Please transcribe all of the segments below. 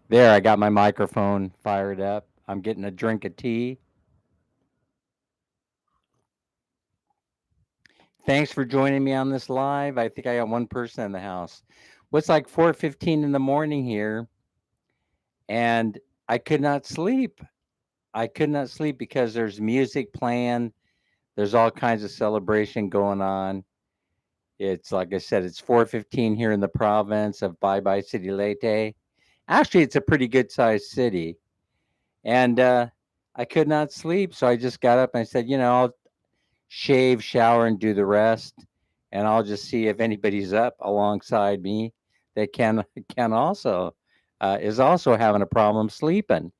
There, I got my microphone fired up. I'm getting a drink of tea. Thanks for joining me on this live. I think I got one person in the house. What's like 4:15 in the morning here, and I could not sleep. I could not sleep because there's music playing. There's all kinds of celebration going on. It's like I said, it's 4:15 here in the province of Bye Bye City Leyte. Actually, it's a pretty good sized city, and I could not sleep, so I just got up and I said, I'll shave, shower, and do the rest. And I'll just see if anybody's up alongside me that can also is also having a problem sleeping.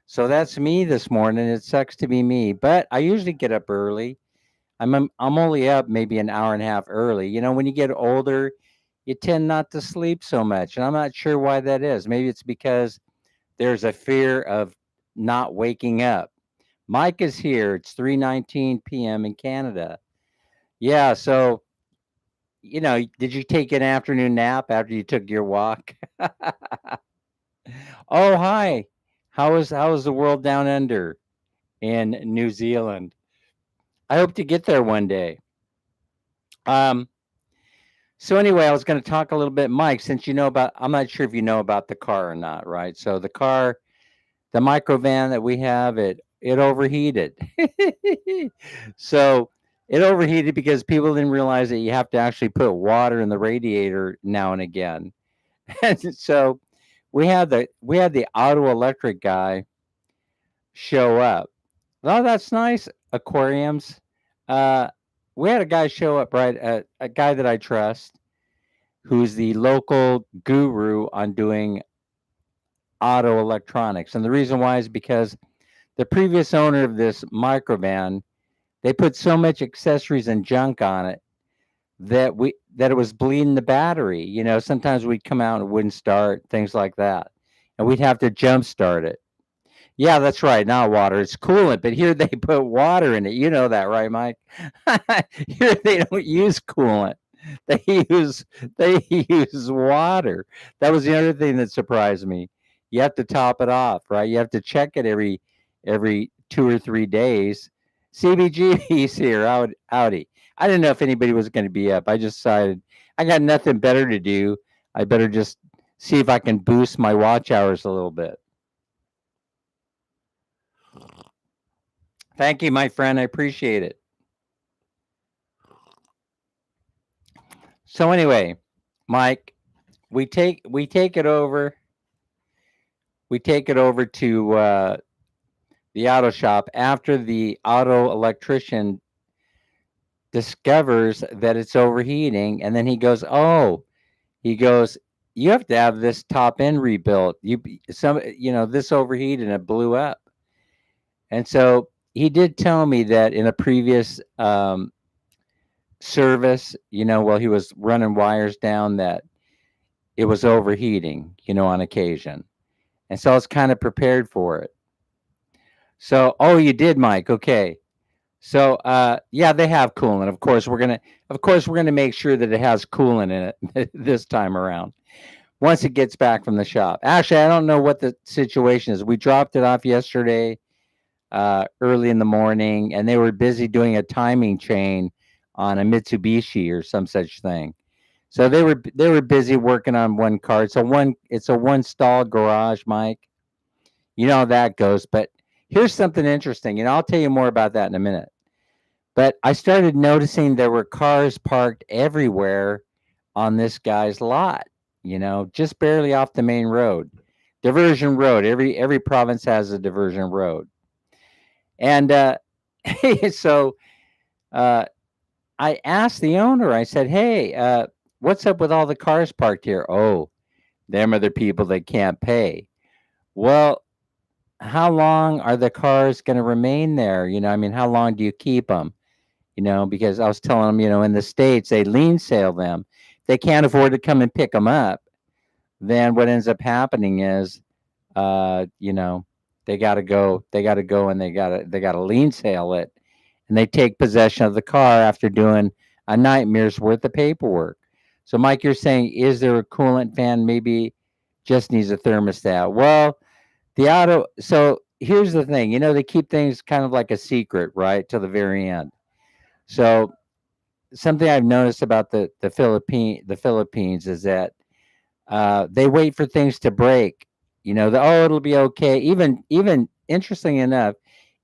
So that's me this morning. It sucks to be me, but I usually get up early. I'm only up maybe an hour and a half early. When you get older, you tend not to sleep so much, and I'm not sure why that is. Maybe it's because there's a fear of not waking up. Mike is here. It's 3:19 p.m. in Canada. Yeah, so did you take an afternoon nap after you took your walk? Oh, hi. How is the world down under in New Zealand? I hope to get there one day. Um, so anyway, I was going to talk a little bit, Mike, since I'm not sure if you know about the car or not, right? So the microvan that we have, it overheated. So it overheated because people didn't realize that you have to actually put water in the radiator now and again. And so we had the auto electric guy show up. Oh, that's nice. Aquariums. Uh, we had a guy show up, right? A guy that I trust, who's the local guru on doing auto electronics. And the reason why is because the previous owner of this microvan, they put so much accessories and junk on it that it was bleeding the battery. Sometimes we'd come out and it wouldn't start, things like that. And we'd have to jump start it. Yeah, that's right. Not water. It's coolant, but here they put water in it. You know that, right, Mike? Here they don't use coolant. They use they use water. That was the other thing that surprised me. You have to top it off, right? You have to check it every 2 or 3 days. CBGB's here. Howdy. I didn't know if anybody was going to be up. I just decided I got nothing better to do. I better just see if I can boost my watch hours a little bit. Thank you, my friend. I appreciate it. So anyway, Mike, we take it over. We take it over to the auto shop after the auto electrician discovers that it's overheating, and then he goes, "Oh," he goes, "You have to have this top end rebuilt. This overheated and it blew up." And so he did tell me that in a previous service, while he was running wires down, that it was overheating, on occasion. And so I was kind of prepared for it. So, oh, you did, Mike. Okay. So, yeah, they have coolant. Of course, we're gonna make sure that it has coolant in it this time around. Once it gets back from the shop. Actually, I don't know what the situation is. We dropped it off yesterday, early in the morning, and they were busy doing a timing chain on a Mitsubishi or some such thing. So they were busy working on one car. It's a one stall garage, Mike. You know how that goes. But here's something interesting. I'll tell you more about that in a minute. But I started noticing there were cars parked everywhere on this guy's lot. Just barely off the main road, diversion road. Every province has a diversion road, and so uh, I asked the owner. I said, "Hey, what's up with all the cars parked here?" Oh, them are the people that can't pay. Well, how long are the cars going to remain there? I mean, how long do you keep them? Because I was telling them, in the States, they lien sale them. They can't afford to come and pick them up. Then what ends up happening is, uh, you know, they got to go and they got to lien sale it. And they take possession of the car after doing a nightmare's worth of paperwork. So, Mike, you're saying, is there a coolant fan maybe just needs a thermostat. Well, the auto. So here's the thing. They keep things kind of like a secret, right, to the very end. So something I've noticed about the Philippines is that they wait for things to break. Oh, it'll be okay. Even interesting enough,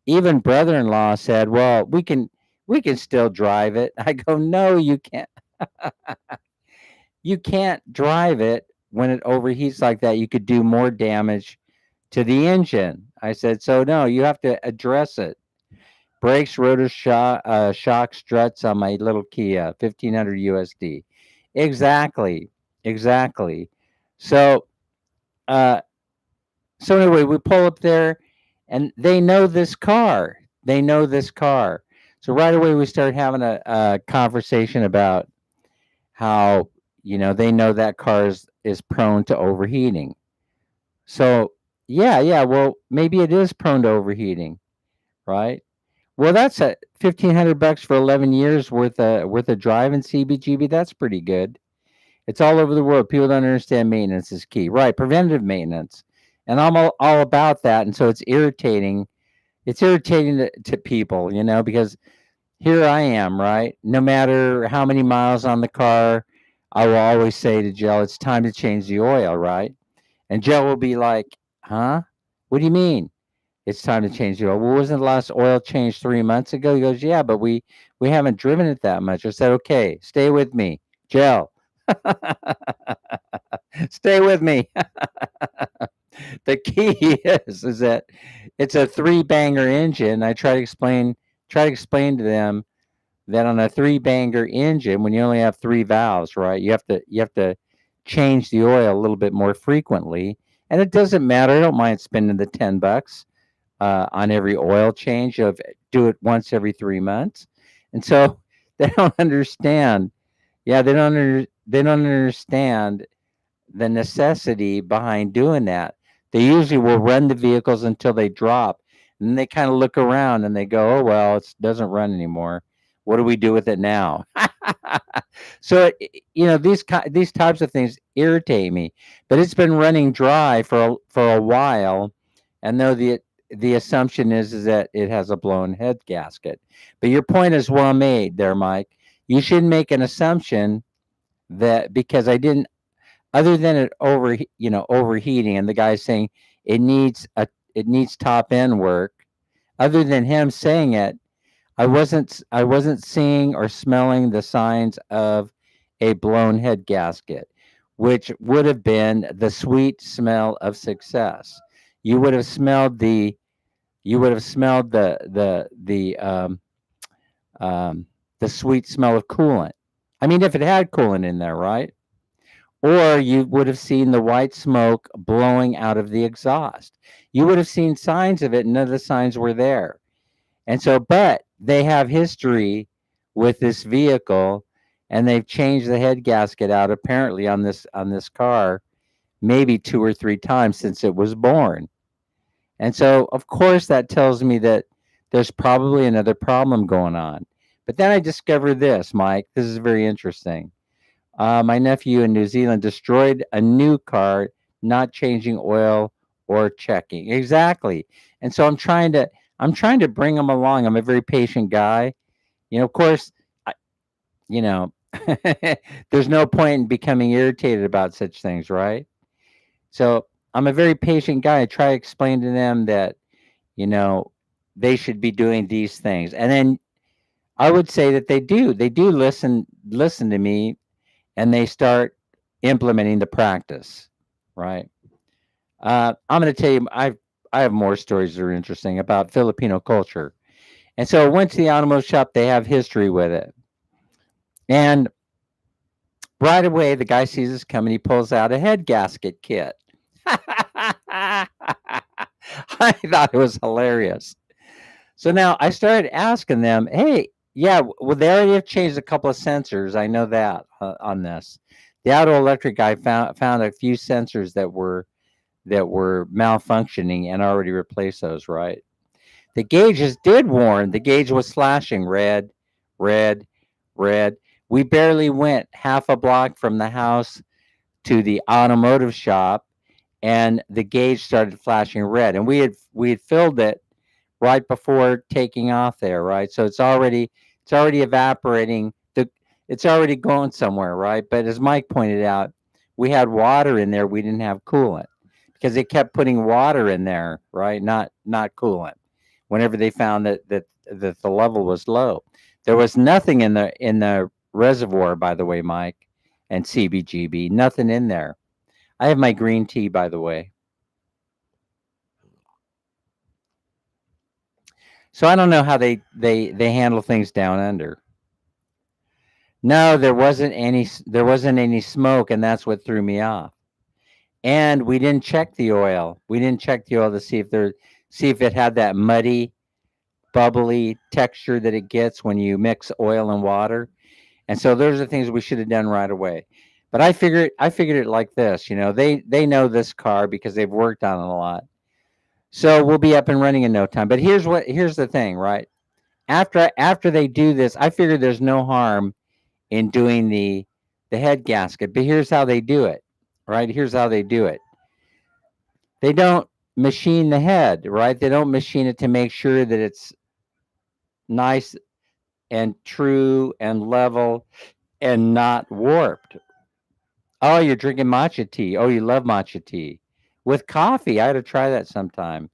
even brother-in-law said, "Well, we can still drive it." I go, "No, you can't. You can't drive it when it overheats like that. You could do more damage to the engine." I said, "So no, you have to address it. Brakes, rotor shock struts on my little Kia, 1500 USD." Exactly, exactly. So, uh, so anyway, we pull up there, and they know this car. They know this car. So right away, we start having a conversation about how they know that car is prone to overheating. So yeah, yeah. Well, maybe it is prone to overheating, right? Well, that's a $1,500 for 11 years worth of driving CBGB. That's pretty good. It's all over the world. People don't understand maintenance is key, right? Preventative maintenance, and I'm all about that. And so it's irritating. It's irritating to people, because here I am, right? No matter how many miles on the car, I will always say to Jill, "It's time to change the oil," right? And Jill will be like, "Huh? What do you mean? It's time to change the oil?" "Well, wasn't the last oil change 3 months ago?" He goes, "Yeah, but we haven't driven it that much." I said, "Okay, stay with me, Jill. Stay with me." The key is that it's a three banger engine. I try to explain to them that on a three banger engine, when you only have three valves, right, you have to change the oil a little bit more frequently. And it doesn't matter. I don't mind spending the $10 on every oil change. Of Do it once every 3 months. And so they don't understand. Yeah, they don't understand the necessity behind doing that. They usually will run the vehicles until they drop, and then they kind of look around and they go, "Oh well, it doesn't run anymore. What do we do with it now?" So these types of things irritate me. But it's been running dry for a while, and though the assumption is that it has a blown head gasket. But your point is well made there, Mike. You shouldn't make an assumption that because I didn't, other than overheating, and the guy saying it needs top end work. Other than him saying it, I wasn't seeing or smelling the signs of a blown head gasket, which would have been the sweet smell of success. You would have smelled um, the sweet smell of coolant. I mean, if it had coolant in there, right? Or you would have seen the white smoke blowing out of the exhaust. You would have seen signs of it, and none of the signs were there. And so, but they have history with this vehicle, and they've changed the head gasket out apparently on this car maybe two or three times since it was born. And so, of course, that tells me that there's probably another problem going on. But then I discovered this, Mike. This is very interesting. My nephew in New Zealand destroyed a new car, not changing oil or checking. Exactly. And so I'm trying to bring him along. I'm a very patient guy. Of course, I, you know, there's no point in becoming irritated about such things, right? So I'm a very patient guy. I try to explain to them that, you know, they should be doing these things. And then I would say that they do. They do listen to me, and they start implementing the practice, right? I'm going to tell you, I have more stories that are interesting about Filipino culture. And so I went to the automotive shop. They have history with it. And right away, the guy sees us coming. He pulls out a head gasket kit. I thought it was hilarious. So now I started asking them, "Hey, yeah, well, they already have changed a couple of sensors. I know that on this. The auto electric guy found a few sensors that were malfunctioning and already replaced those, right? The gauges did warn. The gauge was flashing red, red, red. We barely went half a block from the house to the automotive shop, and the gauge started flashing red, and we had filled it right before taking off there, right? So it's already evaporating. It's already going somewhere, right? But as Mike pointed out, we had water in there. We didn't have coolant because they kept putting water in there, right? Not coolant. Whenever they found that the level was low, there was nothing in the reservoir, by the way, Mike and CBGB, nothing in there. I have my green tea, by the way. So I don't know how they handle things down under. No, there wasn't any smoke, and that's what threw me off. And we didn't check the oil. We didn't check the oil to see if it had that muddy, bubbly texture that it gets when you mix oil and water. And so those are things we should have done right away. But I figured it like this, they know this car because they've worked on it a lot. So we'll be up and running in no time. But here's the thing, right? After they do this, I figure there's no harm in doing the head gasket. But here's how they do it, right? Here's how they do it. They don't machine the head, right? They don't machine it to make sure that it's nice and true and level and not warped. Oh, you're drinking matcha tea. Oh, you love matcha tea with coffee. I got to try that sometime.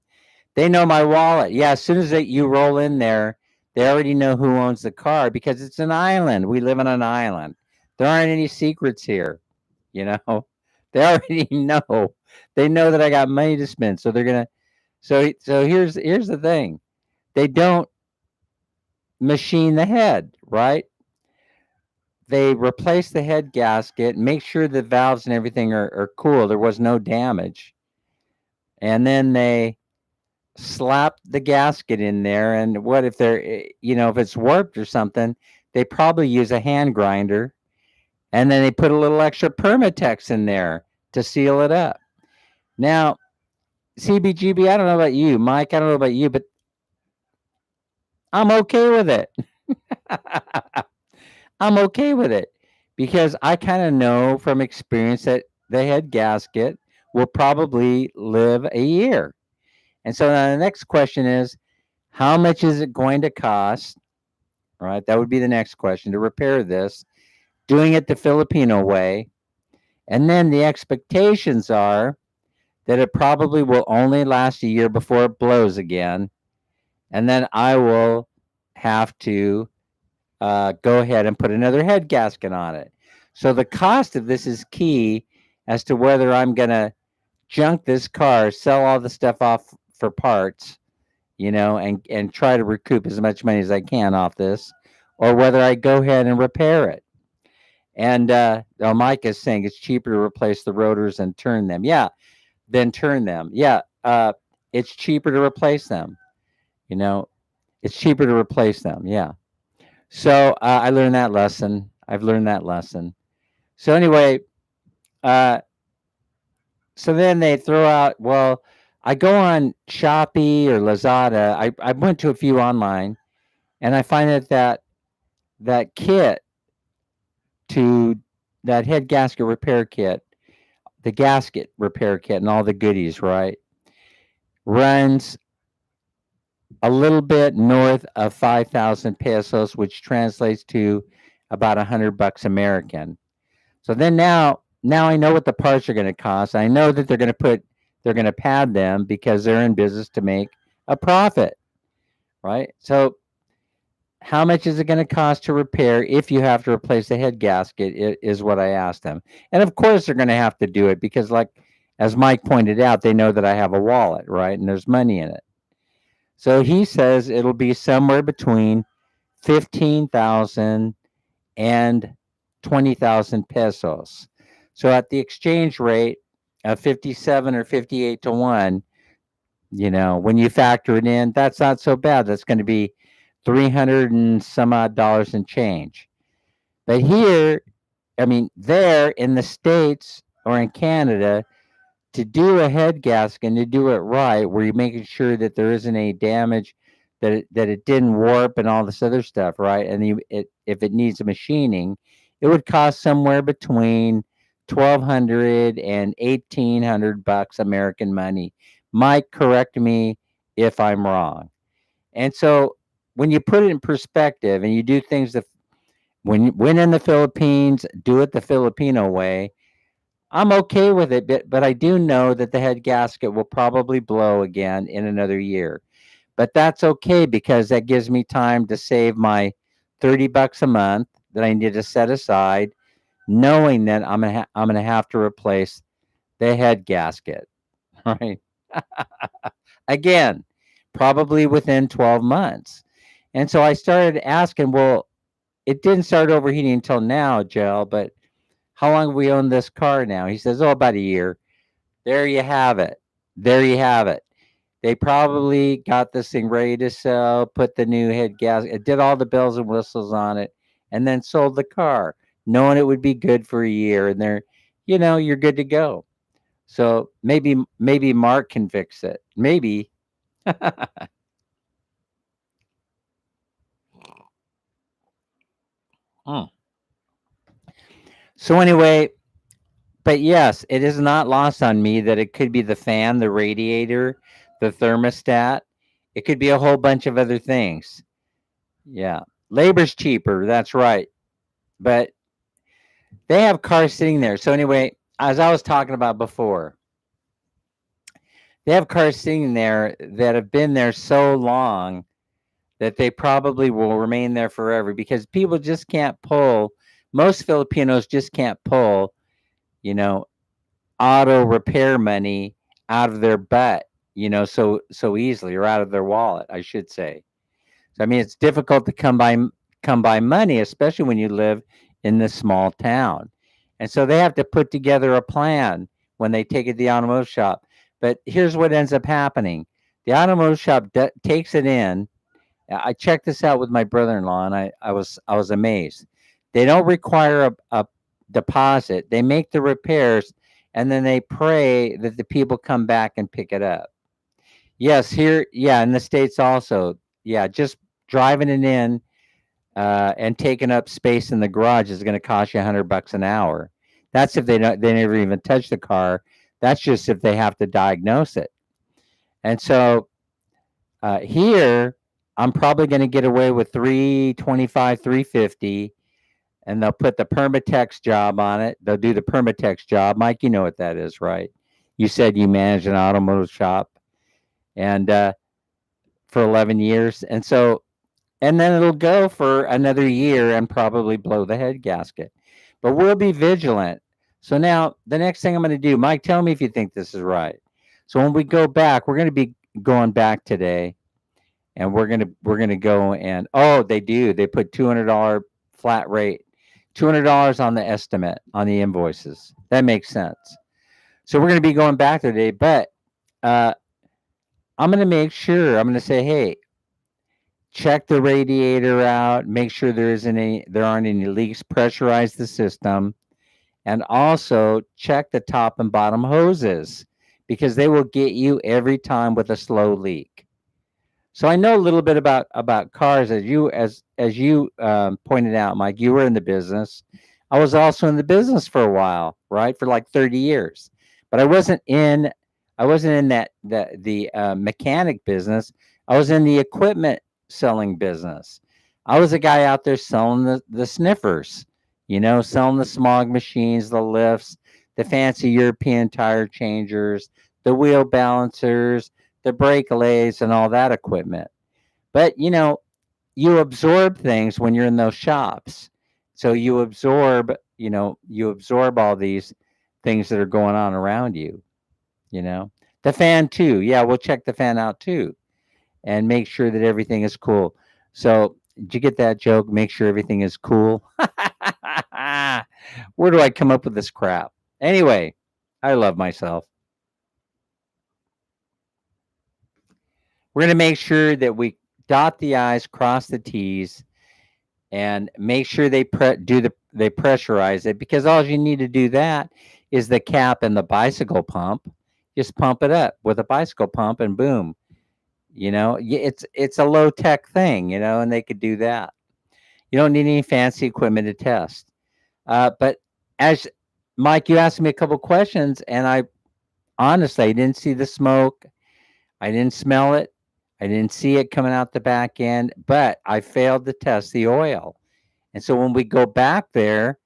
They know my wallet. Yeah, as soon as you roll in there, they already know who owns the car because it's an island. We live on an island. There aren't any secrets here, you know. They already know. They know that I got money to spend, so they're gonna. So here's the thing. They don't machine the head, right? They replace the head gasket, make sure the valves and everything are cool. There was no damage, and then they slap the gasket in there. And what if if it's warped or something, they probably use a hand grinder, and then they put a little extra Permatex in there to seal it up. Now, CBGB, I don't know about you, Mike, I don't know about you, but I'm okay with it. I'm okay with it because I kind of know from experience that the head gasket will probably live a year. And so now the next question is, how much is it going to cost? Right, that would be the next question to repair this, doing it the Filipino way. And then the expectations are that it probably will only last a year before it blows again. And then I will have to go ahead and put another head gasket on it. So the cost of this is key as to whether I'm going to junk this car, sell all the stuff off for parts, and try to recoup as much money as I can off this, or whether I go ahead and repair it. And Mike is saying it's cheaper to replace the rotors and turn them. Yeah, then turn them. Yeah, it's cheaper to replace them. You know, it's cheaper to replace them. Yeah. So I learned that lesson. I've learned that lesson. So anyway, uh, so then they throw out. Well, I go on Shopee or Lazada. I went to a few online, and I find that kit to that head gasket repair kit, the gasket repair kit, and all the goodies, right, runs a little bit north of 5,000 pesos, which translates to about $100 American. So then now I know what the parts are going to cost. I know that they're going to pad them because they're in business to make a profit, right? So how much is it going to cost to repair if you have to replace the head gasket is what I asked them. And of course they're going to have to do it because, like, as Mike pointed out, they know that I have a wallet, right? And there's money in it. So he says it'll be somewhere between 15,000 and 20,000 pesos. So at the exchange rate of 57 or 58 to 1, when you factor it in, that's not so bad. That's going to be 300 and some odd dollars and change. But here, I mean, there in the States or in Canada, to do a head gasket and to do it right, where you're making sure that there isn't any damage, that it didn't warp and all this other stuff, right? And if it needs a machining, it would cost somewhere between $1,200 and $1,800 American money. Mike, correct me if I'm wrong. And so when you put it in perspective and you do things when in the Philippines, do it the Filipino way. I'm okay with it, but I do know that the head gasket will probably blow again in another year. But that's okay because that gives me time to save my $30 a month that I need to set aside, knowing that I'm gonna have to replace the head gasket, right? Again, probably within 12 months. And so I started asking, well, it didn't start overheating until now, Joe, but how long have we owned this car now? He says, oh, about a year. There you have it. There you have it. They probably got this thing ready to sell, put the new head gasket, did all the bells and whistles on it, and then sold the car, knowing it would be good for a year. And you're good to go. So maybe Mark can fix it. Maybe. Hmm. So anyway, but yes, it is not lost on me that it could be the fan, the radiator, the thermostat. It could be a whole bunch of other things. Yeah. Labor's cheaper, that's right. But they have cars sitting there. So anyway, as I was talking about before, they have cars sitting there that have been there so long that they probably will remain there forever because people just can't pull. Most Filipinos just can't pull, you know, auto repair money out of their butt, so easily, or out of their wallet, I should say. So I mean, it's difficult to come by money, especially when you live in this small town. And so they have to put together a plan when they take it to the automotive shop. But here's what ends up happening: the automotive shop takes it in. I checked this out with my brother-in-law, and I was amazed. They don't require a deposit. They make the repairs, and then they pray that the people come back and pick it up. Yes, here, yeah, in the States also. Yeah, just driving it in and taking up space in the garage is going to cost you $100 an hour. That's if they never even touch the car. That's just if they have to diagnose it. And so here, I'm probably going to get away with 325, 350, and they'll put the Permatex job on it. They'll do the Permatex job. Mike, you know what that is, right? You said you manage an automotive shop, and for 11 years, and then it'll go for another year and probably blow the head gasket. But we'll be vigilant. So now the next thing I'm going to do, Mike, tell me if you think this is right. So when we go back, we're going to be going back today, and we're gonna go, and oh, they do. They put $200 flat rate, $200 on the estimate on the invoices. That makes sense. So we're gonna be going back today, but uh, I'm gonna make sure. I'm gonna say, hey, check the radiator out. Make sure there aren't any leaks. Pressurize the system, and also check the top and bottom hoses because they will get you every time with a slow leak. So I know a little bit about cars, as you pointed out, Mike. You were in the business. I was also in the business for a while, right, for like 30 years. But I wasn't in the mechanic business. I was in the equipment selling business. I was a guy out there selling the sniffers, selling the smog machines, the lifts, the fancy European tire changers, the wheel balancers, the brake lathes, and all that equipment. But you absorb things when you're in those shops. So you absorb all these things that are going on around you, you know. The fan too. Yeah, we'll check the fan out too and make sure that everything is cool. So, did you get that joke? Make sure everything is cool. Where do I come up with this crap? Anyway, I love myself. We're going to make sure that we dot the I's, cross the T's, and make sure they pressurize it, because all you need to do that is the cap and the bicycle pump. Just pump it up with a bicycle pump, and boom. It's a low tech thing, and they could do that. You don't need any fancy equipment to test. But as Mike, you asked me a couple questions, and I honestly I didn't see the smoke. I didn't smell it. I didn't see it coming out the back end, but I failed to test the oil. And so when we go back there,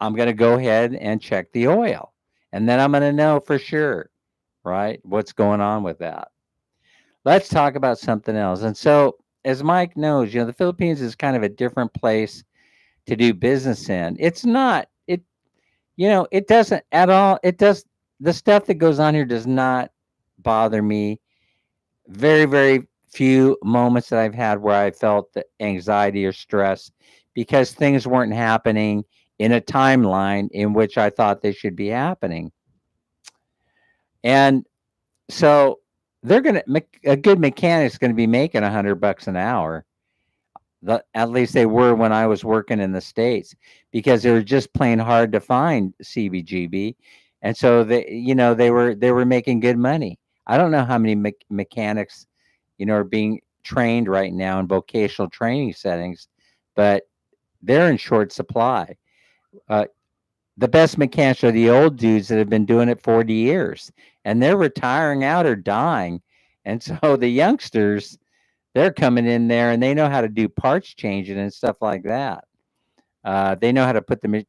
I'm going to go ahead and check the oil. And then I'm going to know for sure, right, what's going on with that. Let's talk about something else. And so, as Mike knows, the Philippines is kind of a different place to do business in. It's not, it doesn't at all. The stuff that goes on here does not bother me. Very, very few moments that I've had where I felt the anxiety or stress because things weren't happening in a timeline in which I thought they should be happening. And so a good mechanic's going to be making $100 an hour. At least they were when I was working in the States because they were just plain hard to find CBGB. And so they were making good money. I don't know how many mechanics, are being trained right now in vocational training settings, but they're in short supply. Uh, the best mechanics are the old dudes that have been doing it 40 years and they're retiring out or dying. And so the youngsters, they're coming in there and they know how to do parts changing and stuff like that. They know how to put the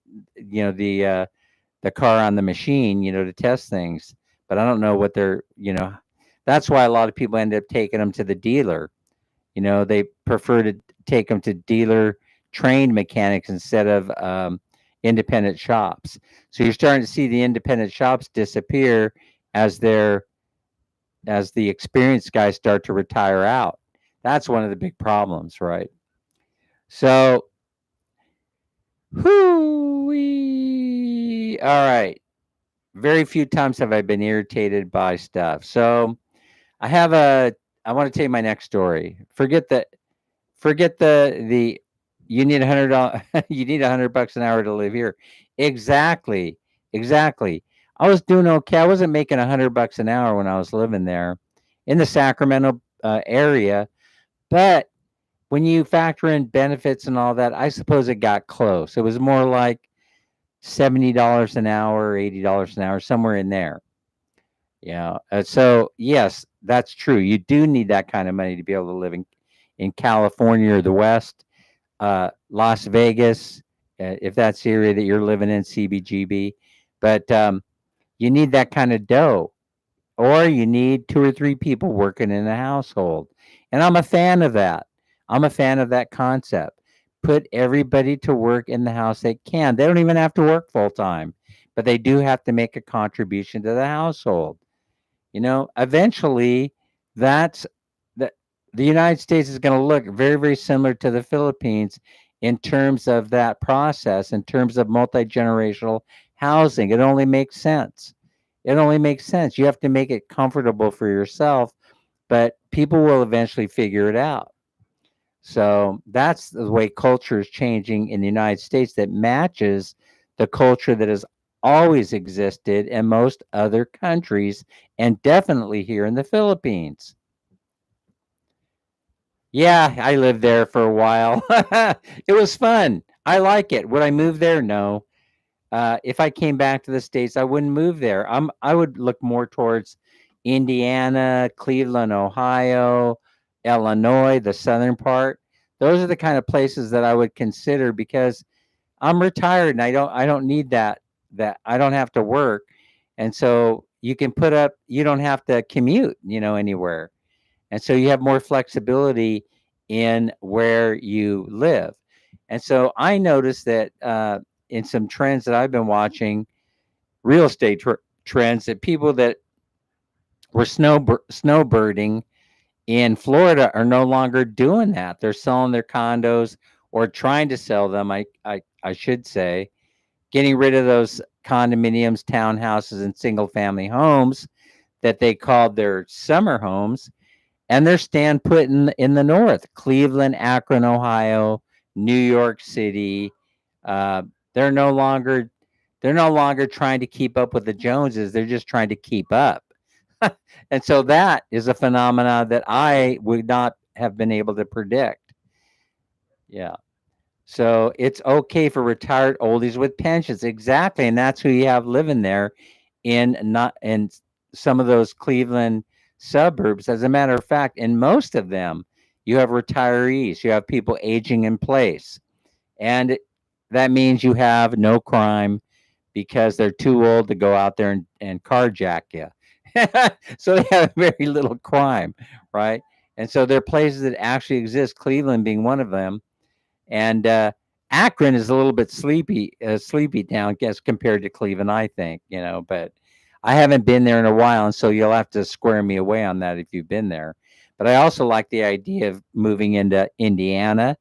car on the machine, to test things. But I don't know what they're. That's why a lot of people end up taking them to the dealer. They prefer to take them to dealer trained mechanics instead of independent shops. So you're starting to see the independent shops disappear as the experienced guys start to retire out. That's one of the big problems, right? So, all right. Very few times have I been irritated by stuff. So, I have a. I want to tell you my next story. Forget the. You need $100. You need $100 an hour to live here. Exactly. Exactly. I was doing okay. I wasn't making $100 an hour when I was living there, in the Sacramento area, but when you factor in benefits and all that, I suppose it got close. It was more like $70 an hour, $80 an hour, somewhere in there. So yes, that's true. You do need that kind of money to be able to live in California or the West, Las Vegas, if that's the area that you're living in, CBGB. But you need that kind of dough, or you need two or three people working in a household. And I'm a fan of that. I'm a fan of that concept. Put everybody to work in the house they can. They don't even have to work full time, but they do have to make a contribution to the household. Eventually, that's the United States is going to look very, very similar to the Philippines in terms of that process, in terms of multi-generational housing. It only makes sense. It only makes sense. You have to make it comfortable for yourself, but people will eventually figure it out. So that's the way culture is changing in the United States that matches the culture that has always existed in most other countries and definitely here in the Philippines. Yeah, I lived there for a while. It was fun. I like it. Would I move there? No. If I came back to the States, I wouldn't move there. I would look more towards Indiana, Cleveland, Ohio, Illinois, the southern part. Those are the kind of places that I would consider because I'm retired and I don't need that I don't have to work. And so you don't have to commute, anywhere. And so you have more flexibility in where you live. And so I noticed that in some trends that I've been watching, real estate trends, that people that were snowbirding in Florida are no longer doing that. They're selling their condos or trying to sell them. I should say, getting rid of those condominiums, townhouses, and single family homes that they called their summer homes, and they're staying put in the north, Cleveland, Akron, Ohio, New York City. Uh, they're no longer trying to keep up with the Joneses. They're just trying to keep up. And so that is a phenomena that I would not have been able to predict. Yeah. So it's okay for retired oldies with pensions. Exactly. And that's who you have living there in not in some of those Cleveland suburbs. As a matter of fact, in most of them, you have retirees, you have people aging in place. And that means you have no crime because they're too old to go out there and carjack you. So they have very little crime, right? And so there are places that actually exist, Cleveland being one of them. And Akron is a little bit sleepy town, as compared to Cleveland, I think, but I haven't been there in a while, and so you'll have to square me away on that if you've been there. But I also like the idea of moving into Indiana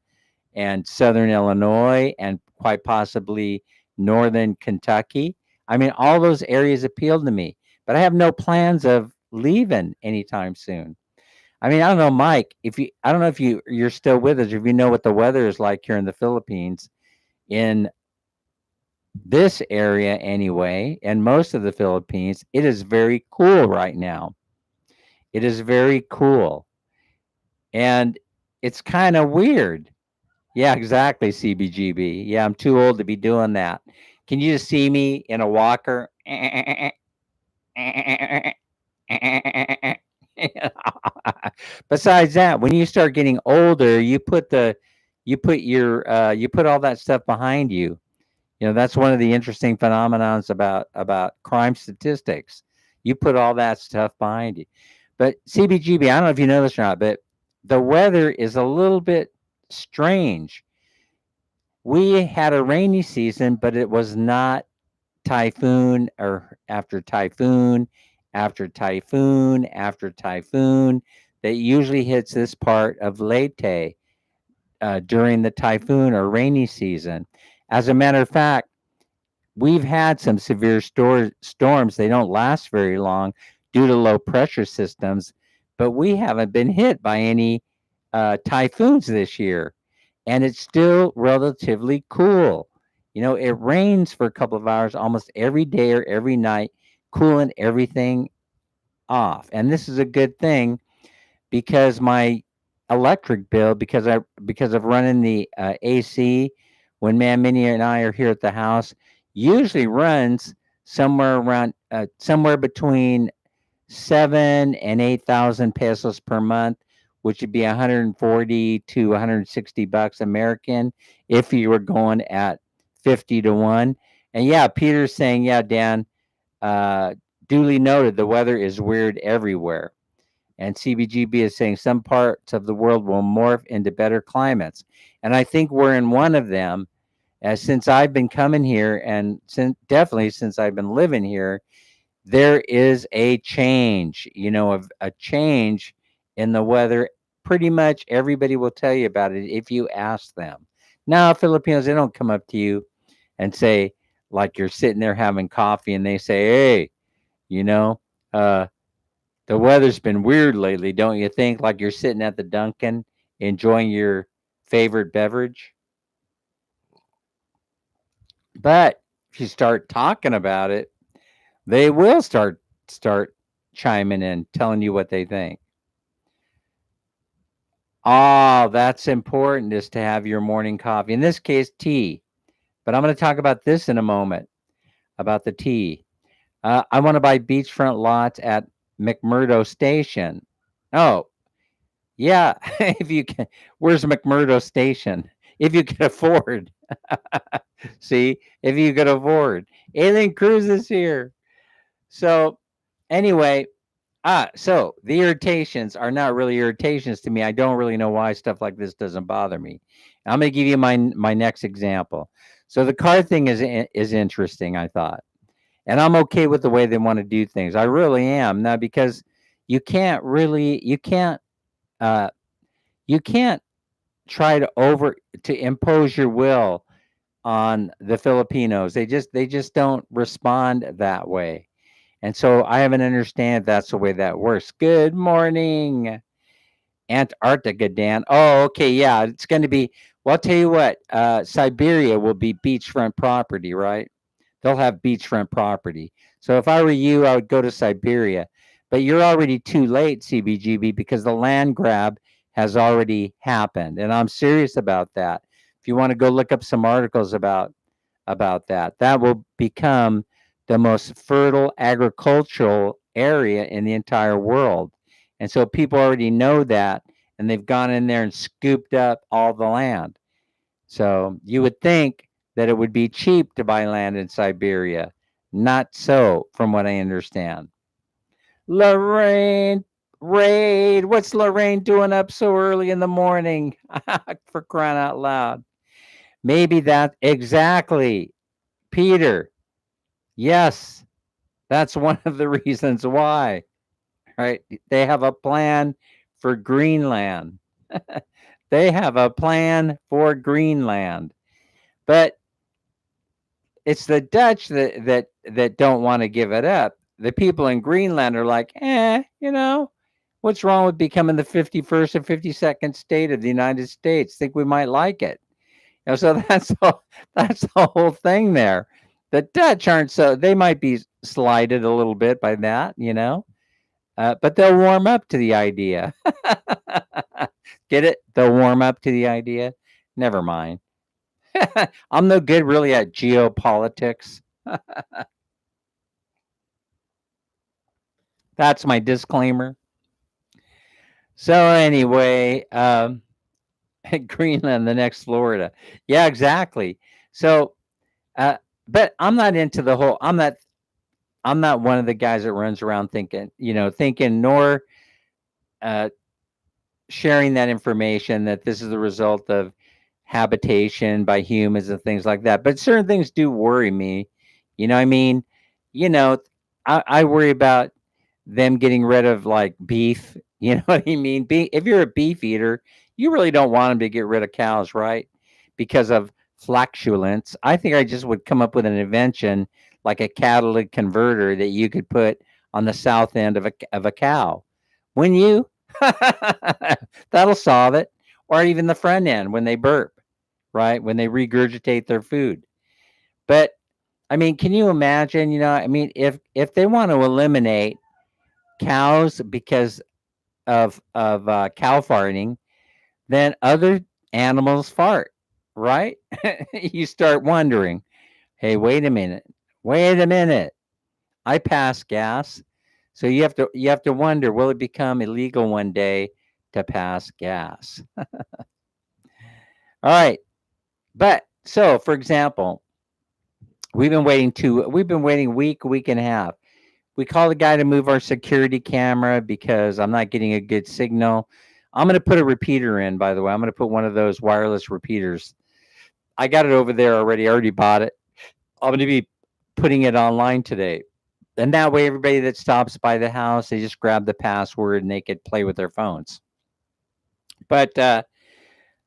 and Southern Illinois and quite possibly Northern Kentucky. I mean, all those areas appeal to me, but I have no plans of leaving anytime soon. I mean, I don't know, Mike, I don't know if you're still with us, if you know what the weather is like here in the Philippines, in this area anyway, and most of the Philippines, it is very cool right now. It is very cool. And it's kind of weird. Yeah, exactly, CBGB. Yeah, I'm too old to be doing that. Can you just see me in a walker? Besides that, when you start getting older, you put all that stuff behind you. That's one of the interesting phenomenons about crime statistics. You put all that stuff behind you. But CBGB, I don't know if you know this or not, but the weather is a little bit strange. We had a rainy season, but it was not typhoon or after typhoon after typhoon after typhoon that usually hits this part of Leyte during the typhoon or rainy season. As a matter of fact, we've had some severe storms. They don't last very long due to low pressure systems, but we haven't been hit by any typhoons this year. And it's still relatively cool. It rains for a couple of hours almost every day or every night, cooling everything off. And this is a good thing because my electric bill, because of running the AC when Minnie and I are here at the house, usually runs somewhere between 7 and 8,000 pesos per month, which would be 140 to 160 bucks American if you were going at 50 to 1. And yeah, Peter's saying, yeah, Dan, uh, duly noted, the weather is weird everywhere. And CBGB is saying some parts of the world will morph into better climates. And I think we're in one of them. Since I've been coming here, and definitely since I've been living here, there is a change, a change in the weather. Pretty much everybody will tell you about it if you ask them. Now, Filipinos, they don't come up to you and say, like you're sitting there having coffee and they say, hey, you know, uh, the weather's been weird lately, don't you think? Like you're sitting at the Dunkin' enjoying your favorite beverage. But if you start talking about it, they will start chiming in, telling you what they think. Oh, that's important, is to have your morning coffee. In this case, tea. But I'm going to talk about this in a moment, about the tea. I want to buy beachfront lots at McMurdo Station. Oh, yeah. If you can, where's McMurdo Station? If you can afford. See, if you could afford. Alien Cruise is here. So, anyway, so the irritations are not really irritations to me. I don't really know why stuff like this doesn't bother me. I'm going to give you my next example. So the car thing is interesting, I thought. And I'm okay with the way they want to do things. I really am. Now, because you uh you can't try to impose your will on the Filipinos. They just don't respond that way. And so I haven't understand that's the way that works. Good morning, Antarctica, Dan. Oh, okay, yeah, it's going to be. Well, I'll tell you what. Siberia will be beachfront property, right? They'll have beachfront property. So if I were you, I would go to Siberia. But you're already too late, CBGB, because the land grab has already happened, and I'm serious about that. If you want to go look up some articles about that, that will become the most fertile agricultural area in the entire world. And so people already know that, and they've gone in there and scooped up all the land. So you would think that it would be cheap to buy land in Siberia. Not so, from what I understand. Lorraine, Raid, what's Lorraine doing up so early in the morning? For crying out loud. Maybe that, exactly. Peter, yes, that's one of the reasons why, right? They have a plan for Greenland. They have a plan for Greenland. But it's the Dutch that don't want to give it up. The people in Greenland are like, what's wrong with becoming the 51st or 52nd state of the United States? Think we might like it. So that's the whole thing there. The Dutch aren't so, they might be slighted a little bit by that, but they'll warm up to the idea. Get it? They'll warm up to the idea. Never mind. I'm no good really at geopolitics. That's my disclaimer. So anyway, Greenland, the next Florida. Yeah, exactly. So, but I'm not into the whole. I'm not one of the guys that runs around thinking nor uh, sharing that information that this is the result of habitation by humans and things like that. But certain things do worry me. You know, what I mean, you know, I worry about them getting rid of like beef. You know what I mean? If you're a beef eater, you really don't want them to get rid of cows, right? Because of flatulence. I think I just would come up with an invention like a catalytic converter that you could put on the south end of a cow. When you that'll solve it. Or even the front end when they burp, right? When they regurgitate their food. But I mean, can you imagine, I mean, if they want to eliminate cows because of cow farting, then other animals fart, right? You start wondering, hey, wait a minute. Wait a minute. I pass gas. So you have to wonder, will it become illegal one day to pass gas? All right. But so for example, we've been waiting week and a half. We called the guy to move our security camera because I'm not getting a good signal. I'm going to put a repeater in, by the way. I'm going to put one of those wireless repeaters. I got it over there already. I already bought it. I'm going to be putting it online today. And that way, everybody that stops by the house, they just grab the password and they could play with their phones. But, uh,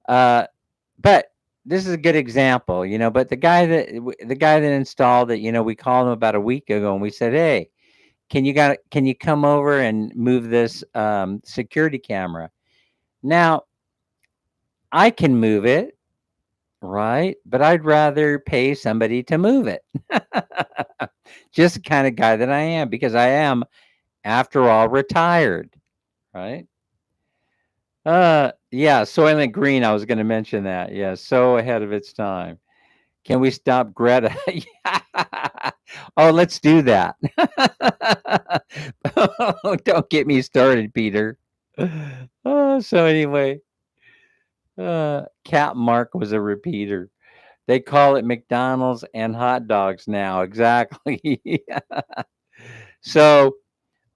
but this is a good example, But the guy that installed it, we called him about a week ago, and we said, "Hey, can you come over and move this security camera?" Now, I can move it, right? But I'd rather pay somebody to move it. Just the kind of guy that I am, because I am, after all, retired, right? Yeah, Soylent Green, I was going to mention that. Yeah, so ahead of its time. Can we stop Greta? Oh, let's do that. Don't get me started, Peter. Oh, so anyway, Cap Mark was a repeater. They call it McDonald's and hot dogs now. Exactly. So,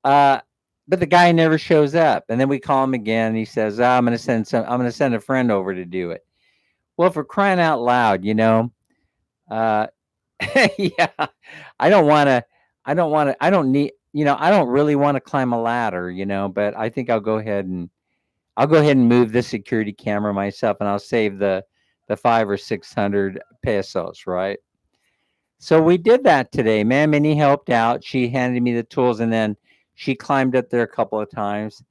uh, but the guy never shows up, and then we call him again, and he says, I'm going to send a friend over to do it. Well, for crying out loud, uh, yeah, I don't want to. I don't need. I don't really want to climb a ladder. But I think I'll go ahead and move the security camera myself, and I'll save the 500 or 600 pesos, right? So we did that today. Man, Minnie helped out. She handed me the tools, and then she climbed up there a couple of times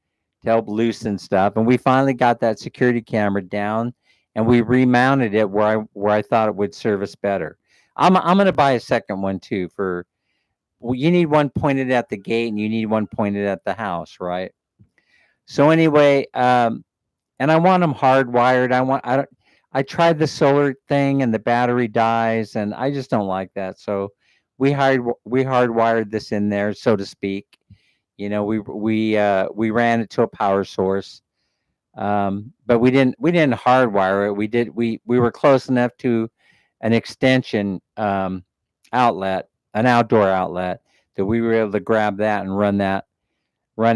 to help loosen stuff. And we finally got that security camera down, and we remounted it where I thought it would serve us better. I'm gonna buy a second one too. Well, you need one pointed at the gate, and you need one pointed at the house, right? So anyway, and I want them hardwired. I tried the solar thing and the battery dies, and I just don't like that. So we hardwired this in there, so to speak. We ran it to a power source, but we didn't hardwire it. We were close enough to an extension outlet, an outdoor outlet, that we were able to grab that and run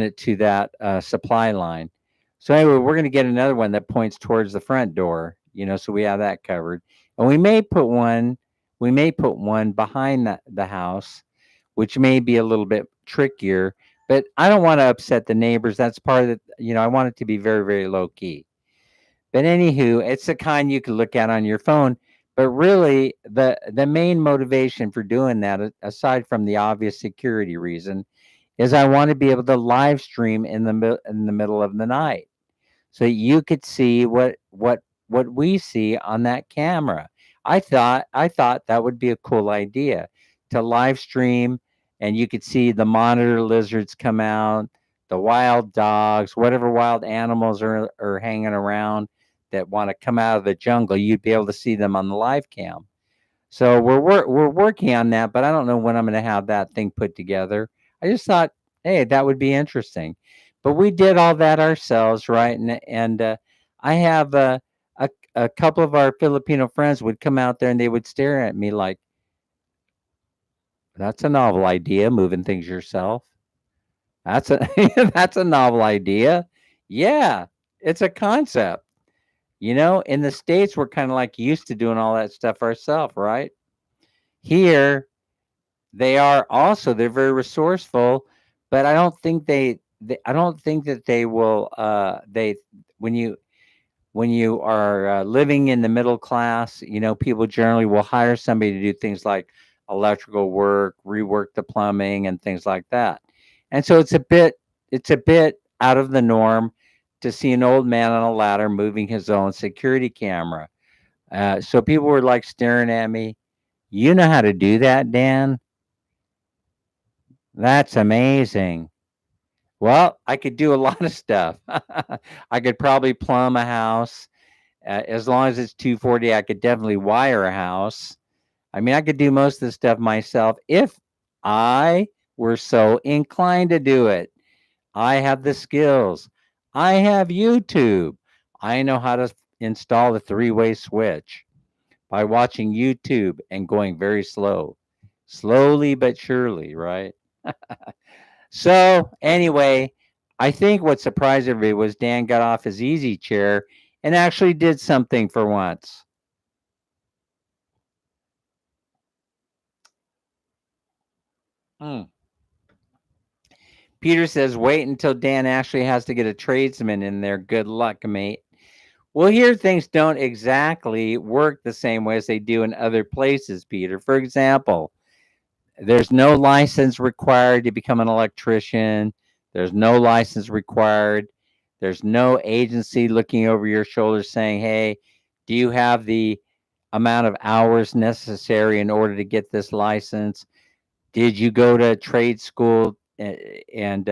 it to that supply line. So anyway, we're going to get another one that points towards the front door, so we have that covered. And we may put one behind the house, which may be a little bit trickier, but I don't want to upset the neighbors. That's part of I want it to be very, very low key. But anywho, it's the kind you can look at on your phone. But really, the main motivation for doing that, aside from the obvious security reason, is I want to be able to live stream in the middle of the night, so you could see what we see on that camera. I thought that would be a cool idea to live stream, and you could see the monitor lizards come out, the wild dogs, whatever wild animals are hanging around that want to come out of the jungle. You'd be able to see them on the live cam. So we're working on that, but I don't know when I'm going to have that thing put together. I just thought, hey, that would be interesting. But we did all that ourselves, right? And I have a couple of our Filipino friends would come out there and they would stare at me like, "That's a novel idea, moving things yourself. That's a that's a novel idea. Yeah, it's a concept." In the States, we're kind of like used to doing all that stuff ourselves, right? Here, they're very resourceful, but I don't think that they will they when you are living in the middle class, people generally will hire somebody to do things like electrical work, rework the plumbing and things like that. And so it's a bit out of the norm to see an old man on a ladder moving his own security camera. So people were like staring at me. You know how to do that, Dan? That's amazing. Well, I could do a lot of stuff. I could probably plumb a house. As long as it's 240, I could definitely wire a house. I mean, I could do most of the stuff myself if I were so inclined to do it. I have the skills. I have YouTube. I know how to install the three-way switch by watching YouTube and going very slow. Slowly but surely, right? So anyway, I think what surprised everybody was Dan got off his easy chair and actually did something for once. Hmm. Peter says, wait until Dan actually has to get a tradesman in there. Good luck, mate. Well, here things don't exactly work the same way as they do in other places, Peter. For example, there's no license required to become an electrician. There's no license required. There's no agency looking over your shoulder saying, hey, do you have the amount of hours necessary in order to get this license? Did you go to trade school and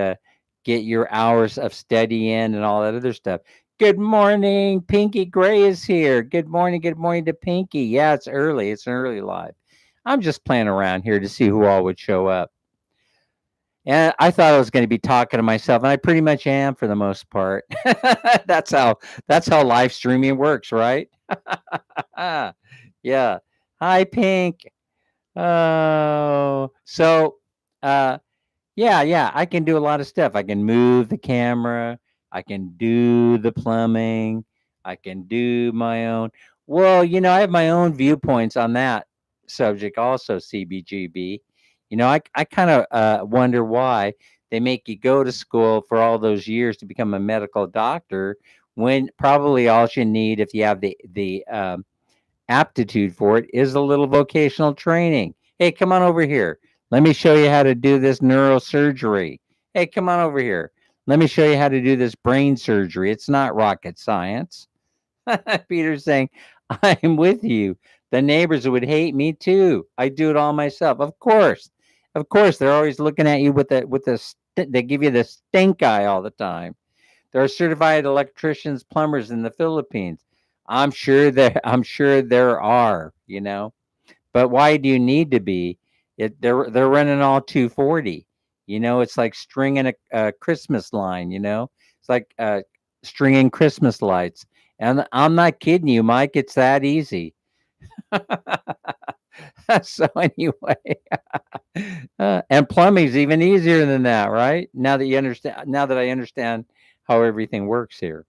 get your hours of study in and all that other stuff? Good morning. Pinky Gray is here. Good morning. Good morning to Pinky. Yeah, it's early. It's an early live. I'm just playing around here to see who all would show up. And I thought I was going to be talking to myself, and I pretty much am for the most part. that's how live streaming works, right? Yeah. Hi, Pink. Oh, so uh, yeah, I can do a lot of stuff. I can move the camera. I can do the plumbing. I can do my own. Well, I have my own viewpoints on that subject also, CBGB. I kind of wonder why they make you go to school for all those years to become a medical doctor when probably all you need, if you have the aptitude for it, is a little vocational training. Hey, come on over here. Let me show you how to do this neurosurgery. Hey, come on over here. Let me show you how to do this brain surgery. It's not rocket science. Peter's saying, I'm with you. The neighbors would hate me too. I do it all myself. Of course. Of course, they're always looking at you they give you the stink eye all the time. There are certified electricians, plumbers in the Philippines. I'm sure there are, But why do you need to be? They're running all 240. It's like stringing a Christmas line. It's like stringing Christmas lights. And I'm not kidding you, Mike. It's that easy. So anyway, and plumbing's even easier than that, right? Now that I understand how everything works here.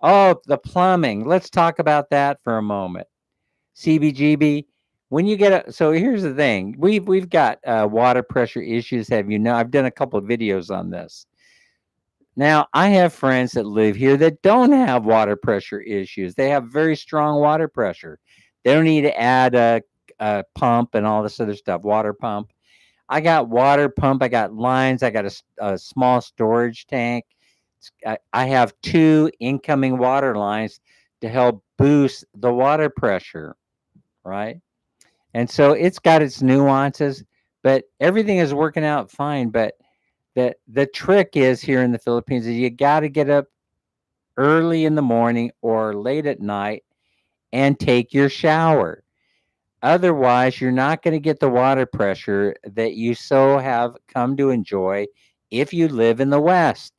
Oh, the plumbing. Let's talk about that for a moment. CBGB. When you get so here's the thing. We've got water pressure issues. I've done a couple of videos on this. Now, I have friends that live here that don't have water pressure issues. They have very strong water pressure. They don't need to add a pump and all this other stuff, water pump. I got water pump. I got lines. I got a small storage tank. I have two incoming water lines to help boost the water pressure, right? And so it's got its nuances, but everything is working out fine. But the trick is here in the Philippines is you got to get up early in the morning or late at night and take your shower. Otherwise, you're not going to get the water pressure that you so have come to enjoy if you live in the West.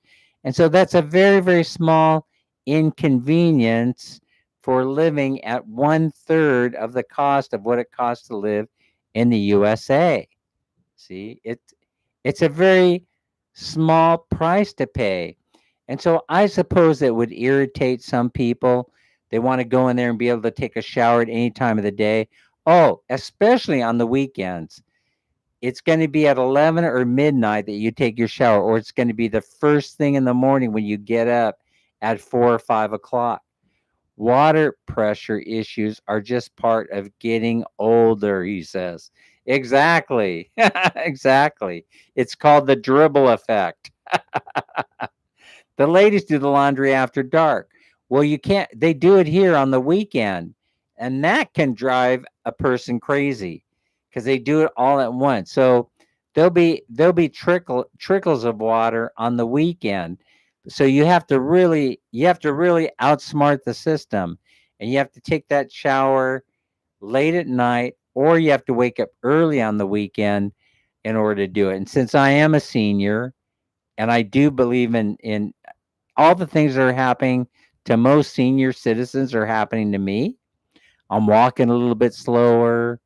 And so that's a very, very small inconvenience for living at one third of the cost of what it costs to live in the USA. See, it's a very small price to pay. And so I suppose it would irritate some people. They want to go in there and be able to take a shower at any time of the day. Oh, especially on the weekends. It's going to be at 11 or midnight that you take your shower, or it's going to be the first thing in the morning when you get up at 4 or 5 o'clock. Water pressure issues are just part of getting older, he says. Exactly. Exactly. It's called the dribble effect. The ladies do the laundry after dark. Well, you can't, they do it here on the weekend, and that can drive a person crazy because they do it all at once. So there'll be trickles of water on the weekend. So you have to really outsmart the system, and you have to take that shower late at night, or you have to wake up early on the weekend in order to do it. And since I am a senior, and I do believe in all the things that are happening to most senior citizens are happening to me. I'm walking a little bit slower.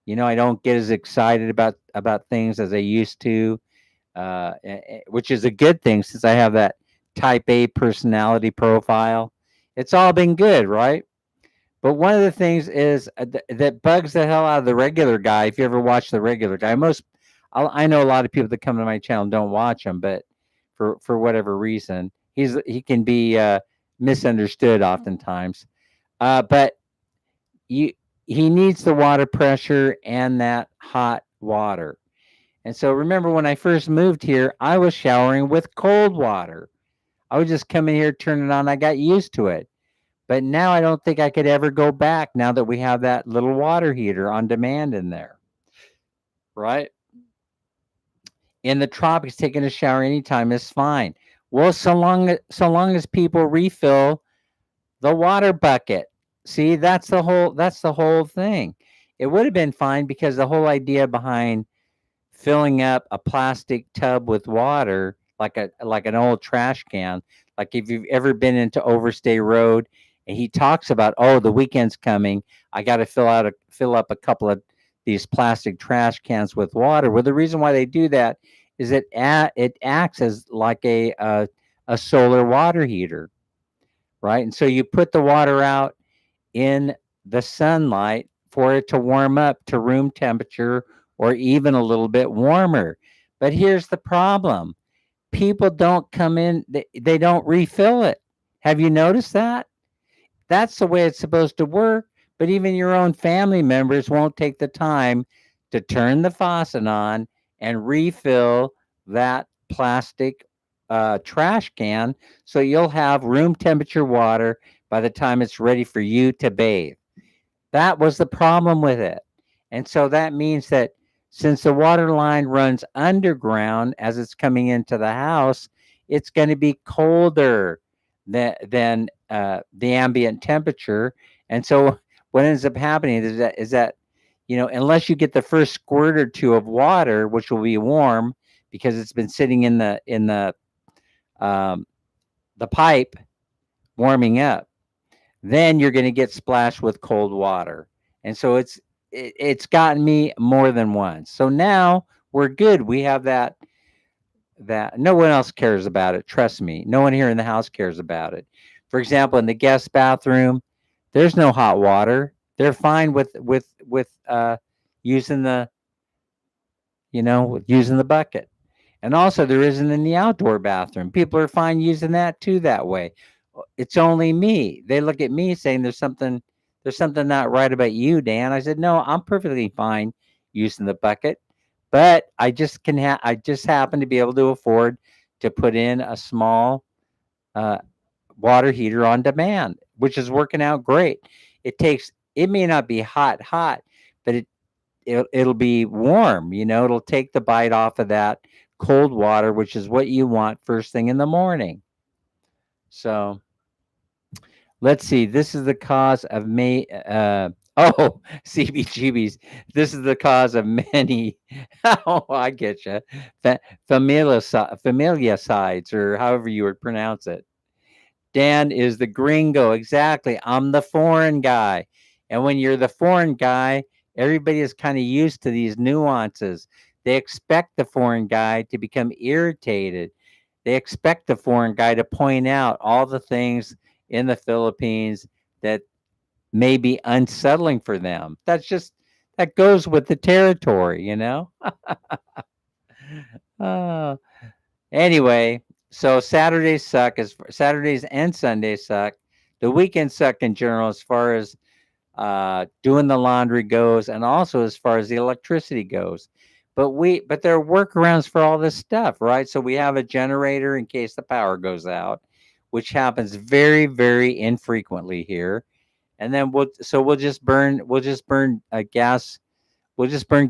I don't get as excited about things as I used to, which is a good thing since I have that type A personality profile. It's all been good, right? But one of the things is that bugs the hell out of the regular guy. If you ever watch the regular guy, I know a lot of people that come to my channel don't watch him, but for whatever reason, he can be misunderstood oftentimes. But you he needs the water pressure and that hot water. And so remember when I first moved here, I was showering with cold water. I would just come in here, turn it on. I got used to it. But now I don't think I could ever go back now that we have that little water heater on demand in there. Right? In the tropics, taking a shower anytime is fine. Well, so long as people refill the water bucket. See, that's the whole thing. It would have been fine because the whole idea behind filling up a plastic tub with water like an old trash can, like if you've ever been into Overstay Road and he talks about, oh, the weekend's coming, I got to fill up a couple of these plastic trash cans with water. Well, the reason why they do that is it acts as like a solar water heater, right? And so you put the water out in the sunlight for it to warm up to room temperature or even a little bit warmer. But here's the problem. People don't come in, they don't refill it. Have you noticed that? That's the way it's supposed to work. But even your own family members won't take the time to turn the faucet on and refill that plastic trash can so you'll have room temperature water by the time it's ready for you to bathe. That was the problem with it. And so that means that since the water line runs underground as it's coming into the house, it's going to be colder than the ambient temperature. And so what ends up happening is that unless you get the first squirt or two of water, which will be warm because it's been sitting um, the pipe warming up, then you're going to get splashed with cold water. And so it's gotten me more than once. So now we're good. We have that no one else cares about it. Trust me. No one here in the house cares about it. For example, in the guest bathroom, there's no hot water. They're fine with using using the bucket. And also, there isn't in the outdoor bathroom. People are fine using that too that way. It's only me. They look at me saying there's something not right about you, Dan. I said, no, I'm perfectly fine using the bucket, but I just happen to be able to afford to put in a small uh, water heater on demand, which is working out great. It may not be hot, but it'll be warm. It'll take the bite off of that cold water, which is what you want first thing in the morning. So let's see. This is the cause of may. Oh, CBGBs. This is the cause of many. Oh, I get you. Familiicides, or however you would pronounce it. Dan is the gringo. Exactly. I'm the foreign guy. And when you're the foreign guy, everybody is kind of used to these nuances. They expect the foreign guy to become irritated. They expect the foreign guy to point out all the things in the Philippines that may be unsettling for them. That goes with the territory. Uh, Anyway, so Saturdays and Sundays suck. The weekends suck in general as far as doing the laundry goes, and also as far as the electricity goes. But there are workarounds for all this stuff, right? So we have a generator in case the power goes out, which happens very, very infrequently here. And then we'll just burn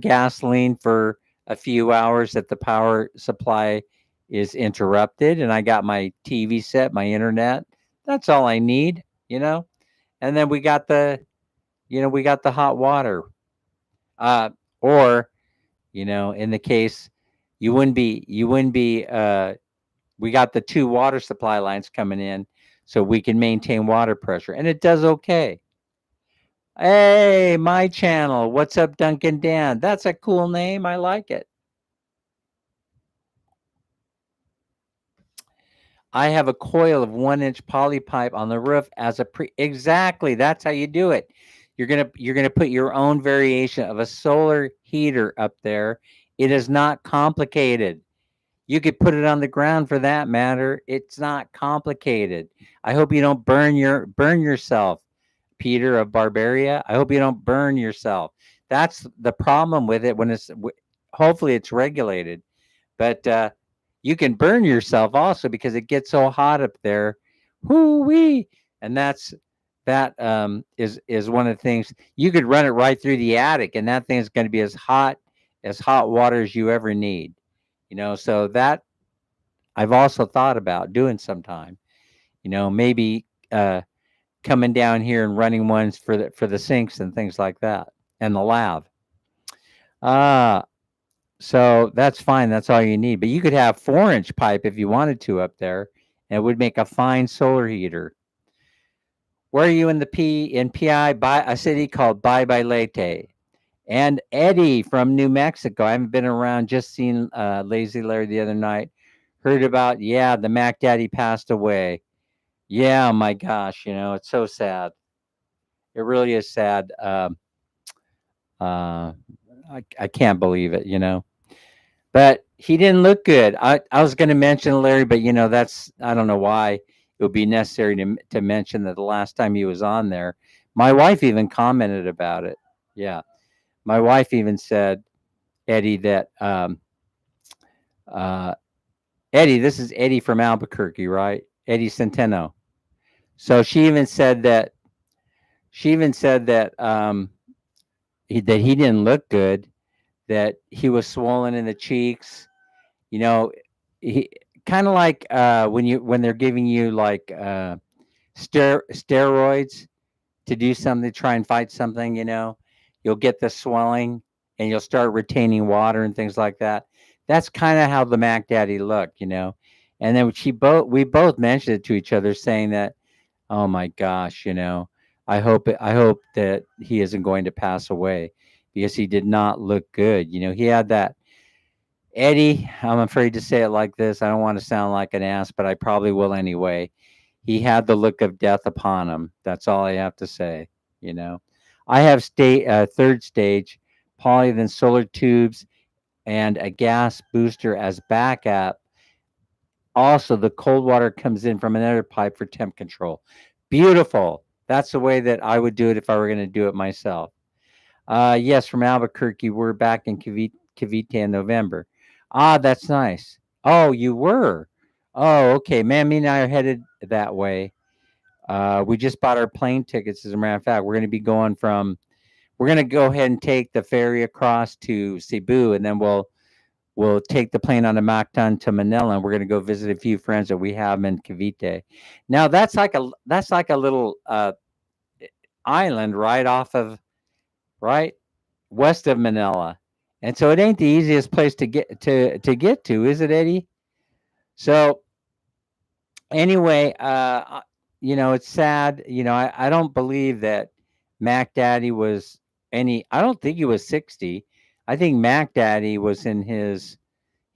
gasoline for a few hours that the power supply is interrupted, and I got my TV set, my internet. That's all I need. And then we got the hot water. Uh, or in the case you wouldn't be. We got the two water supply lines coming in, so we can maintain water pressure, and it does okay. Hey, my channel. What's up, Duncan Dan? That's a cool name. I like it. I have a coil of 1-inch poly pipe on the roof as a exactly. That's how you do it. You're gonna put your own variation of a solar heater up there. It is not complicated. You could put it on the ground for that matter. It's not complicated. I hope you don't burn yourself, Peter of Barbaria. I hope you don't burn yourself. That's the problem with it when hopefully it's regulated. But you can burn yourself also because it gets so hot up there. Whoo wee! And that is one of the things. You could run it right through the attic, and that thing's going to be as hot water as you ever need. So that I've also thought about doing sometime. Maybe coming down here and running ones for the sinks and things like that, and the lav. Uh so that's fine. That's all you need. But you could have 4-inch pipe if you wanted to up there, and it would make a fine solar heater. Where are you in PI? By a city called Bye Bye Leyte. And Eddie from New Mexico. I haven't been around. Just seen Lazy Larry the other night. Heard about, yeah, the Mac Daddy passed away. Yeah, my gosh, it's so sad. It really is sad. Uh, I can't believe it. But he didn't look good. I was going to mention Larry, but I don't know why it would be necessary to mention that the last time he was on there, my wife even commented about it. Yeah, my wife even said, Eddie, that uh, Eddie, this is Eddie from Albuquerque, right? Eddie Centeno. So she even said that he didn't look good, that he was swollen in the cheeks. You know, he kind of like when they're giving you like steroids to do something, try and fight something, you'll get the swelling and you'll start retaining water and things like that. That's kind of how the Mac Daddy looked. And then we both mentioned it to each other, saying that, oh my gosh, I hope that he isn't going to pass away because he did not look good. He had that Eddie. I'm afraid to say it like this. I don't want to sound like an ass, but I probably will anyway. He had the look of death upon him. That's all I have to say. You know, I have third stage polyethylene solar tubes and a gas booster as backup. Also, the cold water comes in from another pipe for temp control. Beautiful. That's the way that I would do it if I were going to do it myself. Yes, from Albuquerque. We're back in Cavite in November. Ah, that's nice. Oh, you were. Oh, okay. Man, me and I are headed that way. We just bought our plane tickets. As a matter of fact, we're going to go ahead and take the ferry across to Cebu, and then we'll take the plane on the Mactan to Manila, and we're going to go visit a few friends that we have in Cavite. Now that's like a little island right west of Manila, and so it ain't the easiest place to get to, is it, Eddie? So anyway, it's sad. I don't believe that Mac Daddy was I don't think he was 60. I think Mac Daddy was in his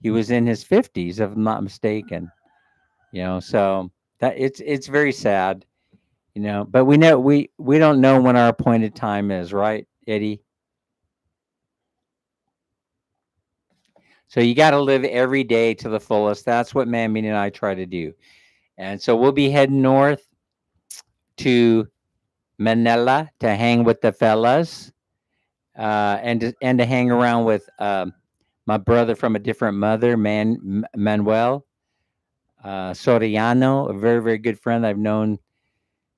50s, if I'm not mistaken. So that it's very sad. But we don't know when our appointed time is, right, Eddie? So you got to live every day to the fullest. That's what Mammy and I try to do. And so we'll be heading north to Manila to hang with the fellas, and to hang around with my brother from a different mother, Manuel Soriano, a very, very good friend I've known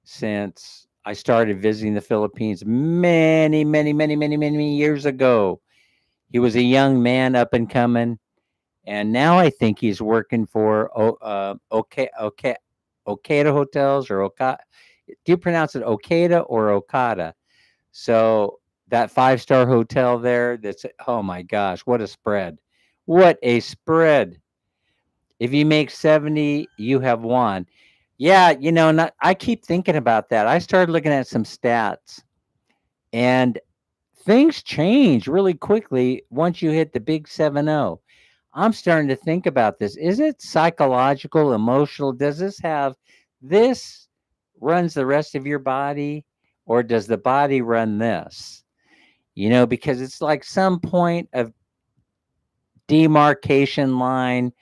since I started visiting the Philippines many, many, many, many, many years ago. He was a young man up and coming, and now I think he's working for Okada Hotels or Okada. Do you pronounce it Okada or Okada? So that five-star hotel there, that's, oh my gosh, what a spread. What a spread. If you make 70, you have won. Yeah, I keep thinking about that. I started looking at some stats, and things change really quickly once you hit the big 7-0. I'm starting to think about this. Is it psychological, emotional? Does this runs the rest of your body, or does the body run this? Because it's like some point of demarcation line,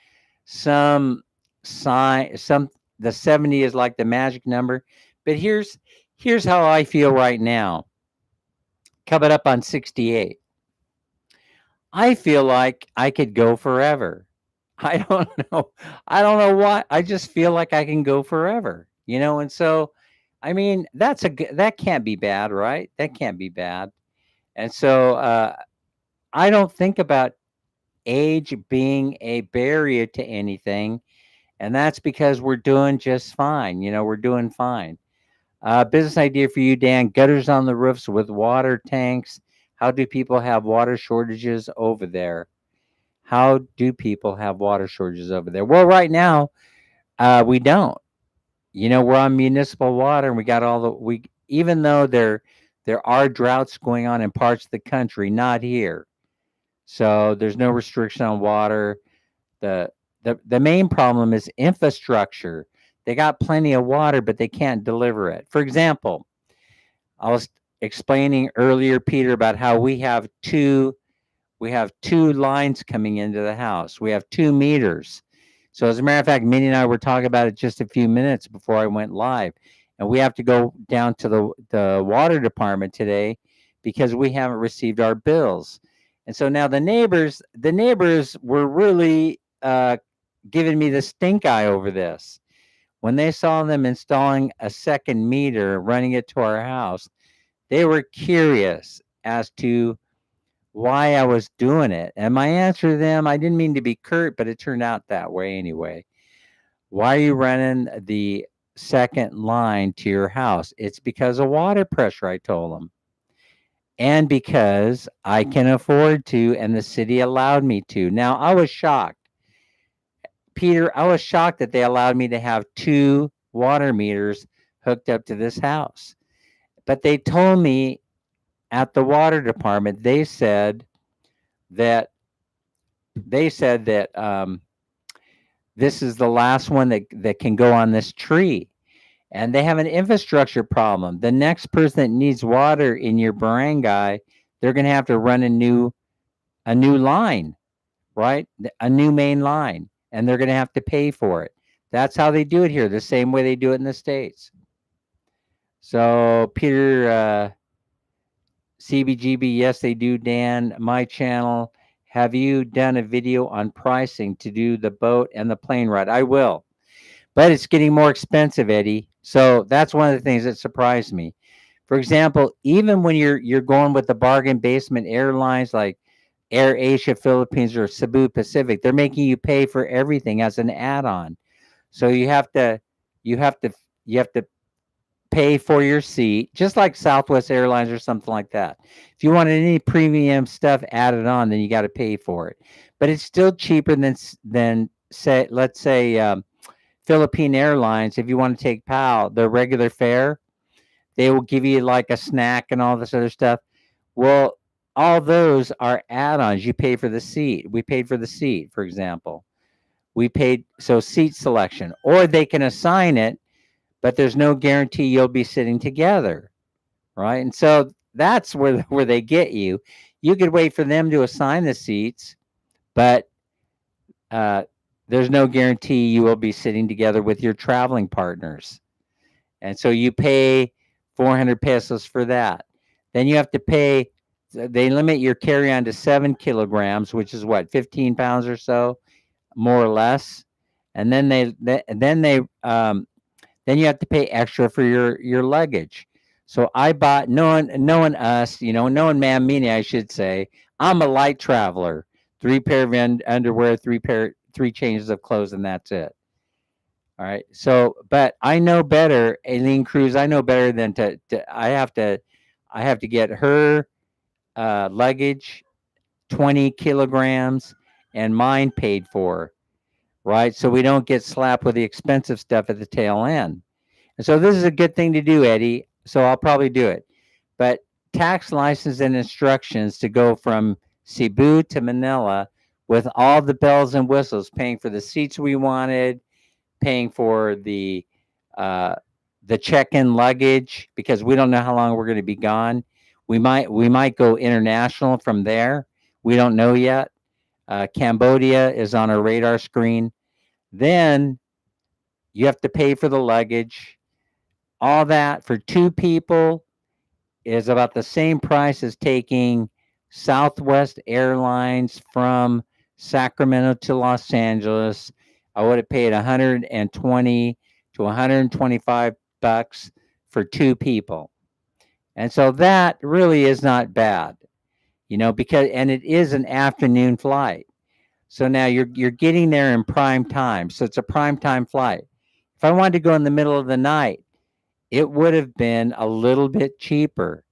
some sign, the 70 is like the magic number. But here's how I feel right now. Coming up on 68. I feel like I could go forever. I don't know. I don't know why. I just feel like I can go forever. And so, I mean, that can't be bad, right? That can't be bad. And so, I don't think about age being a barrier to anything, and that's because we're doing just fine. We're doing fine. Business idea for you, Dan. Gutters on the roofs with water tanks. How do people have water shortages over there? How do people have water shortages over there? Well, right now, we don't. We're on municipal water, and we got even though there are droughts going on in parts of the country, not here. So there's no restriction on water. The main problem is infrastructure. They got plenty of water, but they can't deliver it. For example, I was explaining earlier, Peter, about how we have two lines coming into the house. We have 2 meters. So as a matter of fact, Minnie and I were talking about it just a few minutes before I went live. And we have to go down to the water department today because we haven't received our bills. And so now the neighbors were really giving me the stink eye over this. When they saw them installing a second meter, running it to our house, they were curious as to why I was doing it. And my answer to them, I didn't mean to be curt, but it turned out that way anyway. Why are you running the second line to your house. It's because of water pressure, I told him. And because I can afford to, and the city allowed me to. Now, I was shocked. Peter, I was shocked that they allowed me to have two water meters hooked up to this house. But they told me at the water department, that they said that this is the last one that can go on this tree. And they have an infrastructure problem. The next person that needs water in your barangay, they're going to have to run a new line, right? A new main line, and they're going to have to pay for it. That's how they do it here, the same way they do it in the States. So, Peter, CBGB, yes, they do, Dan. My channel, have you done a video on pricing to do the boat and the plane ride? I will, but it's getting more expensive, Eddie. So that's one of the things that surprised me. For example, even when you're going with the bargain basement airlines like Air Asia, Philippines, or Cebu Pacific, they're making you pay for everything as an add-on. So you have to you have to pay for your seat, just like Southwest Airlines or something like that. If you wanted any premium stuff added on, then you got to pay for it. But it's still cheaper than say, let's say, Philippine Airlines. If you want to take PAL, the regular fare, they will give you like a snack and all this other stuff. Well, all those are add-ons. You pay for the seat. We paid for the seat, for example. We paid, so seat selection, or they can assign it, but there's no guarantee you'll be sitting together, right? And so that's where they get you. You could wait for them to assign the seats, but uh, there's no guarantee you will be sitting together with your traveling partners. And so you pay 400 pesos for that. Then you have to pay. They limit your carry-on to 7 kilograms, which is what, 15 pounds or so, more or less. And then you have to pay extra for your luggage. So I bought, knowing us, knowing Dan and Minnie, I should say, I'm a light traveler. 3 pair of underwear, three changes of clothes, and that's it. All right. So, but I know better, Aileen Cruz. I know better than I have to get her luggage, 20 kilograms, and mine paid for, right? So we don't get slapped with the expensive stuff at the tail end. And so this is a good thing to do, Eddie. So I'll probably do it. But tax license and instructions to go from Cebu to Manila with all the bells and whistles, paying for the seats we wanted, paying for the check-in luggage, because we don't know how long we're going to be gone. We might go international from there. We don't know yet. Cambodia is on our radar screen. Then you have to pay for the luggage. All that for two people is about the same price as taking Southwest Airlines from Sacramento to Los Angeles. I would have paid 120 to 125 bucks for two people. And so that really is not bad, because it is an afternoon flight. So now you're getting there in prime time. So it's a prime time flight. If I wanted to go in the middle of the night, it would have been a little bit cheaper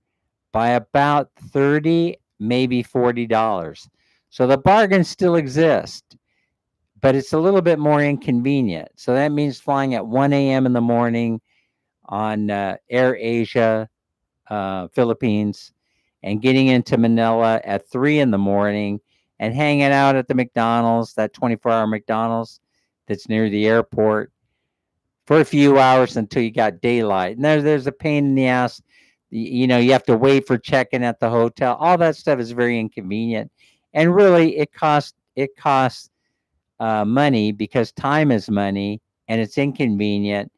by about $30, maybe $40. So the bargains still exist, but it's a little bit more inconvenient. So that means flying at 1 a.m. in the morning on Air Asia, Philippines, and getting into Manila at 3 in the morning and hanging out at the McDonald's, that 24-hour McDonald's that's near the airport, for a few hours until you got daylight. And there's a pain in the ass. You have to wait for check-in at the hotel. All that stuff is very inconvenient, and really it costs money, because time is money and it's inconvenient.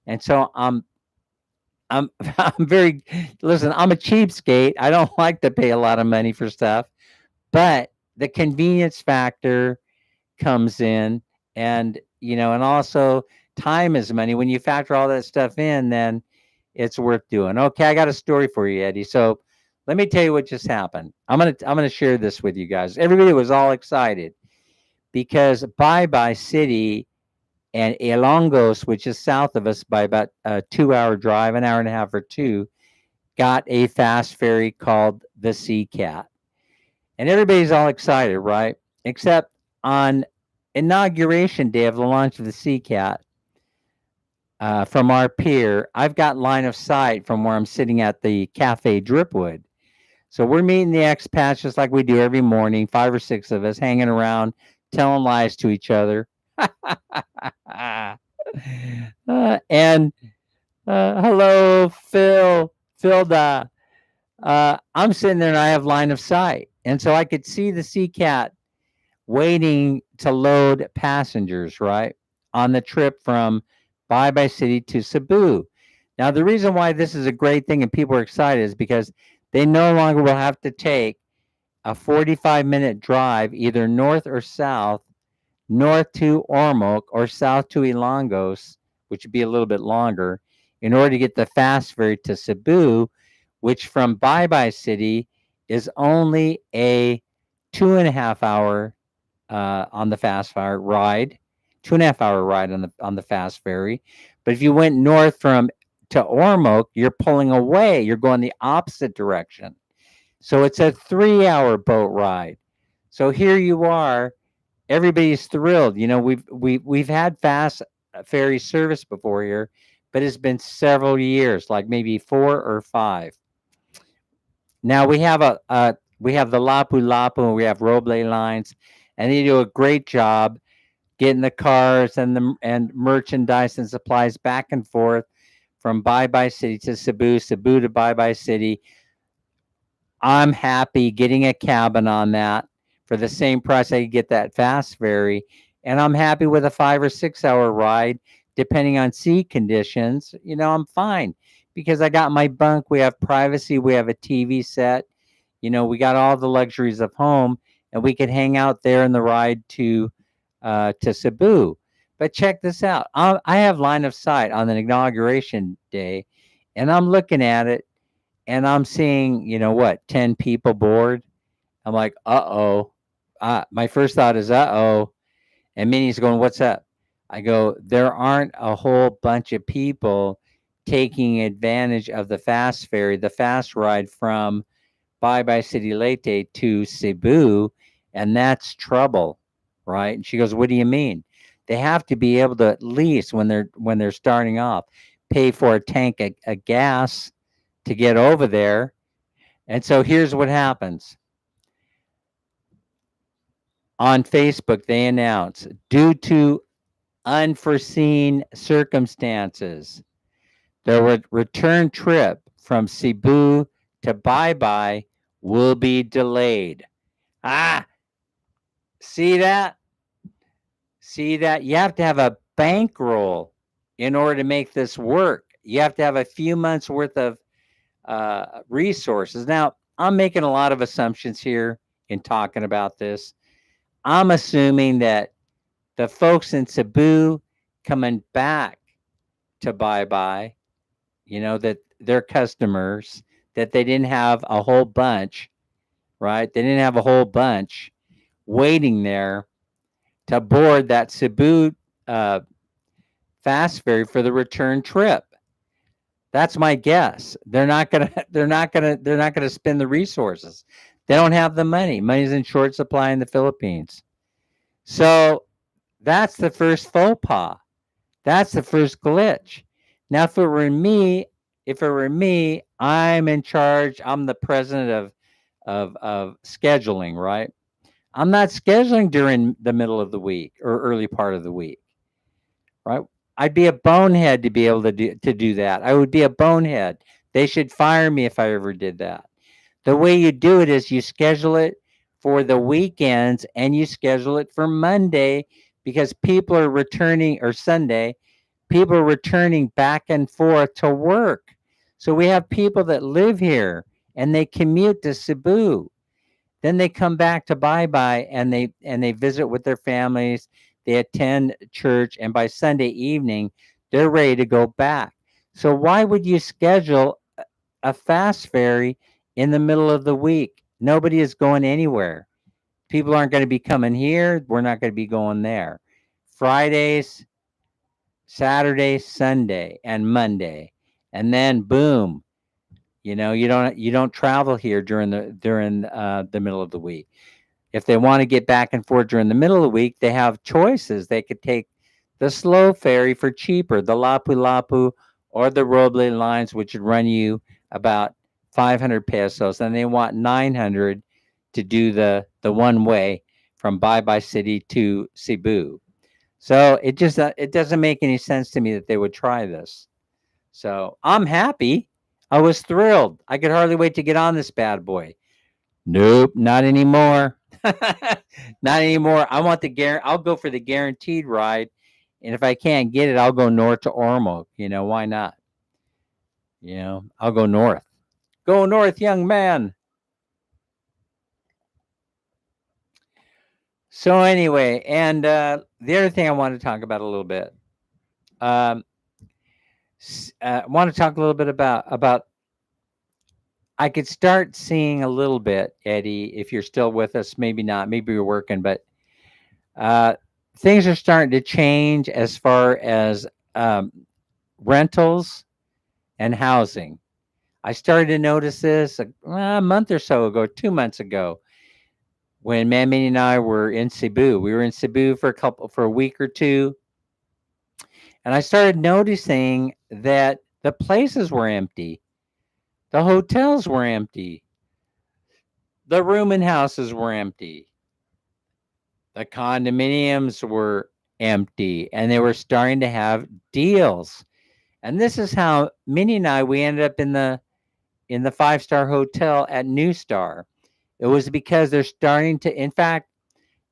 And so I'm I'm very, listen, I'm a cheapskate. I don't like to pay a lot of money for stuff, but the convenience factor comes in, and and also time is money. When you factor all that stuff in, then it's worth doing. Okay, I got a story for you, Eddie. So let me tell you what just happened. I'm gonna share this with you guys. Everybody was all excited because Bye Bye City and Ilongos, which is south of us by about a 2 hour drive, an hour and a half or two, got a fast ferry called the Sea Cat. And everybody's all excited, right? Except on inauguration day of the launch of the Sea Cat, from our pier, I've got line of sight from where I'm sitting at the Cafe Dripwood. So we're meeting the expats just like we do every morning, 5 or 6 of us hanging around, telling lies to each other. And hello, Phil, Philda. I'm sitting there and I have line of sight. And so I could see the Sea Cat waiting to load passengers, right? On the trip from Bye Bye City to Cebu. Now, the reason why this is a great thing and people are excited is because they no longer will have to take a 45-minute drive either north or south, north to Ormoc or south to Ilongos, which would be a little bit longer, in order to get the fast ferry to Cebu, which from Bye Bye City is only a 2.5 hour on the fast ferry ride, 2.5 hour ride on the fast ferry. But if you went north from to Ormoc, you're pulling away. You're going the opposite direction. So it's a 3 hour boat ride. So here you are. Everybody's thrilled. You know, we've had fast ferry service before here, but it's been several years, like maybe 4 or 5. Now we have the Lapu Lapu and we have Roble lines, and they do a great job getting the cars and merchandise and supplies back and forth from Bye Bye City to Cebu, Cebu to Bye Bye City. I'm happy getting a cabin on that for the same price I could get that fast ferry, and I'm happy with a 5 or 6 hour ride, depending on sea conditions. You know, I'm fine because I got my bunk. We have privacy. We have a TV set. You know, we got all the luxuries of home, and we could hang out there in the ride to Cebu. But check this out. I have line of sight on the inauguration day, and I'm looking at it, and I'm seeing, you know what, 10 people board. I'm like, uh-oh. My first thought is, uh-oh. And Minnie's going, what's up? I go, there aren't a whole bunch of people taking advantage of the fast ferry, the fast ride from Bye Bye City Leyte to Cebu, and that's trouble, right? And she goes, what do you mean? They have to be able to at least when they're starting off, pay for a tank of gas to get over there. And so here's what happens. On Facebook, they announce, due to unforeseen circumstances, the return trip from Cebu to Bye Bye will be delayed. Ah, see that? See that? You have to have a bankroll in order to make this work. You have to have a few months worth of resources. Now, I'm making a lot of assumptions here in talking about this. I'm assuming that the folks in Cebu coming back to Bye Bye, you know, that their customers, that they didn't have a whole bunch, right? They didn't have a whole bunch waiting there to board that Cebu uh, fast ferry for the return trip. That's my guess. They're not gonna spend the resources. They don't have the money. Money's in short supply in the Philippines. So that's the first faux pas. That's the first glitch. Now, if it were me, I'm in charge. I'm the president of scheduling, right? I'm not scheduling during the middle of the week or early part of the week, right? I'd be a bonehead to be able to do that. I would be a bonehead. They should fire me if I ever did that. The way you do it is you schedule it for the weekends and you schedule it for Monday because people are returning, or Sunday, people are returning back and forth to work. So we have people that live here and they commute to Cebu. Then they come back to Bye Bye and they visit with their families. They attend church, and by Sunday evening, they're ready to go back. So why would you schedule a fast ferry in the middle of the week? Nobody is going anywhere. People aren't going to be coming here. We're not going to be going there. Fridays, Saturday, Sunday, and Monday, and then boom, you don't travel here during the middle of the week. If they want to get back and forth during the middle of the week, they have choices. They could take the slow ferry for cheaper, the Lapu Lapu or the Roble lines, which would run you about 500 pesos, and they want 900 to do the one way from Bye Bye City to Cebu. So it doesn't make any sense to me that they would try this. So I'm happy. I was thrilled. I could hardly wait to get on this bad boy. Nope, not anymore. Not anymore. I'll go for the guaranteed ride, and if I can't get it, I'll go north to Ormo. Why not? I'll go north. Go north, young man. So anyway, and the other thing I want to talk about a little bit. Um, I want to talk a little bit about. I could start seeing a little bit, Eddie, if you're still with us. Maybe not. Maybe you're working, but uh, things are starting to change as far as um, rentals and housing. I started to notice this a month or so ago, 2 months ago, when Mammy and I were in Cebu. We were in Cebu for a week or two, and I started noticing that the places were empty, the hotels were empty, the rooming houses were empty, the condominiums were empty, and they were starting to have deals. And this is how Minnie and we ended up in the 5-star hotel at New Star. It was because they're starting to. In fact,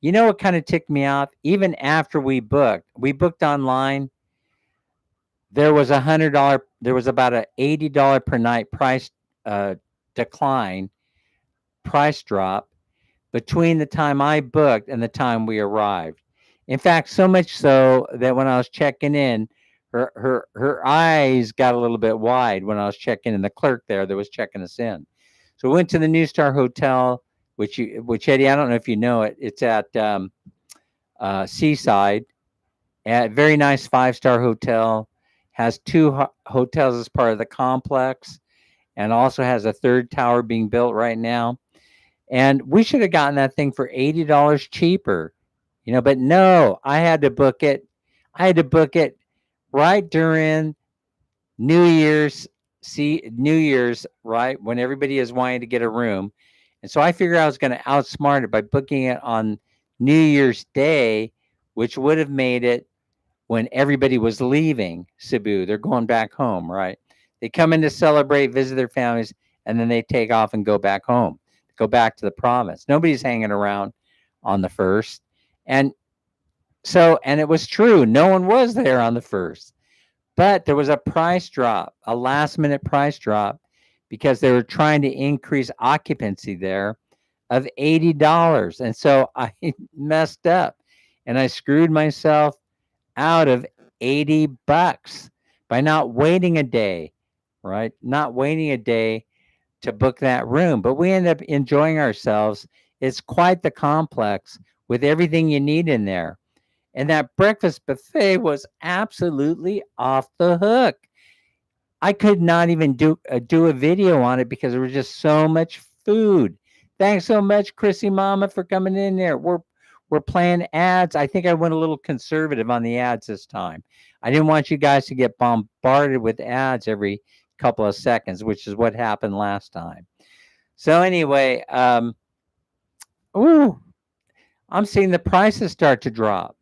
what kind of ticked me off? Even after we booked online. There was $100. There was about a $80 per night price uh, decline, price drop between the time I booked and the time we arrived. In fact, so much so that when I was checking in, her eyes got a little bit wide when I was checking in. The clerk there that was checking us in. So we went to the New Star Hotel, which Eddie, I don't know if you know it. It's at Seaside, a very nice 5-star hotel. Has two hotels as part of the complex, and also has a third tower being built right now. And we should have gotten that thing for $80 cheaper, but no, I had to book it. I had to book it right during New Year's. See, New Year's, right? When everybody is wanting to get a room. And so I figured I was going to outsmart it by booking it on New Year's Day, which would have made it when everybody was leaving Cebu. They're going back home, right? They come in to celebrate, visit their families, and then they take off and go back home, go back to the province. Nobody's hanging around on the first. And and it was true. No one was there on the first. But there was a price drop, a last minute price drop, because they were trying to increase occupancy there of $80. And so I messed up and I screwed myself out of $80 by not waiting a day, right? Not waiting a day to book that room. But we ended up enjoying ourselves. It's quite the complex with everything you need in there. And that breakfast buffet was absolutely off the hook. I could not even do a video on it because there was just so much food. Thanks so much, Chrissy Mama, for coming in there. We're playing ads. I think I went a little conservative on the ads this time. I didn't want you guys to get bombarded with ads every couple of seconds, which is what happened last time. So anyway, I'm seeing the prices start to drop.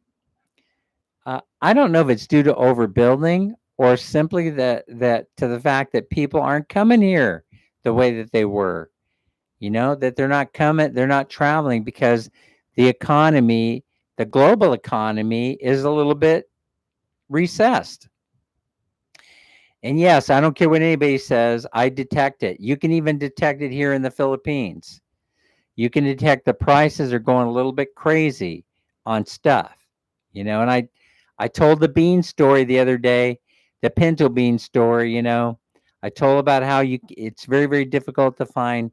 I don't know if it's due to overbuilding or simply that to the fact that people aren't coming here the way that they were. That they're not coming, they're not traveling because the economy, the global economy, is a little bit recessed. And yes, I don't care what anybody says, I detect it. You can even detect it here in the Philippines. You can detect the prices are going a little bit crazy on stuff. And I told the bean story the other day, the pinto bean story. I told about how it's very, very difficult to find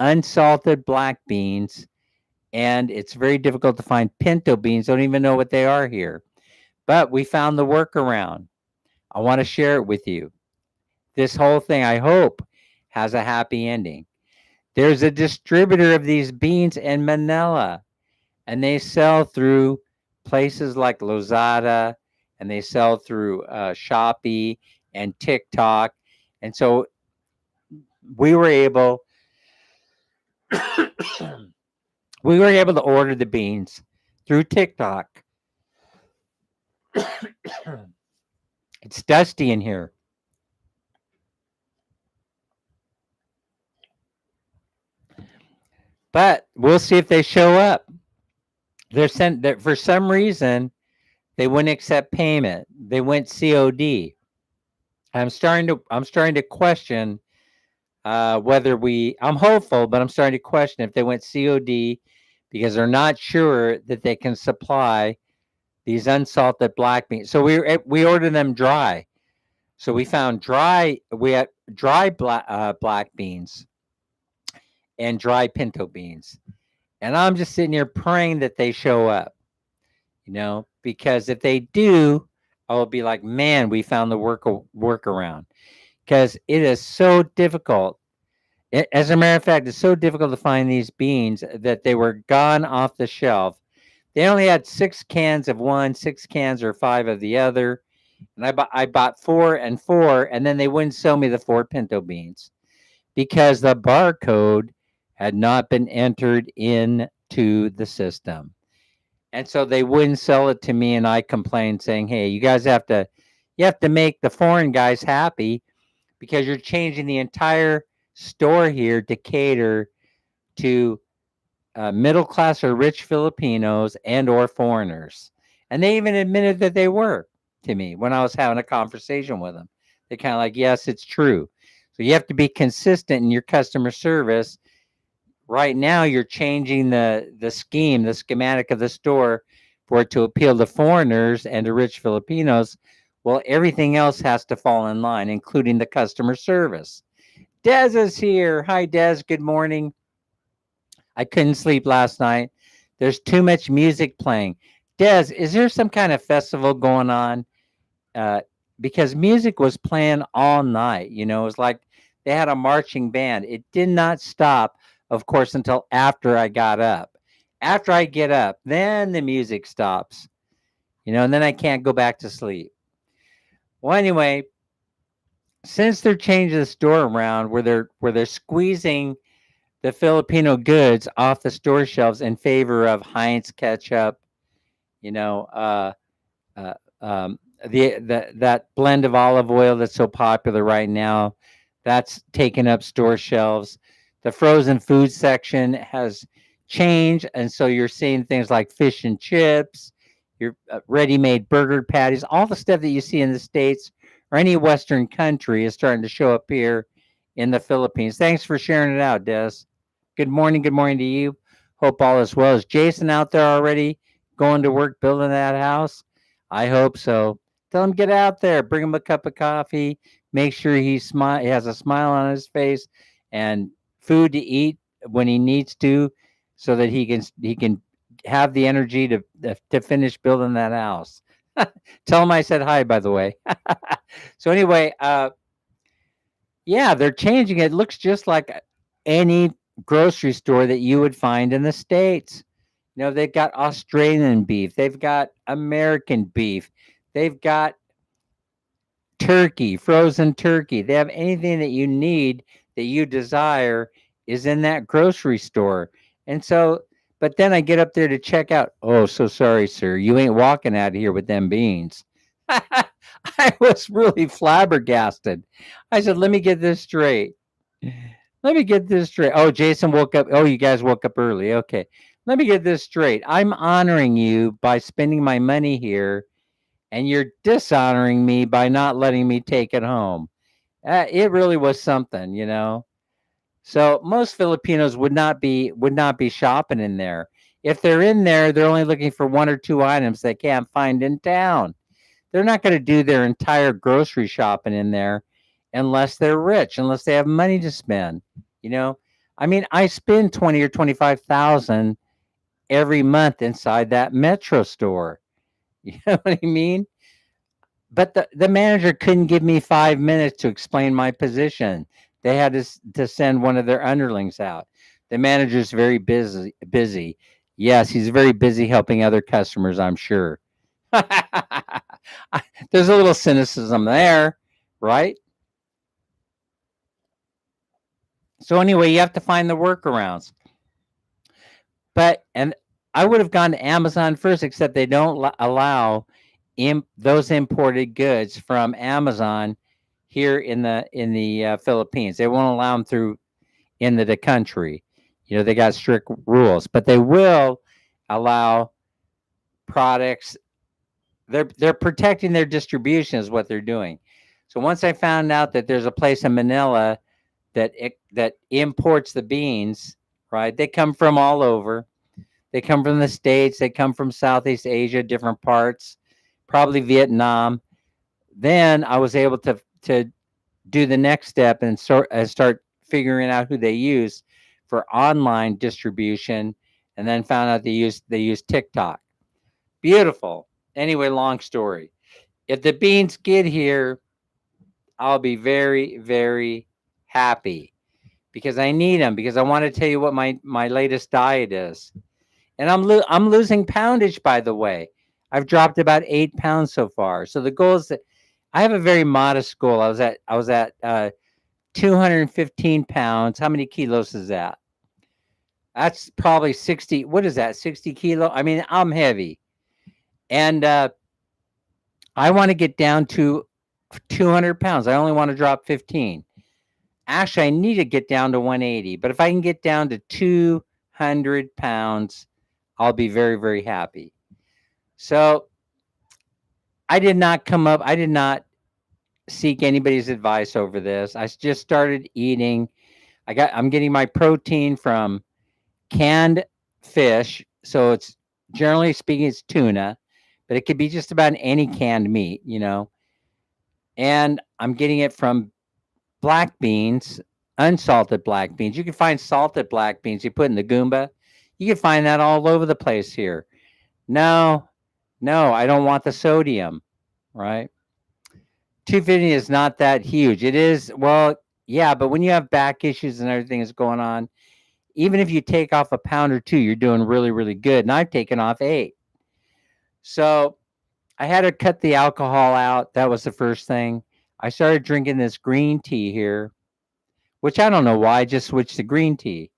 unsalted black beans, and it's very difficult to find pinto beans. Don't even know what they are here. But we found the workaround. I want to share it with you. This whole thing, I hope, has a happy ending. There's a distributor of these beans in Manila, and they sell through places like Lozada, and they sell through Shopee and TikTok. And so we were able we were able to order the beans through TikTok. It's dusty in here. But we'll see if they show up. They're sent that for some reason they wouldn't accept payment. They went COD. I'm starting to question whether we. I'm hopeful, but I'm starting to question if they went COD because they're not sure that they can supply these unsalted black beans. So we ordered them dry. So we found dry. We had dry black beans and dry pinto beans. And I'm just sitting here praying that they show up, because if they do, I'll be like, man, we found the workaround. Because it is so difficult. As a matter of fact, it's so difficult to find these beans that they were gone off the shelf. They only had 6 cans of one, 6 cans or 5 of the other. And I bought 4 and 4, and then they wouldn't sell me the 4 pinto beans because the barcode had not been entered into the system. And so they wouldn't sell it to me, and I complained saying, "Hey, you have to make the foreign guys happy because you're changing the entire store here to cater to middle class or rich Filipinos and or foreigners." And they even admitted that they were to me when I was having a conversation with them. They kind of like, "Yes, it's true." So you have to be consistent in your customer service. Right now, you're changing the schematic of the store for it to appeal to foreigners and to rich Filipinos. Well, everything else has to fall in line, including the customer service. Des is here. Hi, Des. Good morning. I couldn't sleep last night. There's too much music playing. Des, is there some kind of festival going on? Uh, because music was playing all night. It was like they had a marching band. It did not stop, of course, until after I got up. After I get up, then the music stops, and then I can't go back to sleep. Well, anyway, since they're changing the store around where they're squeezing the Filipino goods off the store shelves in favor of Heinz ketchup, you know, uh, uh, um, that blend of olive oil that's so popular right now, that's taken up store shelves. The frozen food section has changed, and so you're seeing things like fish and chips, your ready-made burger patties, all the stuff that you see in the States or any Western country is starting to show up here in the Philippines. Thanks for sharing it out, Des. Good morning. Good morning to you. Hope all is well. Is Jason out there already going to work building that house? I hope so. Tell him get out there. Bring him a cup of coffee. Make sure he has a smile on his face and food to eat when he needs to, so that he can have the energy to finish building that house. Tell him I said hi, by the way. So anyway, yeah, they're changing it. It looks just like any grocery store that you would find in the States. They've got Australian beef, they've got American beef, they've got turkey, frozen turkey. They have anything that you need that you desire is in that grocery store. And so, but then I get up there to check out. Oh, so sorry, sir. You ain't walking out of here with them beans. I was really flabbergasted. I said, let me get this straight. Let me get this straight. Oh, Jason woke up. Oh, you guys woke up early. Okay. Let me get this straight. I'm honoring you by spending my money here, and you're dishonoring me by not letting me take it home. It really was something. So most Filipinos would not be shopping in there. If they're in there, they're only looking for 1 or 2 items they can't find in town. They're not going to do their entire grocery shopping in there unless they're rich, unless they have money to spend. I mean, I spend 20 or 25,000 every month inside that Metro store. You know what I mean? But the manager couldn't give me 5 minutes to explain my position. They had to send one of their underlings out. The manager's very busy. Yes, he's very busy helping other customers, I'm sure. There's a little cynicism there, right? So anyway, you have to find the workarounds. But and I would have gone to Amazon first, except they don't allow those imported goods from Amazon here in the Philippines. They won't allow them through into the country. You know, they got strict rules, but they will allow products. They're protecting their distribution is what they're doing. So once I found out that there's a place in Manila that imports the beans, right? They come from all over. They come from the States. They come from Southeast Asia, different parts, probably Vietnam. Then I was able to do the next step and start figuring out who they use for online distribution, and then found out they use TikTok. Beautiful. Anyway, long story. If the beans get here, I'll be very, very happy because I need them. Because I want to tell you what my latest diet is, and I'm losing poundage. By the way, I've dropped about 8 pounds so far. So the goal is that I have a very modest goal. I was at 215 pounds. How many kilos is that? That's probably 60. What is that? 60 kilo. I mean, I'm heavy, and I want to get down to 200 pounds. I only want to drop 15. Actually, I need to get down to 180. But if I can get down to 200 pounds, I'll be very, very happy. So I did not seek anybody's advice over this. I just started eating. I'm getting my protein from canned fish. So it's generally speaking, it's tuna, but it could be just about any canned meat, you know. And I'm getting it from black beans, unsalted black beans. You can find salted black beans you put in the Goomba. You can find that all over the place here. No, no, I don't want the sodium, right? 250 is not that huge. It is, well, yeah, but when you have back issues and everything is going on, even if you take off a pound or two, you're doing really, really good. And I've taken off 8. So I had to cut the alcohol out. That was the first thing. I started drinking this green tea here, which I don't know why. I just switched to green tea.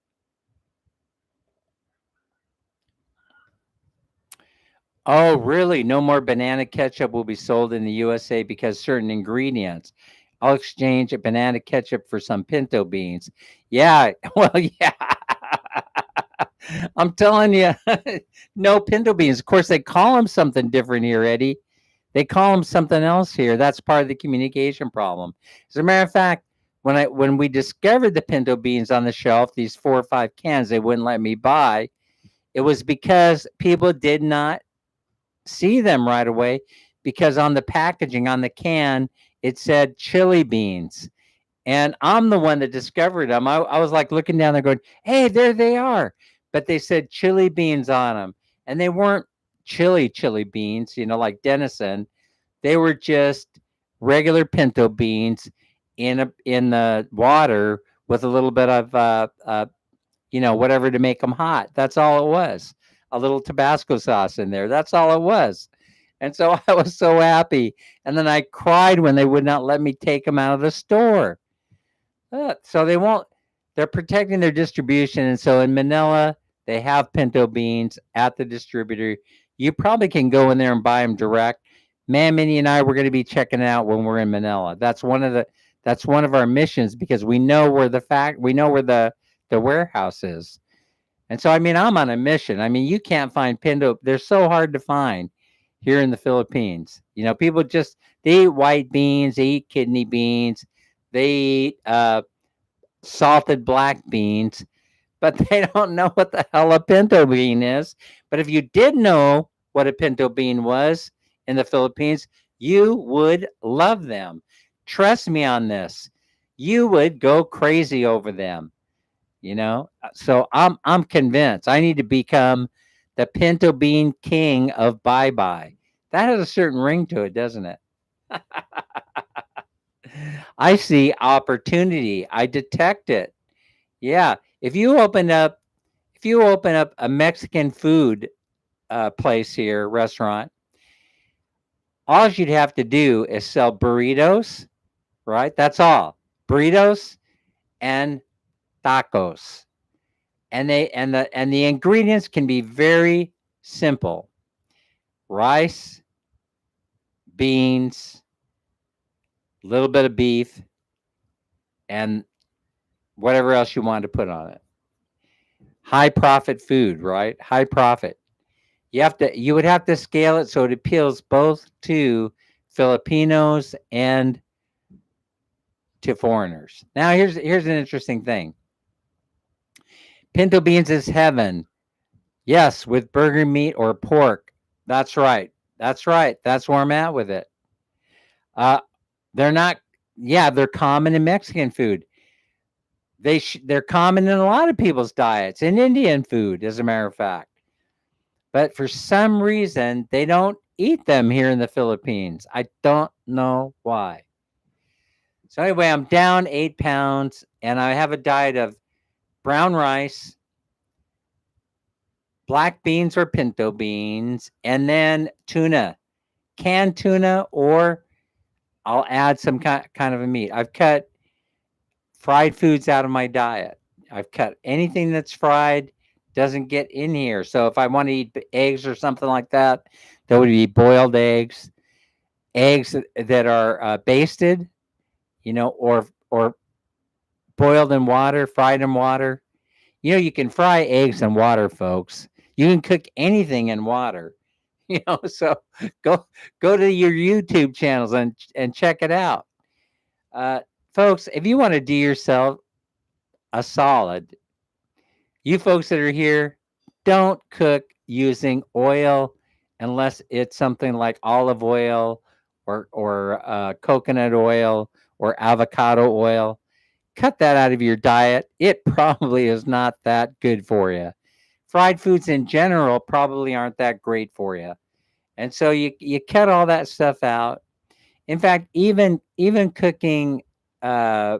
Oh, really? No more banana ketchup will be sold in the USA because certain ingredients. I'll exchange a banana ketchup for some pinto beans. Yeah, well, yeah. I'm telling you, no pinto beans. Of course, they call them something different here, Eddie. They call them something else here. That's part of the communication problem. As a matter of fact, when we discovered the pinto beans on the shelf, these 4 or 5 cans they wouldn't let me buy, it was because people did not see them right away because on the packaging on the can it said chili beans. And I'm the one that discovered them. I was like looking down there going, hey, there they are. But they said chili beans on them. And they weren't chili beans, you know, like Denison. They were just regular pinto beans in the water with a little bit of whatever to make them hot. That's all it was. A little Tabasco sauce in there. That's all it was. And so I was so happy. And then I cried when they would not let me take them out of the store. So they won't, they're protecting their distribution. And so in Manila, they have pinto beans at the distributor. You probably can go in there and buy them direct. Minnie and I were going to be checking it out when we're in Manila. That's one of our missions because we know where the warehouse is. And so, I mean, I'm on a mission. I mean, you can't find pinto. They're so hard to find here in the Philippines. You know, people they eat white beans, they eat kidney beans, they eat salted black beans, but they don't know what the hell a pinto bean is. But if you did know what a pinto bean was in the Philippines, you would love them. Trust me on this. You would go crazy over them. You know, so I'm convinced I need to become the pinto bean king of bye bye. That has a certain ring to it, doesn't it? I see opportunity. I detect it. Yeah. If you open up a Mexican food place here, restaurant, all you'd have to do is sell burritos, right? That's all. Burritos and tacos. And the ingredients can be very simple. Rice, beans, a little bit of beef, and whatever else you want to put on it. High profit food, right? High profit. You would have to scale it so it appeals both to Filipinos and to foreigners. Now here's an interesting thing. Pinto beans is heaven. Yes, with burger meat or pork. That's right. That's right. That's where I'm at with it. Uh, they're not. Yeah, they're common in Mexican food. They're common in a lot of people's diets, in Indian food, as a matter of fact. But for some reason, they don't eat them here in the Philippines. I don't know why. So anyway, I'm down 8 pounds, and I have a diet of brown rice, black beans or pinto beans, and then tuna, canned tuna, or I'll add some kind of a meat. I've cut fried foods out of my diet. I've cut anything that's fried doesn't get in here. So if I want to eat eggs or something like that, that would be boiled eggs, eggs that are basted, or boiled in water, fried in water. You can fry eggs in water, folks. You can cook anything in water. So go go to your YouTube channels and check it out. Uh, Folks, if you want to do yourself a solid, you folks that are here, don't cook using oil unless it's something like olive oil or coconut oil or avocado oil. Cut that out of your diet. It probably is not that good for you. Fried foods in general probably aren't that great for you. And so you cut all that stuff out. In fact, even cooking uh,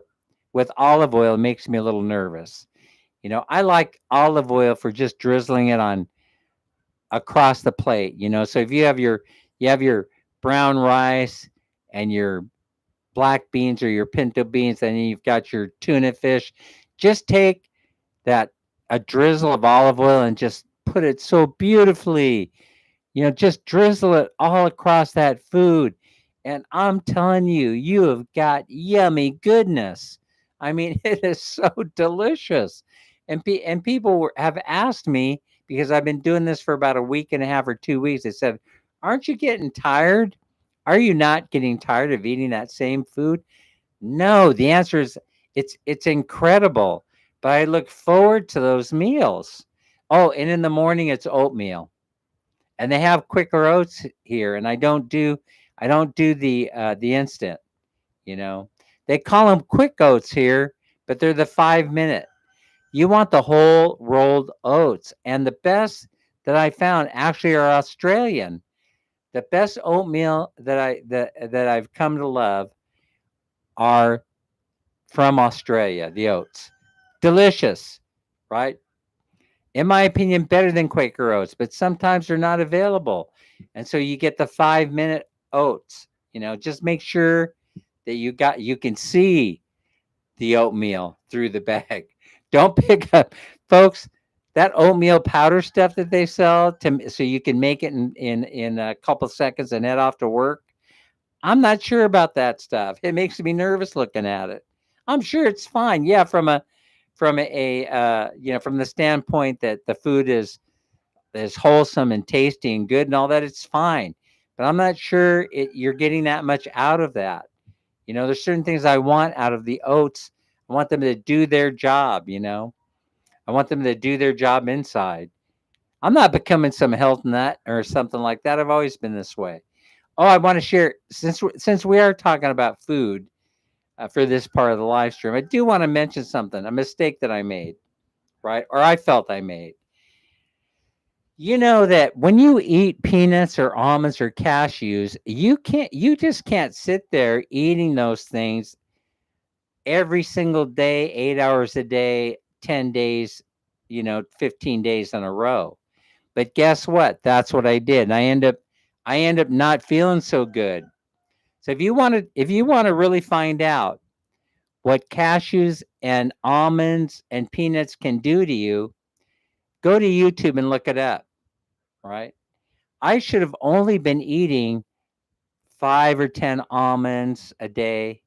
with olive oil makes me a little nervous. I like olive oil for just drizzling it on across the plate. So if you have your brown rice and your black beans or your pinto beans, and then you've got your tuna fish, just take that a drizzle of olive oil and just put it so beautifully. Just drizzle it all across that food. And I'm telling you, you have got yummy goodness. I mean, it is so delicious. And people have asked me, because I've been doing this for about a week and a half or 2 weeks. They said, "Aren't you getting tired? Are you not getting tired of eating that same food?" No, the answer is it's incredible. But I look forward to those meals. Oh, and in the morning it's oatmeal, and they have quicker oats here, and I don't do the instant. You know, they call them quick oats here, but they're the 5 minute. You want the whole rolled oats, and the best that I found actually are Australian. The best oatmeal that I've come to love are from Australia. The oats, delicious, right? In my opinion, better than Quaker oats, but sometimes they're not available. And so you get the 5 minute oats. Just make sure that you can see the oatmeal through the bag. Don't pick up, folks, that oatmeal powder stuff that they sell so you can make it in a couple seconds and head off to work. I'm not sure about that stuff. It makes me nervous looking at it. I'm sure it's fine. Yeah, from the standpoint that the food is wholesome and tasty and good and all that, it's fine. But I'm not sure you're getting that much out of that. There's certain things I want out of the oats. I want them to do their job. I want them to do their job inside. I'm not becoming some health nut or something like that. I've always been this way. Oh, I want to share, since we are talking about food for this part of the live stream, I do want to mention something, a mistake that I made, right? Or I felt I made. You know that when you eat peanuts or almonds or cashews, you just can't sit there eating those things every single day, 8 hours a day, 10 days, 15 days in a row. But guess what? That's what I did. And I end up not feeling so good. So if you want to really find out what cashews and almonds and peanuts can do to you, go to YouTube and look it up, right? I should have only been eating 5 or 10 almonds a day,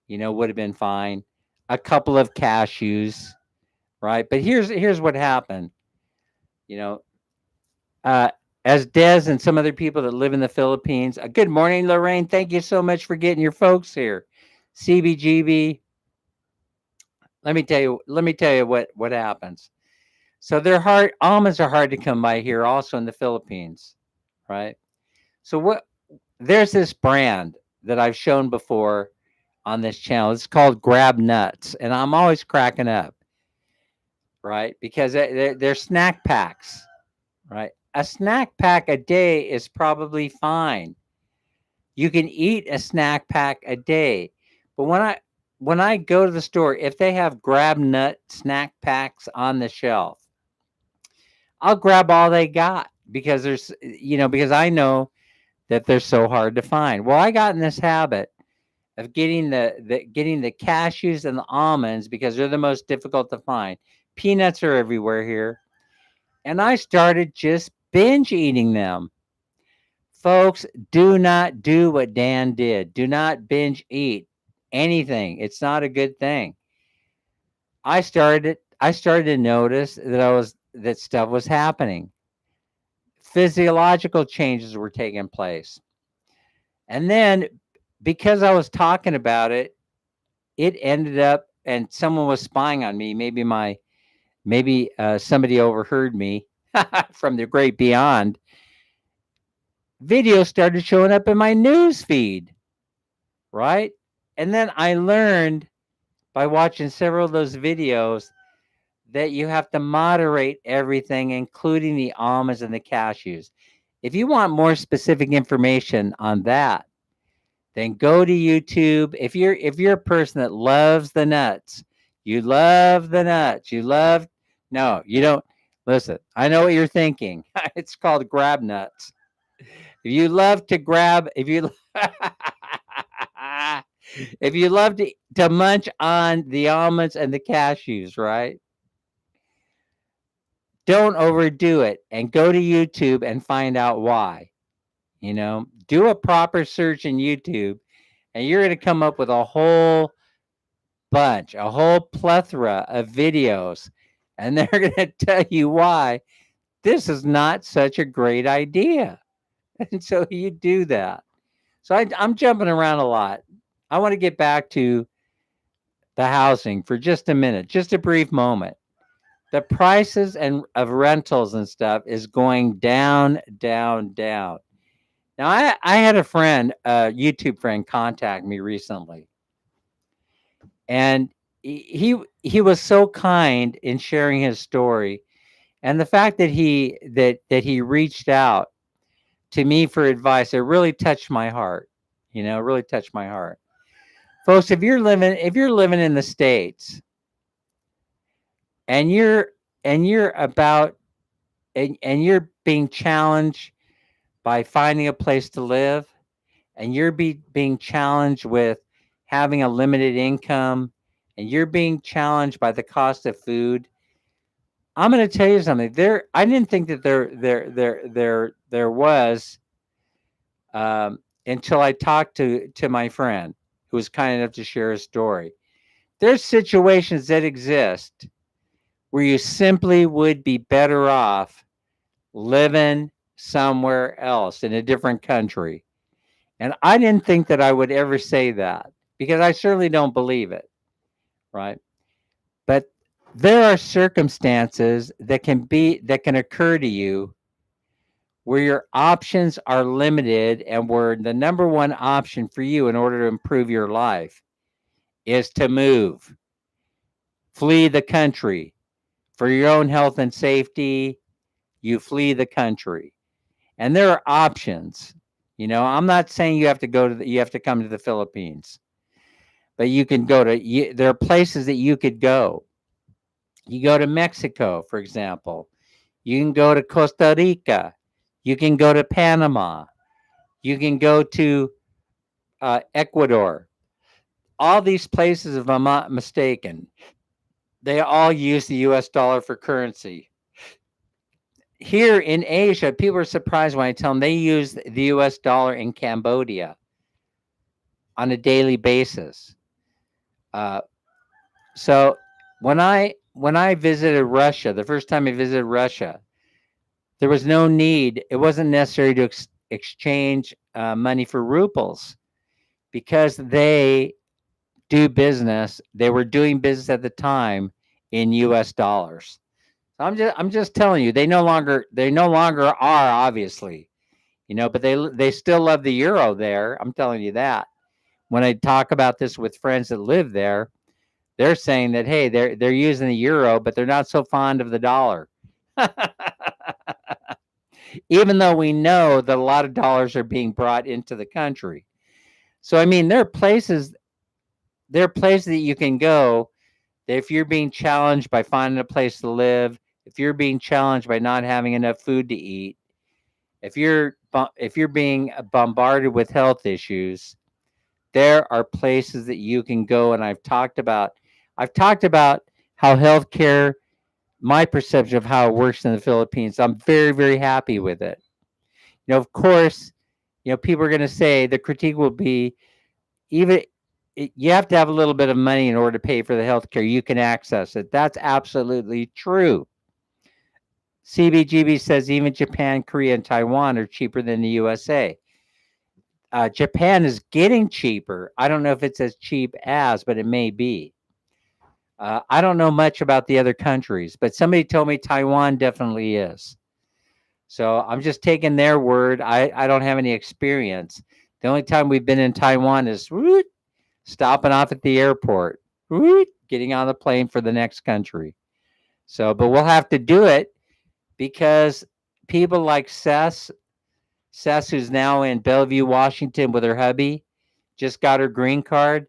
would have been fine. A couple of cashews, right? But here's what happened. You know, uh, as Des and some other people that live in the Philippines. Good morning, Lorraine. Thank you so much for getting your folks here. CBGB. Let me tell you what happens. So they're hard. Almonds are hard to come by here, also in the Philippines, right? So what? There's this brand that I've shown before on this channel. It's called Grab Nuts, and I'm always cracking up, right? Because they're snack packs, right? A snack pack a day is probably fine. You can eat a snack pack a day, but when I go to the store, if they have Grab Nut snack packs on the shelf, I'll grab all they got because because I know that they're so hard to find. Well, I got in this habit of getting the cashews and the almonds because they're the most difficult to find. Peanuts are everywhere here, and I started just binge eating them. Folks, do not do what Dan did. Do not binge eat anything. It's not a good thing. I started to notice that stuff was happening. Physiological changes were taking place. And then because I was talking about it, it ended up and someone was spying on me. Maybe somebody overheard me from the great beyond. Videos started showing up in my news feed, right? And then I learned by watching several of those videos that you have to moderate everything, including the almonds and the cashews. If you want more specific information on that, then go to YouTube. If you're a person that loves the nuts, you love the nuts, you love no, you don't listen. I know what you're thinking. It's called grab nuts. If you love to grab, if you if you love to munch on the almonds and the cashews, right? Don't overdo it and go to YouTube and find out why. Do a proper search in YouTube and you're going to come up with a whole plethora of videos, and they're going to tell you why this is not such a great idea. And so you do that. So I'm jumping around a lot. I want to get back to the housing for just a minute, just a brief moment. The prices and of rentals and stuff is going down, down, down. Now I had a friend, a YouTube friend, contact me recently, and he was so kind in sharing his story, and the fact that he reached out to me for advice, it really touched my heart. Really touched my heart. Folks, if you're living in the States and you're about and you're being challenged by finding a place to live, and you're being challenged with having a limited income, and you're being challenged by the cost of food, I'm going to tell you something. I didn't think that there was until I talked to my friend who was kind enough to share his story. There's situations that exist where you simply would be better off living somewhere else in a different country. And I didn't think that I would ever say that because I certainly don't believe it, right? But there are circumstances that can occur to you where your options are limited and where the number one option for you in order to improve your life is to move, flee the country for your own health and safety, you flee the country. And there are options. I'm not saying you have to you have to come to the Philippines, but you can there are places that you could go. You go to Mexico, for example. You can go to Costa Rica. You can go to Panama. You can go to Ecuador. All these places, if I'm not mistaken, they all use the US dollar for currency. Here in Asia, people are surprised when I tell them they use the US dollar in Cambodia on a daily basis. Uh, so when I visited Russia, the first time I visited Russia, there was no need. It wasn't necessary to exchange money for rubles because they do business. They were doing business at the time in U.S. dollars. So I'm just telling you, they no longer are, obviously, but they still love the euro there. I'm telling you that. When I talk about this with friends that live there, they're saying that, hey, they're using the euro, but they're not so fond of the dollar. Even though we know that a lot of dollars are being brought into the country. So I mean, there are places that you can go that if you're being challenged by finding a place to live, if you're being challenged by not having enough food to eat, if you're being bombarded with health issues, there are places that you can go. And I've talked about how healthcare, my perception of how it works in the Philippines. I'm very, very happy with it. Of course, people are going to say the critique will be, even you have to have a little bit of money in order to pay for the healthcare. You can access it. That's absolutely true. CBGB says even Japan, Korea, and Taiwan are cheaper than the USA. Japan is getting cheaper. I don't know if it's as cheap as, but it may be. I don't know much about the other countries, but somebody told me Taiwan definitely is. So I'm just taking their word. I don't have any experience. The only time we've been in Taiwan is stopping off at the airport, getting on the plane for the next country. So, but we'll have to do it because people like Sess, who's now in Bellevue, Washington with her hubby, just got her green card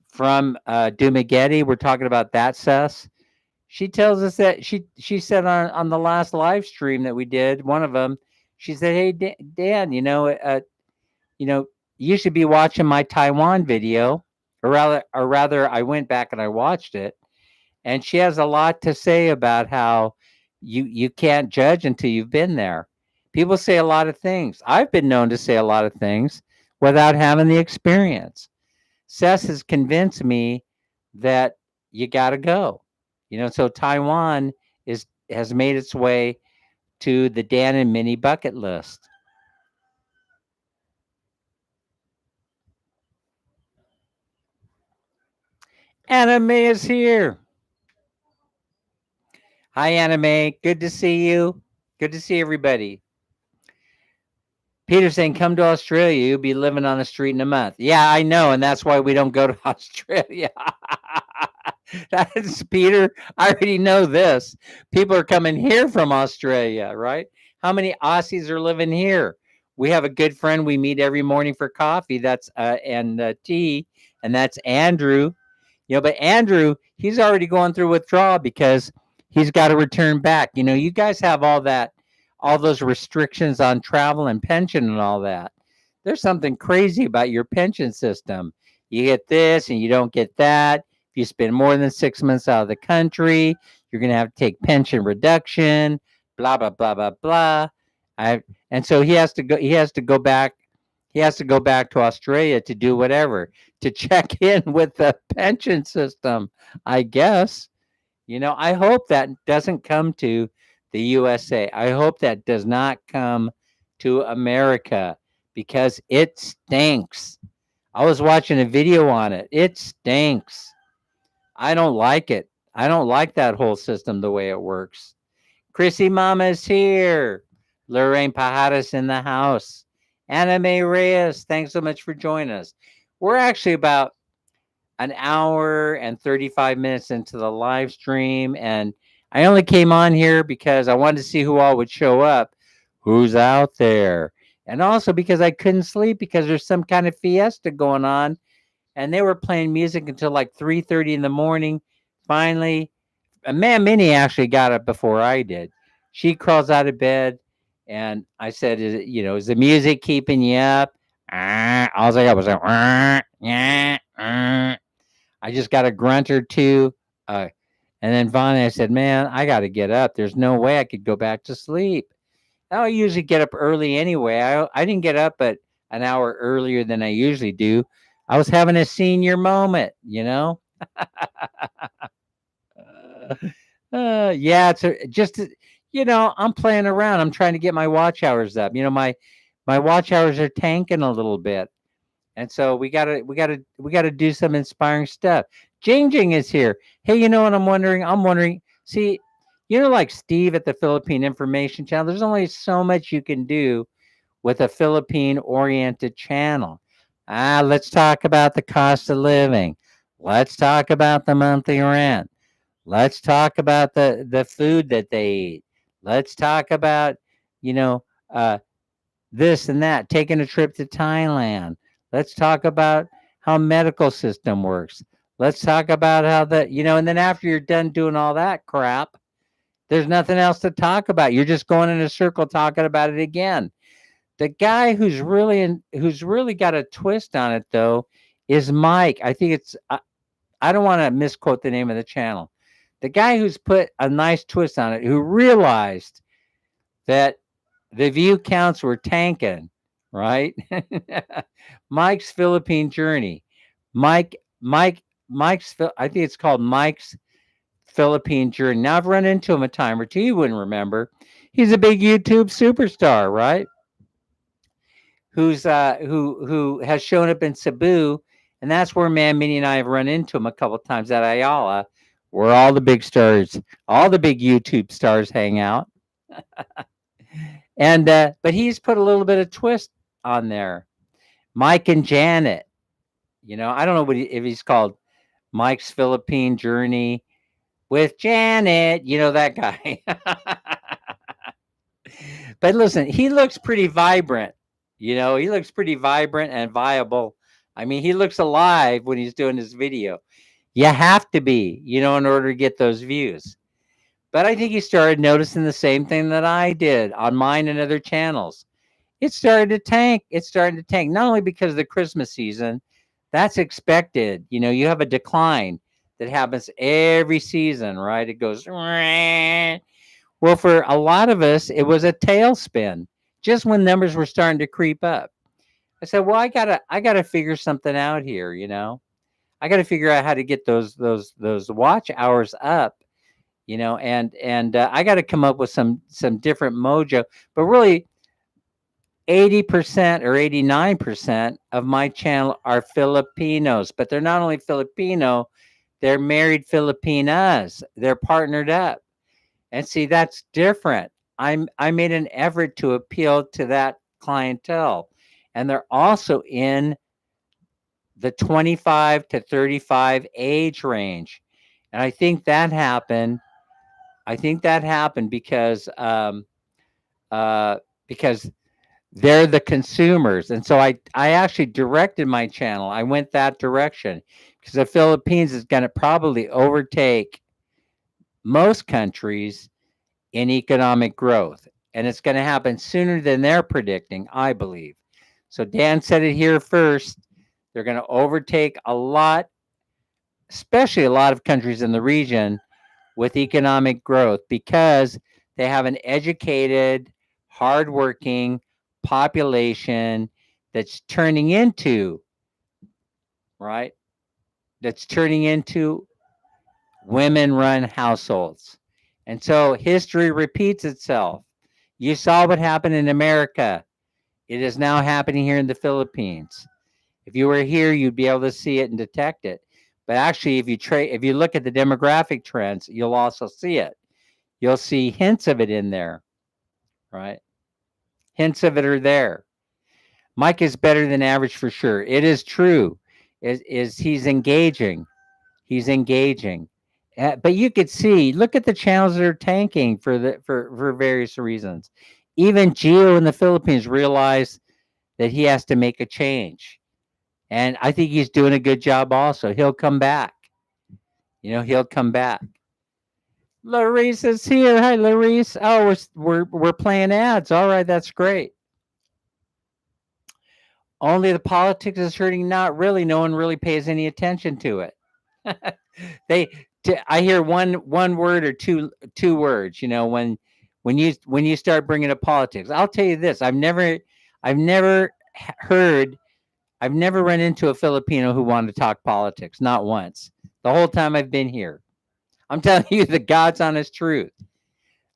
from Dumagetti. We're talking about that, Sess. She tells us that she said on the last live stream that we did, one of them, she said, "Hey Dan, you know, you should be watching my Taiwan video." Or rather, I went back and I watched it, and she has a lot to say about how you can't judge until you've been there. People say a lot of things. I've been known to say a lot of things without having the experience. Seth has convinced me that you got to go. So Taiwan has made its way to the Dan and Minnie bucket list. Anime is here. Hi, Anime. Good to see you. Good to see everybody. Peter saying, come to Australia. You'll be living on the street in a month. Yeah, I know. And that's why we don't go to Australia. That's Peter. I already know this. People are coming here from Australia, right? How many Aussies are living here? We have a good friend we meet every morning for coffee. That's and tea, and that's Andrew. But Andrew, he's already going through withdrawal because he's got to return back. You guys have all those restrictions on travel and pension and all that. There's something crazy about your pension system. You get this and you don't get that. If you spend more than 6 months out of the country, you're going to have to take pension reduction, blah, blah, blah, blah, blah. And so he has to go back. He has to go back to Australia to do whatever, to check in with the pension system, I guess. I hope that doesn't come to the USA. I hope that does not come to America because it stinks. I was watching a video on it. It stinks. I don't like it. I don't like that whole system the way it works. Chrissy Mama is here. Lorraine Pajadas in the house. Anime Reyes, thanks so much for joining us. We're actually about an hour and 35 minutes into the live stream, and I only came on here because I wanted to see who all would show up, who's out there, and also because I couldn't sleep because there's some kind of fiesta going on, and they were playing music until like 3:30 in the morning. Finally, Man Minnie actually got up before I did. She crawls out of bed, and I said, is the music keeping you up?" All I got was yeah. I just got a grunt or two. Uh, and then finally I said, "Man, I got to get up. There's no way I could go back to sleep." I usually get up early anyway. I didn't get up at an hour earlier than I usually do. I was having a senior moment. Yeah, I'm playing around. I'm trying to get my watch hours up. My watch hours are tanking a little bit. And so we gotta do some inspiring stuff. Jing Jing is here. Hey, you know what I'm wondering? See, like Steve at the Philippine Information Channel, there's only so much you can do with a Philippine oriented channel. Let's talk about the cost of living. Let's talk about the monthly rent. Let's talk about the food that they eat. Let's talk about, you know, uh, this and that, taking a trip to Thailand. Let's talk about how medical system works. Let's talk about how and then after you're done doing all that crap, there's nothing else to talk about. You're just going in a circle talking about it again. The guy who's really got a twist on it though is Mike. I think I don't want to misquote the name of the channel. The guy who's put a nice twist on it, who realized that the view counts were tanking, right? Mike's Philippine Journey. Mike, Mike, I think it's called Mike's Philippine Journey. Now I've run into him a time or two. You wouldn't remember. He's a big YouTube superstar, right? Who has shown up in Cebu, and that's where Man Minnie and I have run into him a couple of times at Ayala, where all the big stars, all the big YouTube stars hang out. And but he's put a little bit of twist on there. Mike and Janet. I don't know if he's called Mike's Philippine Journey with Janet. That guy. But listen, he looks pretty vibrant. He looks pretty vibrant and viable. I mean, he looks alive when he's doing his video. You have to be, in order to get those views. But I think he started noticing the same thing that I did on mine and other channels. It started to tank. It's starting to tank, not only because of the Christmas season, that's expected. You have a decline that happens every season, right? It goes, well, for a lot of us, it was a tailspin just when numbers were starting to creep up. I said, well, I gotta figure something out here. I got to figure out how to get those watch hours up. And I got to come up with some different mojo. But really, 80% or 89% of my channel are Filipinos, but they're not only Filipino, they're married Filipinas. They're partnered up. And see, that's different. I made an effort to appeal to that clientele. And they're also in the 25 to 35 age range. And I think that happened. Because they're the consumers. And so I actually directed my channel. I went that direction because the Philippines is going to probably overtake most countries in economic growth. And it's going to happen sooner than they're predicting, I believe. So Dan said it here first. They're going to overtake especially a lot of countries in the region with economic growth because they have an educated, hardworking population that's turning into, right? That's turning into women-run households. And so history repeats itself. You saw what happened in America. It is now happening here in the Philippines. If you were here, you'd be able to see it and detect it. But actually, if you look at the demographic trends, you'll also see it. You'll see hints of it in there, right? Hints of it are there. Mike is better than average for sure. It is true. Is he's engaging. He's engaging. But you could see, look at the channels that are tanking for various reasons. Even Gio in the Philippines realized that he has to make a change, and I think he's doing a good job. Also, he'll come back. He'll come back. Larice is here. Hi, Larice. Oh, we're playing ads. All right, that's great. Only the politics is hurting. Not really. No one really pays any attention to it. they, I hear one word or two words. When you start bringing up politics. I'll tell you this. I've never heard. I've never run into a Filipino who wanted to talk politics. Not once. The whole time I've been here. I'm telling you the God's honest truth.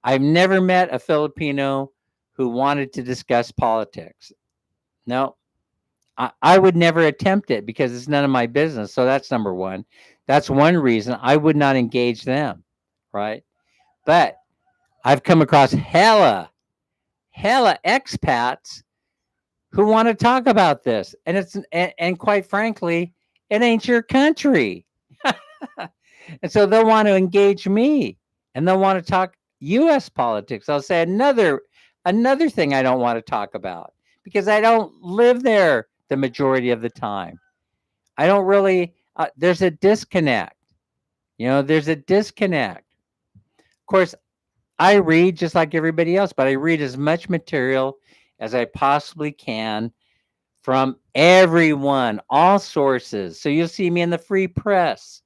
I've never met a Filipino who wanted to discuss politics. No, I would never attempt it because it's none of my business. So that's number one. That's one reason I would not engage them, right? But I've come across hella expats who want to talk about this, and quite frankly, it ain't your country, and so they'll want to engage me, and they'll want to talk U.S. politics. I'll say another thing I don't want to talk about because I don't live there the majority of the time. I don't really. There's a disconnect. There's a disconnect. Of course, I read just like everybody else, but I read as much material as I possibly can from everyone, all sources. So you'll see me in the Free Press.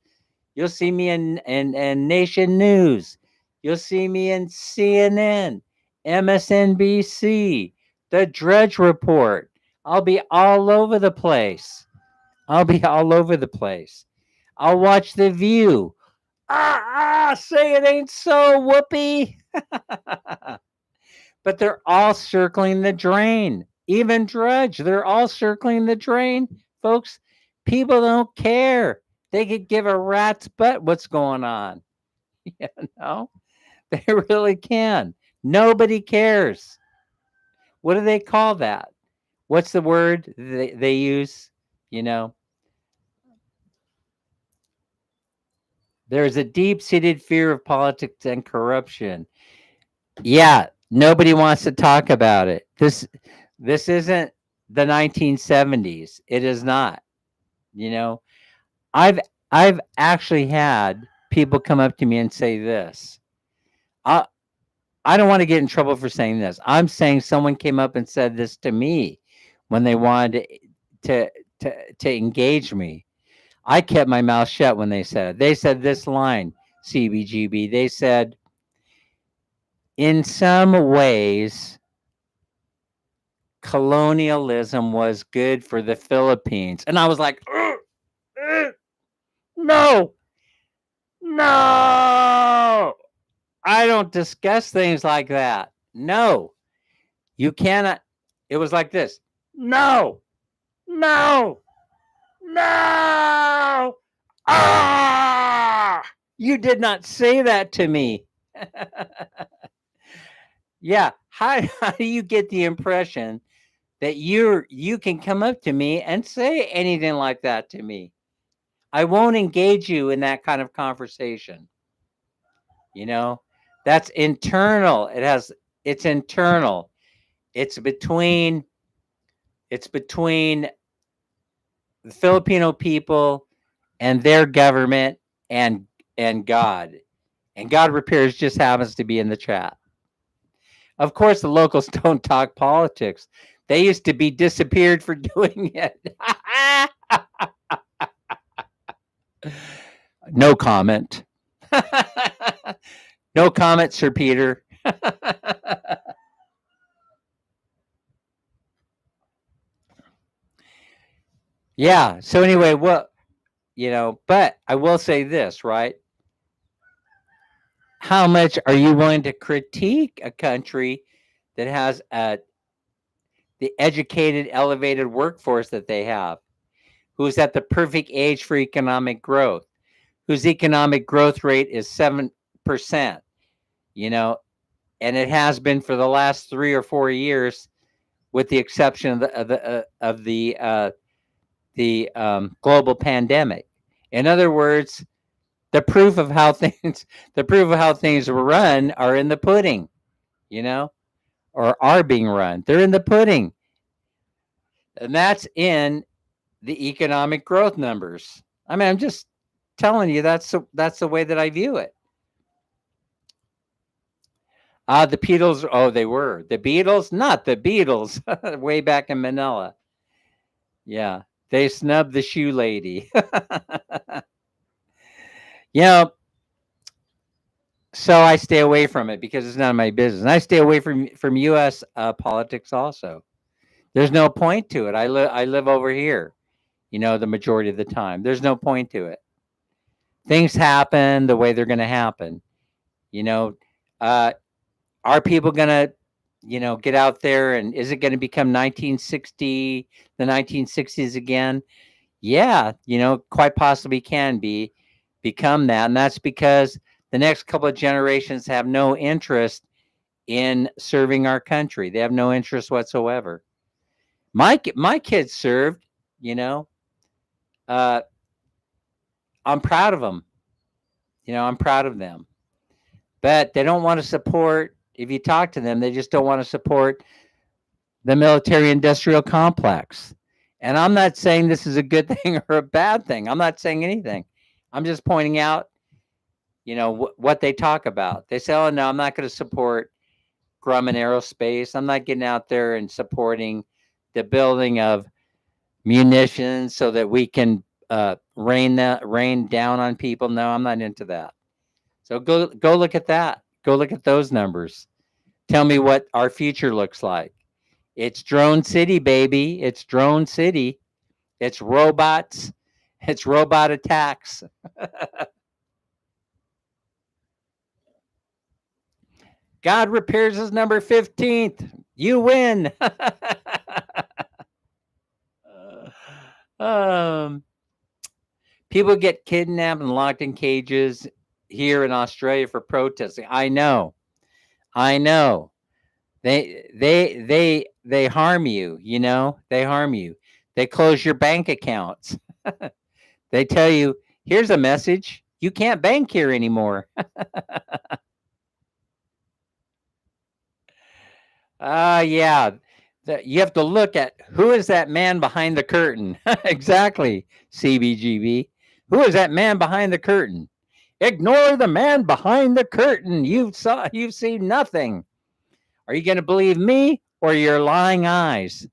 You'll see me in Nation News. You'll see me in CNN, MSNBC, The Drudge Report. I'll be all over the place. I'll be all over the place. I'll watch The View. Say it ain't so, whoopee. But they're all circling the drain. Even Drudge, they're all circling the drain. Folks, people don't care. They could give a rat's butt what's going on. You know, they really can. Nobody cares. What do they call that? What's the word they use? You know, there's a deep-seated fear of politics and corruption. Yeah, nobody wants to talk about it. This isn't the 1970s. It is not. You know, I've I've actually had people come up to me and say this. I I don't want to get in trouble for saying this. I'm saying someone came up and said this to me when they wanted to engage me. I kept my mouth shut when they said it. They said this line, CBGB. They said, in some ways, colonialism was good for the Philippines. And I was like, no, no, I don't discuss things like that. No, you cannot. It was like this. No, no, no. You did not say that to me. Yeah. How do you get the impression that you can come up to me and say anything like that to me? I won't engage you in that kind of conversation. You know, that's internal. It's internal. It's between the Filipino people and their government and God. And God Repairs just happens to be in the chat. Of course, the locals don't talk politics. They used to be disappeared for doing it. No comment. No comment, Sir Peter. Yeah. So anyway, but I will say this, right? How much are you willing to critique a country that has the educated, elevated workforce that they have, who's at the perfect age for economic growth, whose economic growth rate is 7%, and it has been for the last 3 or 4 years, with the exception of the global pandemic. In other words, The proof of how things the proof of how things were run are in the pudding, you know, or are being run. They're in the pudding. And that's in the economic growth numbers. I mean, I'm just telling you that's the way that I view it. The Beatles, oh, they were. The Beatles, not the Beatles, way back in Manila. Yeah, they snubbed the shoe lady. you know, so I stay away from it because it's none of my business. And I stay away from U.S. Politics also. There's no point to it. I live over here, the majority of the time. There's no point to it. Things happen the way they're going to happen. You know, uh, are people going to, get out there, and is it going to become 1960, the 1960s again? Yeah, quite possibly can become that. And that's because the next couple of generations have no interest in serving our country. They have no interest whatsoever. My kids served, you know. Uh, I'm proud of them. I'm proud of them. But they don't want to support. If you talk to them, they just don't want to support the military-industrial complex. And I'm not saying this is a good thing or a bad thing. I'm not saying anything. I'm just pointing out, what they talk about. They say, "Oh no, I'm not going to support Grumman Aerospace. I'm not getting out there and supporting the building of munitions so that we can rain down on people." No, I'm not into that. So go look at that. Go look at those numbers. Tell me what our future looks like. It's drone city, baby. It's drone city. It's robots. It's robot attacks. God repairs his number 15th. You win. um, People get kidnapped and locked in cages here in Australia for protesting. I know. I know. They harm you, They harm you. They close your bank accounts. They tell you, "Here's a message. You can't bank here anymore." Yeah. You have to look at who is that man behind the curtain. Exactly, CBGB. Who is that man behind the curtain? Ignore the man behind the curtain. You've seen nothing. Are you going to believe me or your lying eyes?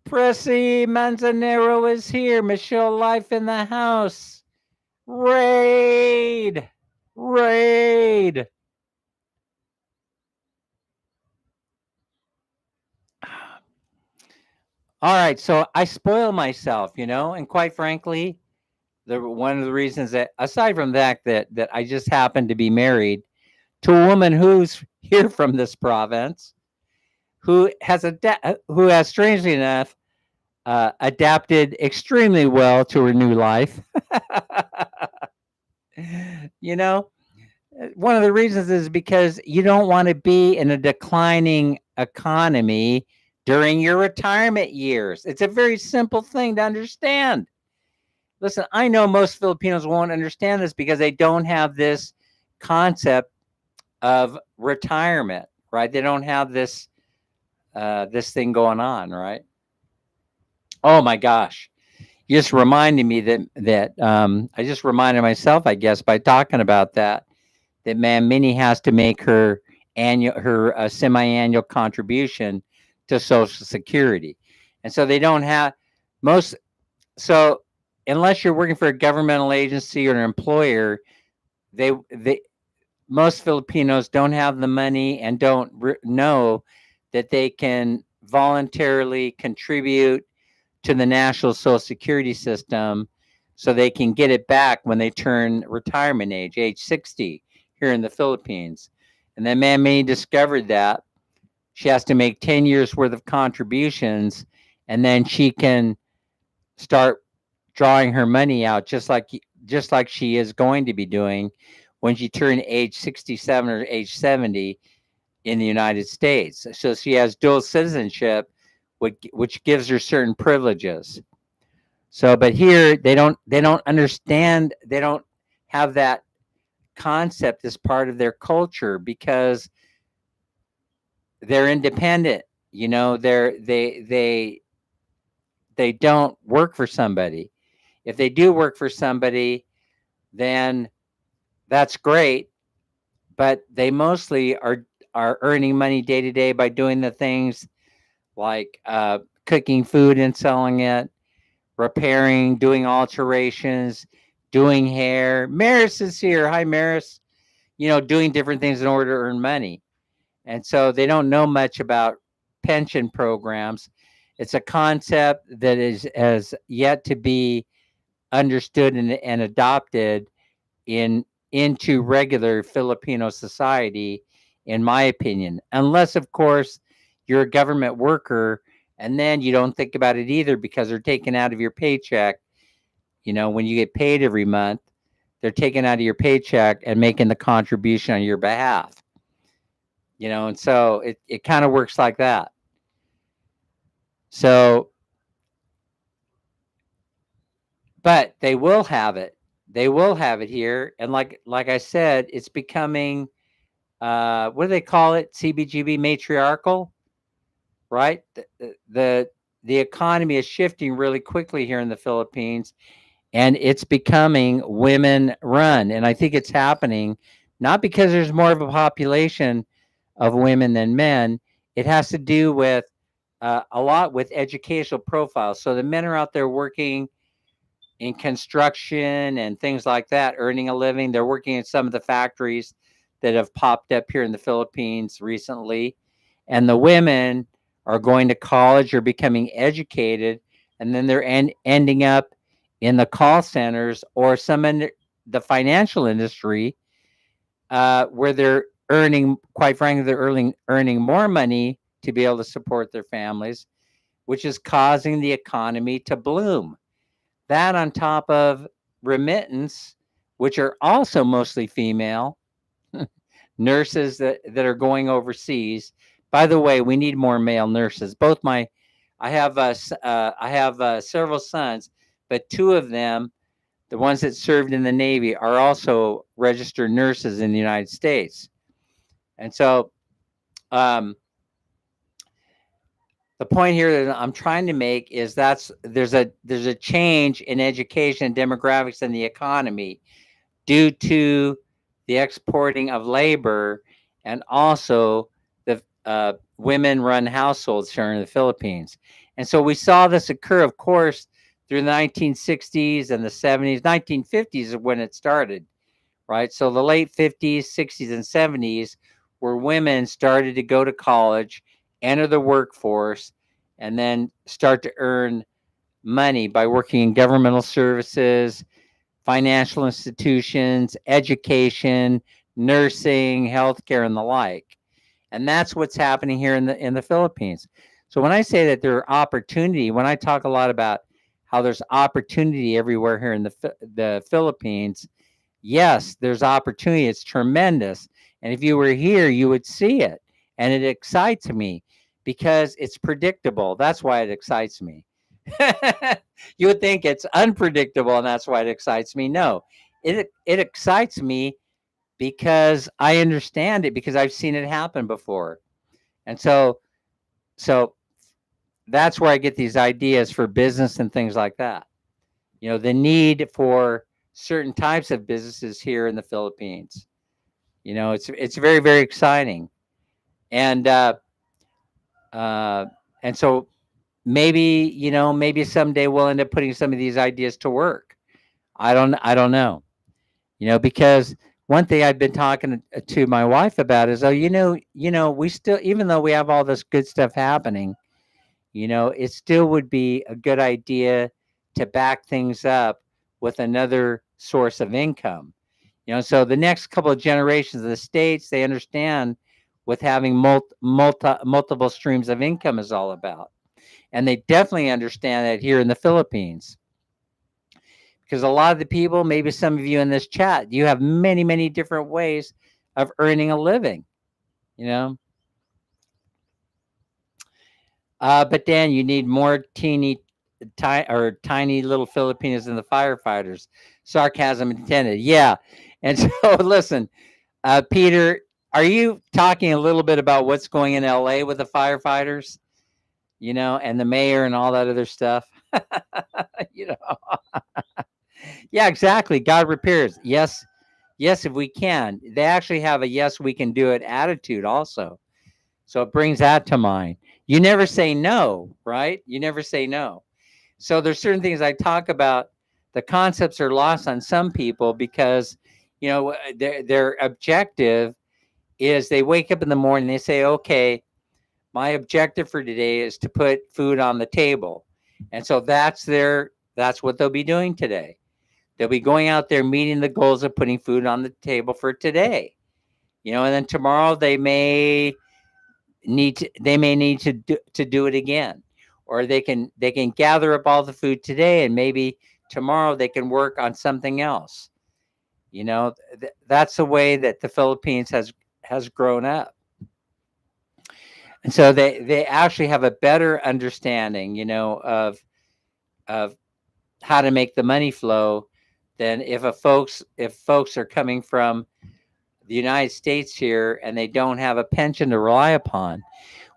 Pressy Manzanero is here. Michelle Life in the house. Raid. Raid. All right, so I spoil myself, and quite frankly, one of the reasons that, aside from that I just happen to be married to a woman who's here from this province, who has strangely enough adapted extremely well to her new life. you know, One of the reasons is because you don't want to be in a declining economy during your retirement years. It's a very simple thing to understand. Listen, I know most Filipinos won't understand this because they don't have this concept of retirement, right? They don't have this thing going on, right? Oh my gosh. You just reminded me that I just reminded myself, I guess, by talking about that man Minnie has to make her semi-annual contribution to Social Security, and so they don't have most. So unless you're working for a governmental agency or an employer, they most Filipinos don't have the money and don't know that they can voluntarily contribute to the national Social Security system so they can get it back when they turn retirement age 60 here in the Philippines. And then Mamie discovered that she has to make 10 years worth of contributions, and then she can start drawing her money out just like she is going to be doing when she turned age 67 or age 70 in the United States. So she has dual citizenship, which gives her certain privileges. So, but here they don't understand, they don't have that concept as part of their culture because they're independent. They don't work for somebody. If they do work for somebody, then that's great, but they mostly are earning money day to day by doing the things like cooking food and selling it, repairing, doing alterations, doing hair. Maris is here. Hi, Maris. Doing different things in order to earn money. And so they don't know much about pension programs. It's a concept that is has yet to be understood and adopted in into regular Filipino society, in my opinion. Unless, of course, you're a government worker, and then you don't think about it either because they're taken out of your paycheck. When you get paid every month, they're taking out of your paycheck and making the contribution on your behalf. And so it kind of works like that. So, but they will have it. They will have it here, and like I said, it's becoming what do they call it? CBGB matriarchal, right? The economy is shifting really quickly here in the Philippines, and it's becoming women run. And I think it's happening not because there's more of a population of women than men. It has to do with a lot with educational profiles. So the men are out there working in construction and things like that, earning a living. They're working in some of the factories that have popped up here in the Philippines recently. And the women are going to college or becoming educated, and then they're ending up in the call centers or some in the financial industry, where they're earning, quite frankly, they're earning more money to be able to support their families, which is causing the economy to bloom. That on top of remittance, which are also mostly female nurses that are going overseas. By the way, we need more male nurses. I have several sons, but two of them, the ones that served in the Navy, are also registered nurses in the United States. And so, um, the point here that I'm trying to make is there's a change in education, demographics, and the economy due to the exporting of labor, and also the women-run households here in the Philippines. And so we saw this occur, of course, through the 1960s and the 70s. 1950s is when it started, right? So the late 50s, 60s, and 70s, where women started to go to college, enter the workforce, and then start to earn money by working in governmental services, financial institutions, education, nursing, healthcare, and the like. And that's what's happening here in the Philippines. So when I say that there are opportunity, when I talk a lot about how there's opportunity everywhere here in the Philippines, yes, there's opportunity. It's tremendous. And if you were here, you would see it. And it excites me because it's predictable. That's why it excites me. You would think it's unpredictable and that's why it excites me. No, it excites me because I understand it, because I've seen it happen before. And so that's where I get these ideas for business and things like that. The need for certain types of businesses here in the Philippines. It's very, very exciting. And uh and so maybe someday we'll end up putting some of these ideas to work. I don't know. Because one thing I've been talking to my wife about is, oh, we still, even though we have all this good stuff happening, it still would be a good idea to back things up with another source of income. So the next couple of generations of the states, they understand what having multiple streams of income is all about. And they definitely understand that here in the Philippines. Because a lot of the people, maybe some of you in this chat, you have many, many different ways of earning a living, you know. But Dan, you need more teeny. tiny little Filipinos and the firefighters. Sarcasm intended. Yeah. And so listen, Peter, are you talking a little bit about what's going in LA with the firefighters, and the mayor and all that other stuff? you know, yeah, exactly. God repairs. Yes. Yes, if we can. They actually have a yes, we can do it attitude also. So it brings that to mind. You never say no, right? You never say no. So there's certain things I talk about. The concepts are lost on some people because, their objective is they wake up in the morning, they say, okay, my objective for today is to put food on the table. And so that's what they'll be doing today. They'll be going out there meeting the goals of putting food on the table for today. And then tomorrow they may need to do it again, or they can gather up all the food today, and maybe tomorrow they can work on something else. That's the way that the Philippines has grown up, and so they actually have a better understanding, of how to make the money flow than if folks are coming from the United States here and they don't have a pension to rely upon.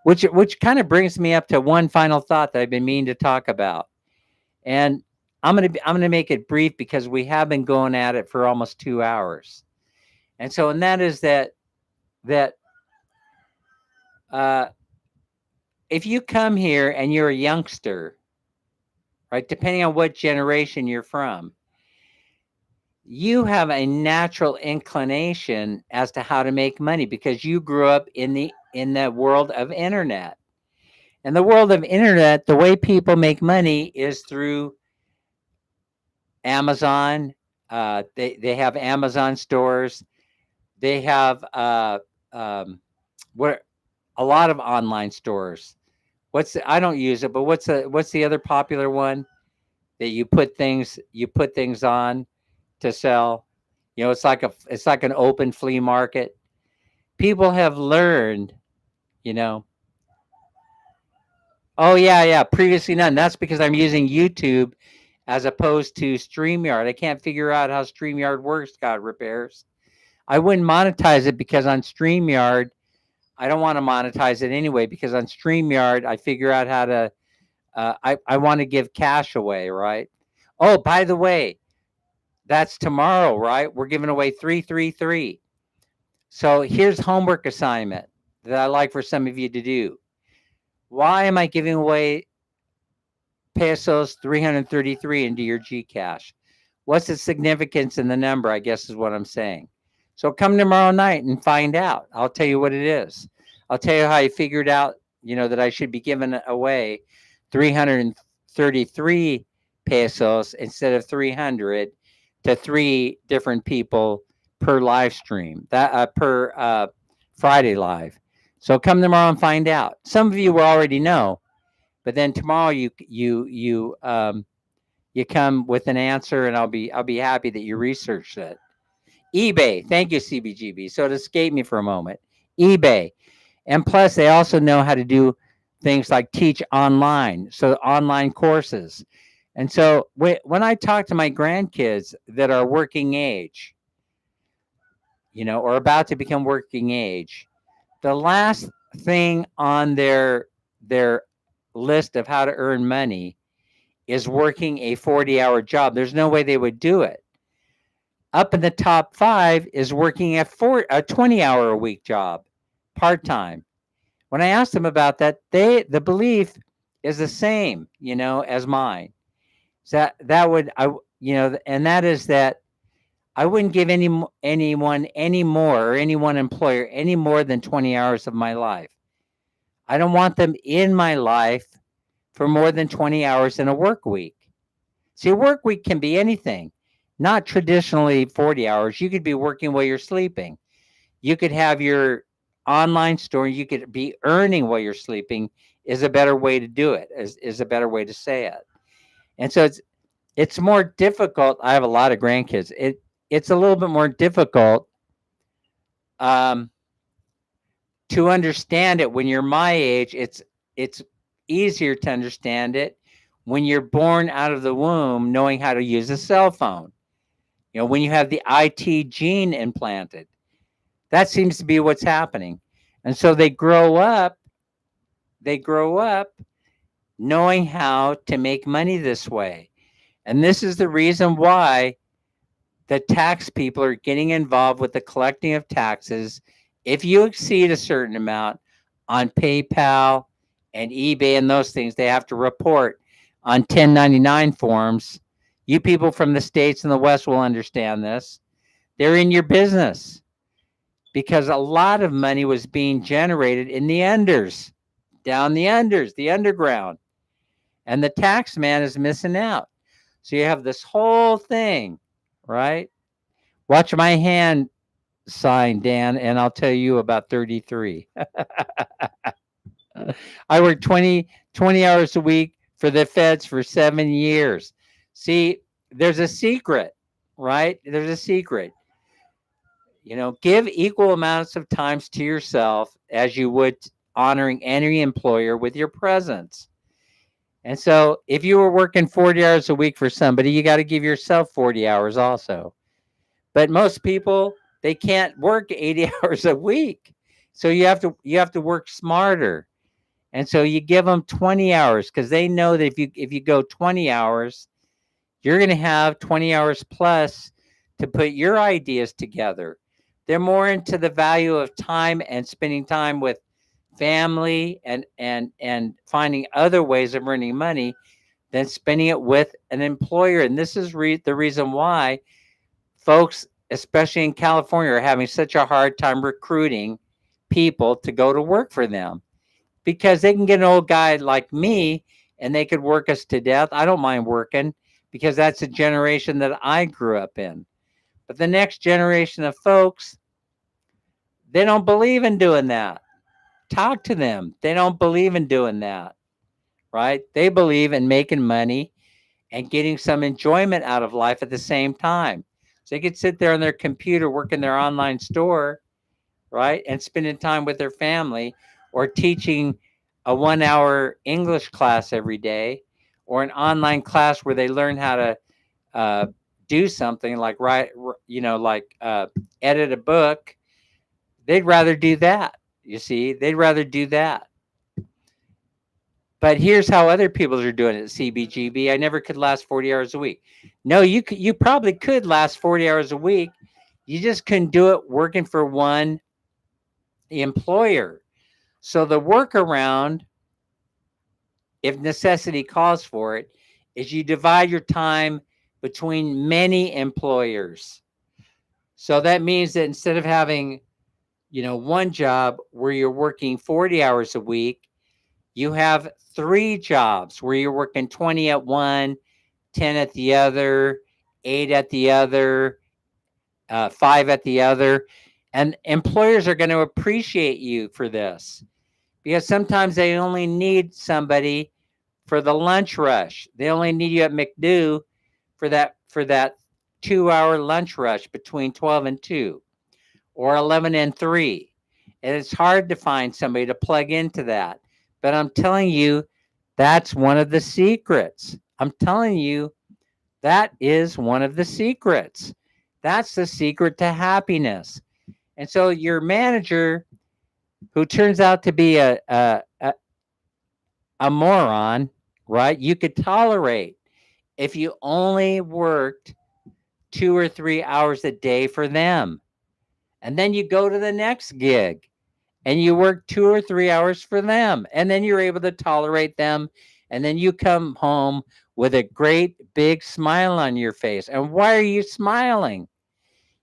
Which kind of brings me up to one final thought that I've been meaning to talk about, and I'm gonna make it brief because we have been going at it for almost 2 hours, and that is that uh, if you come here and you're a youngster, right, depending on what generation you're from, you have a natural inclination as to how to make money because you grew up in the world of internet. And the world of internet, the way people make money is through Amazon. They have Amazon stores. They have what a lot of online stores. I don't use it, but what's the other popular one that you put things on to sell? It's like an open flea market. People have learned, you know. Oh yeah, yeah. Previously none. That's because I'm using YouTube as opposed to StreamYard. I can't figure out how StreamYard works. God repairs. I wouldn't monetize it because on StreamYard, I don't want to monetize it anyway because on StreamYard, I figure out how to. I want to give cash away, right? Oh, by the way, that's tomorrow, right? We're giving away 333. So here's homework assignment that I like for some of you to do. Why am I giving away pesos 333 into your Gcash? What's the significance in the number? I guess is what I'm saying. So come tomorrow night and find out. I'll tell you what it is. I'll tell you how I figured out, that I should be giving away 333 pesos instead of 300 to three different people per live stream, that per Friday live. So come tomorrow and find out. Some of you will already know, but then tomorrow you come with an answer, and I'll be happy that you researched it. eBay, thank you, CBGB. So it escaped me for a moment. eBay, and plus they also know how to do things like teach online, so online courses. And so when I talk to my grandkids that are working age, or about to become working age, the last thing on their list of how to earn money is working a 40-hour job. There's no way they would do it. Up in the top 5 is working a 20-hour a week job, part-time. When I asked them about that, the belief is the same, as mine. So that would and that is that I wouldn't give anyone any more, or any one employer any more than 20 hours of my life. I don't want them in my life for more than 20 hours in a work week. See, a work week can be anything, not traditionally 40 hours. You could be working while you're sleeping. You could have your online store. You could be earning while you're sleeping is a better way to do it, is a better way to say it. And so it's more difficult. I have a lot of grandkids. It's a little bit more difficult um, to understand it when you're my age. It's easier to understand it when you're born out of the womb knowing how to use a cell phone. When you have the IT gene implanted. That seems to be what's happening. And so they grow up knowing how to make money this way. And this is the reason why the tax people are getting involved with the collecting of taxes. If you exceed a certain amount on PayPal and eBay and those things, they have to report on 1099 forms. You people from the States and the West will understand this. They're in your business because a lot of money was being generated in the unders, down the unders, the underground. And the tax man is missing out. So you have this whole thing, right? Watch my hand sign, Dan, and I'll tell you about 33. I worked 20 hours a week for the feds for 7 years. See, there's a secret, right? There's a secret. Give equal amounts of times to yourself as you would honoring any employer with your presence. And so if you were working 40 hours a week for somebody, you got to give yourself 40 hours also. But most people, they can't work 80 hours a week. So you have to work smarter. And so you give them 20 hours because they know that if you go 20 hours, you're going to have 20 hours plus to put your ideas together. They're more into the value of time and spending time with family and finding other ways of earning money than spending it with an employer. And this is the reason why folks, especially in California, are having such a hard time recruiting people to go to work for them because they can get an old guy like me and they could work us to death. I don't mind working because that's a generation that I grew up in. But the next generation of folks, they don't believe in doing that. Talk to them. They don't believe in doing that, right? They believe in making money and getting some enjoyment out of life at the same time. So they could sit there on their computer working their online store, right? And spending time with their family or teaching a 1 hour English class every day or an online class where they learn how to do something like edit a book. They'd rather do that. You see, they'd rather do that. But here's how other people are doing it at CBGB. I never could last 40 hours a week. No, you probably could last 40 hours a week. You just couldn't do it working for one employer. So the workaround, if necessity calls for it, is you divide your time between many employers. So that means that instead of having, one job where you're working 40 hours a week, you have 3 jobs where you're working 20 at one, 10 at the other, 8 at the other, 5 at the other. And employers are going to appreciate you for this because sometimes they only need somebody for the lunch rush. They only need you at McDo for that 2-hour lunch rush between 12 and 2 or 11 and 3. And it's hard to find somebody to plug into that. But I'm telling you, that's one of the secrets. I'm telling you, that is one of the secrets. That's the secret to happiness. And so your manager, who turns out to be a moron, right? You could tolerate if you only worked 2 or 3 hours a day for them. And then you go to the next gig and you work 2 or 3 hours for them. And then you're able to tolerate them. And then you come home with a great big smile on your face. And why are you smiling?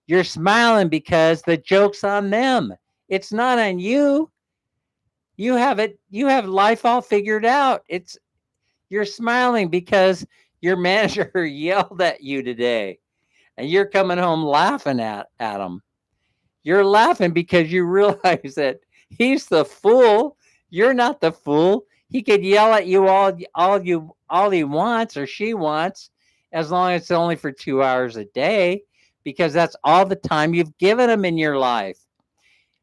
You're smiling because the joke's on them. It's not on you. You have life all figured out. You're smiling because your manager yelled at you today and you're coming home laughing at him. You're laughing because you realize that he's the fool. You're not the fool. He could yell at you all he wants or she wants, as long as it's only for 2 hours a day, because that's all the time you've given him in your life.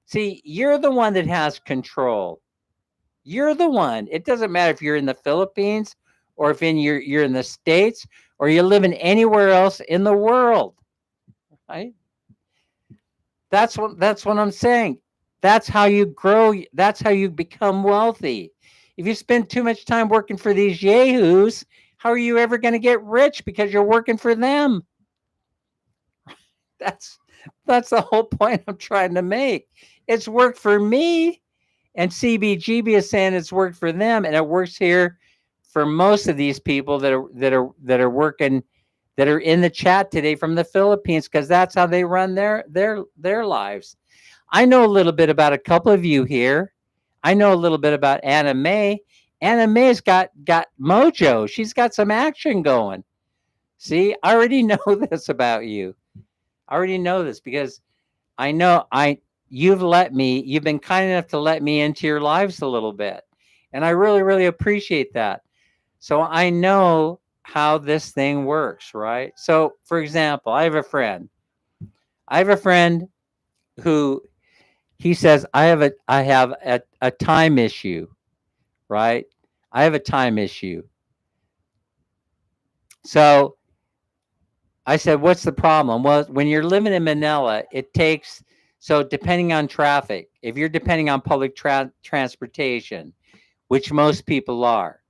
See, you're the one that has control. You're the one. It doesn't matter if you're in the Philippines or if you're in the States, or you're living anywhere else in the world, right? That's what I'm saying. That's how you grow. That's how you become wealthy. If you spend too much time working for these yahoos, how are you ever going to get rich because you're working for them? That's that's the whole point I'm trying to make. It's worked for me, and CBGB is saying it's worked for them, and it works here for most of these people that are working, that are in the chat today from the Philippines, because that's how they run their lives. I know a little bit about a couple of you here. I know a little bit about Anna May. Anna May's got mojo. She's got some action going. See, I already know this about you. I already know this because I know you've been kind enough to let me into your lives a little bit. And I really, really appreciate that. So I know how this thing works, right? So for example, I have a friend. Who he says, I have a time issue, right? I have a time issue. So I said, what's the problem? Well, when you're living in Manila, it takes, so depending on traffic, if you're depending on public transportation, which most people are,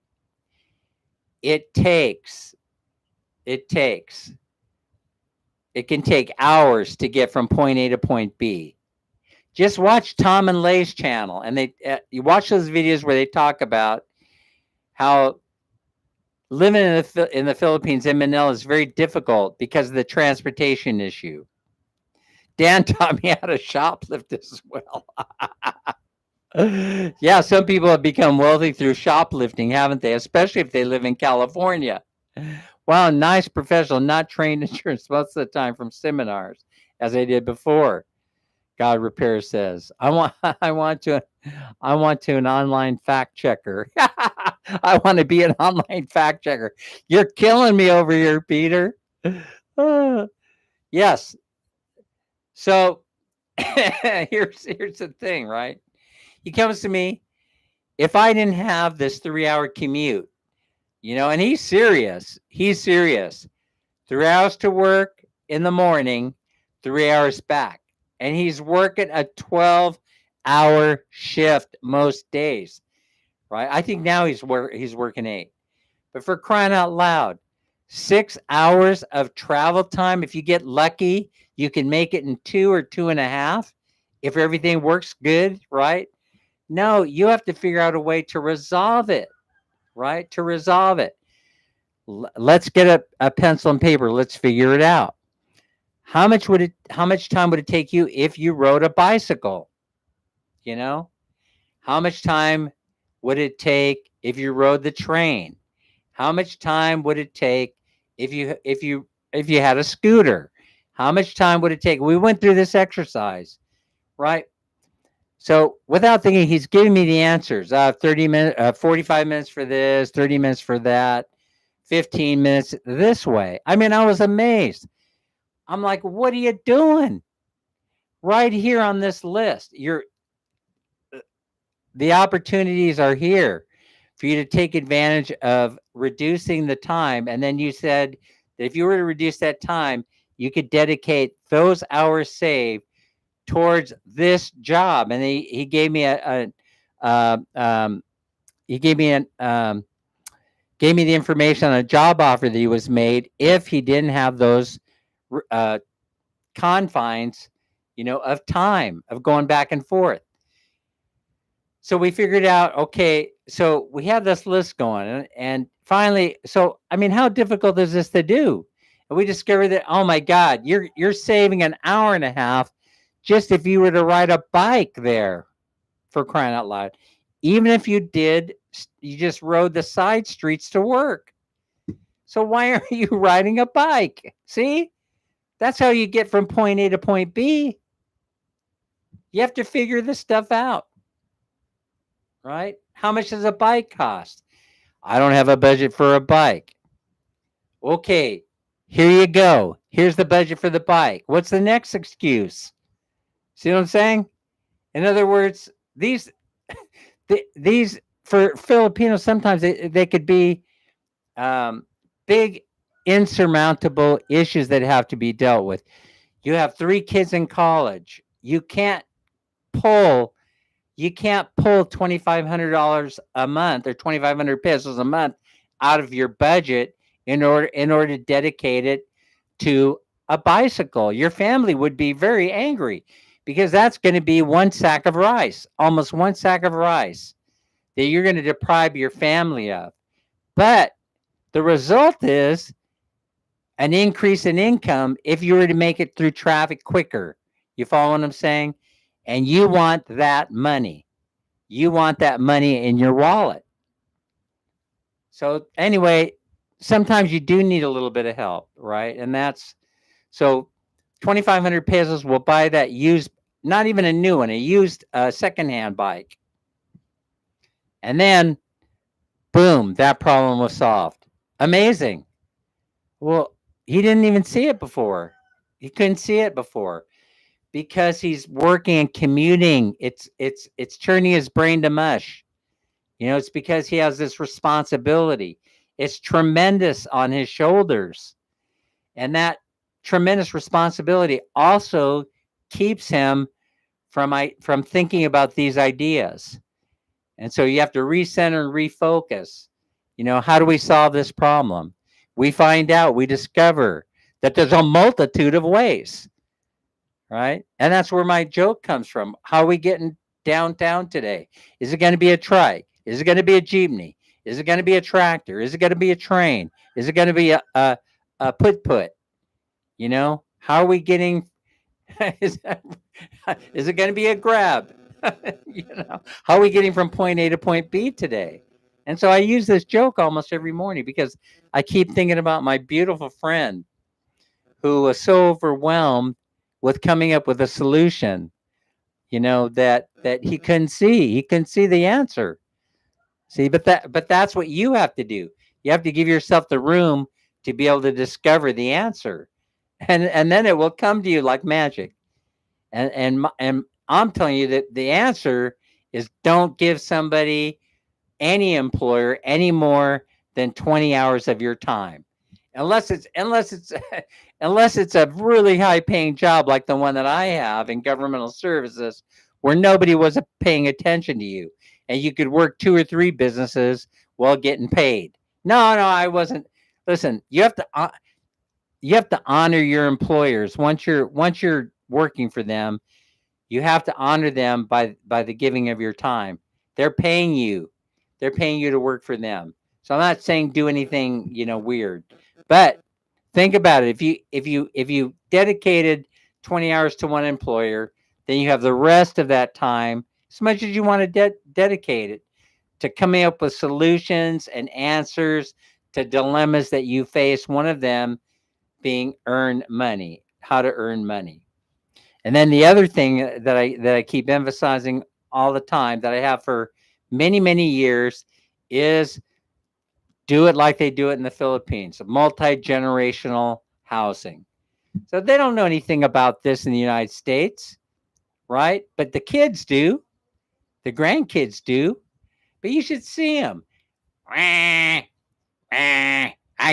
it can take hours to get from point A to point B. Just watch Tom and Lay's channel, and you watch those videos where they talk about how living in the Philippines, in Manila, is very difficult because of the transportation issue. Dan taught me how to shoplift as well. Yeah, some people have become wealthy through shoplifting, haven't they? Especially if they live in California. Wow, nice professional, not trained insurance most of the time from seminars, as I did before. God Repair says, I want to an online fact checker. I want to be an online fact checker. You're killing me over here, Peter. Yes. So here's the thing, right? He comes to me. If I didn't have this 3-hour commute, and he's serious. He's serious. 3 hours to work in the morning, 3 hours back. And he's working a 12-hour shift most days, right? I think now he's working 8. But for crying out loud, 6 hours of travel time. If you get lucky, you can make it in 2 or 2.5 if everything works good, right? No, you have to figure out a way to resolve it, right? To resolve it. Let's get a pencil and paper. Let's figure it out. How much time would it take you if you rode a bicycle? How much time would it take if you rode the train? How much time would it take if you had a scooter? How much time would it take? We went through this exercise, right? So without thinking, he's giving me the answers. 30 minutes, 45 minutes for this, 30 minutes for that, 15 minutes this way. I mean, I was amazed. I'm like, what are you doing? Right here on this list. The opportunities are here for you to take advantage of reducing the time. And then you said that if you were to reduce that time, you could dedicate those hours saved towards this job. And he gave me gave me the information on a job offer that he was made if he didn't have those confines, of time, of going back and forth. So we figured out, okay, so we have this list going, and finally, so I mean, how difficult is this to do? And we discovered that, oh my God, you're saving an hour and a half just if you were to ride a bike there, for crying out loud. Even if you just rode the side streets to work. So why aren't you riding a bike? See? That's how you get from point A to point B. You have to figure this stuff out, right? How much does a bike cost? I don't have a budget for a bike. Okay, here you go. Here's the budget for the bike. What's the next excuse? See what I'm saying? In other words, these for Filipinos, sometimes they could be um, big insurmountable issues that have to be dealt with. You have 3 kids in college. Pull you can't pull $2,500 a month or 2,500 pesos a month out of your budget in order to dedicate it to a bicycle. Your family would be very angry because that's going to be one sack of rice, almost one sack of rice that you're going to deprive your family of. But the result is an increase in income if you were to make it through traffic quicker. You follow what I'm saying? And you want that money. You want that money in your wallet. So anyway, sometimes you do need a little bit of help, right? And that's so 2,500 pesos will buy that used, not even a new one, a used secondhand bike. And then boom, that problem was solved. Amazing. Well, he didn't even see it before. He couldn't see it before because he's working and commuting. It's turning his brain to mush. It's because he has this responsibility. It's tremendous on his shoulders. And that tremendous responsibility also keeps him from thinking about these ideas. And so you have to recenter and refocus. How do we solve this problem? We find out, we discover that there's a multitude of ways, right? And that's where my joke comes from. How are we getting downtown today? Is it going to be a trike? Is it going to be a jeepney? Is it going to be a tractor? Is it going to be a train? Is it going to be a put? How are we getting? is, is it going to be a grab? How are we getting from point A to point B today? And so I use this joke almost every morning because I keep thinking about my beautiful friend who was so overwhelmed with coming up with a solution, that he couldn't see. He couldn't see the answer. See, but that's what you have to do. You have to give yourself the room to be able to discover the answer. And then it will come to you like magic. And I'm telling you that the answer is don't give somebody, any employer, any more than 20 hours of your time. Unless it's unless it's a really high paying job like the one that I have in governmental services where nobody was paying attention to you and you could work 2 or 3 businesses while getting paid. No, I wasn't. Listen, you have to honor your employers once you're working for them. You have to honor them by the giving of your time. They're paying you. They're paying you to work for them. So I'm not saying do anything, weird. But think about it. If you dedicated 20 hours to one employer, then you have the rest of that time, as much as you want to dedicate it to coming up with solutions and answers to dilemmas that you face. One of them being earn money, how to earn money. And then the other thing that I keep emphasizing all the time that I have for many, many years is do it like they do it in the Philippines, multi-generational housing. So they don't know anything about this in the United States, right? But the kids do, the grandkids do. But you should see them. I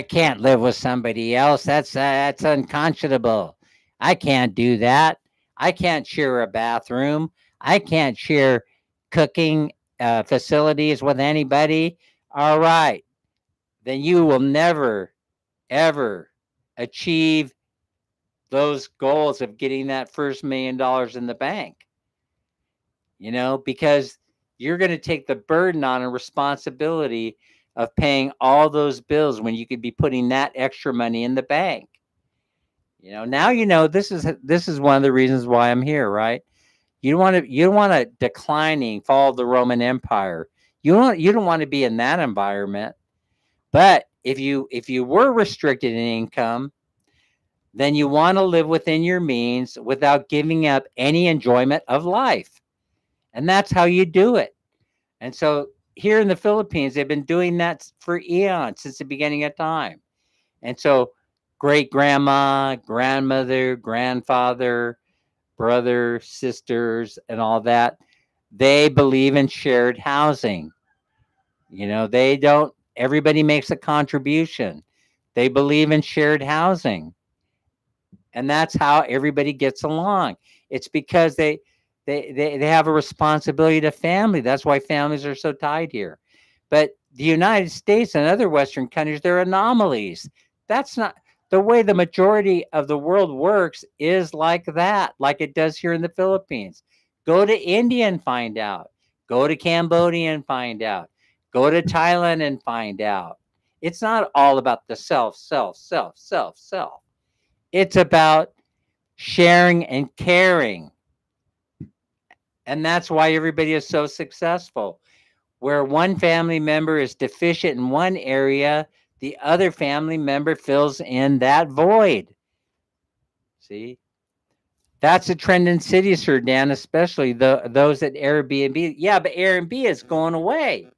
can't live with somebody else. That's unconscionable. I can't do that. I can't share a bathroom. I can't share cooking facilities with anybody. All right, then you will never ever achieve those goals of getting that first $1 million in the bank. Because you're going to take the burden on and responsibility of paying all those bills when you could be putting that extra money in the bank. Now this is one of the reasons why I'm here, right? You don't want to declining fall of the Roman Empire. You don't want to be in that environment. But if you were restricted in income, then you want to live within your means without giving up any enjoyment of life. And that's how you do it. And so here in the Philippines, they've been doing that for eons, since the beginning of time. And so great grandma, grandmother, grandfather, brother, sisters, and all that, they believe in shared housing. They don't Everybody makes a contribution. They believe in shared housing. And that's how everybody gets along. It's because they have a responsibility to family. That's why families are so tied here. But the United States and other Western countries, they're anomalies. That's not the way the majority of the world works, is like that, like it does here in the Philippines. Go to India and find out. Go to Cambodia and find out. Go to Thailand and find out. It's not all about the self, self, self, self, self. It's about sharing and caring. And that's why everybody is so successful. Where one family member is deficient in one area, the other family member fills in that void. See? That's a trend in cities, sir, Dan, especially those at Airbnb. Yeah, but Airbnb is going away.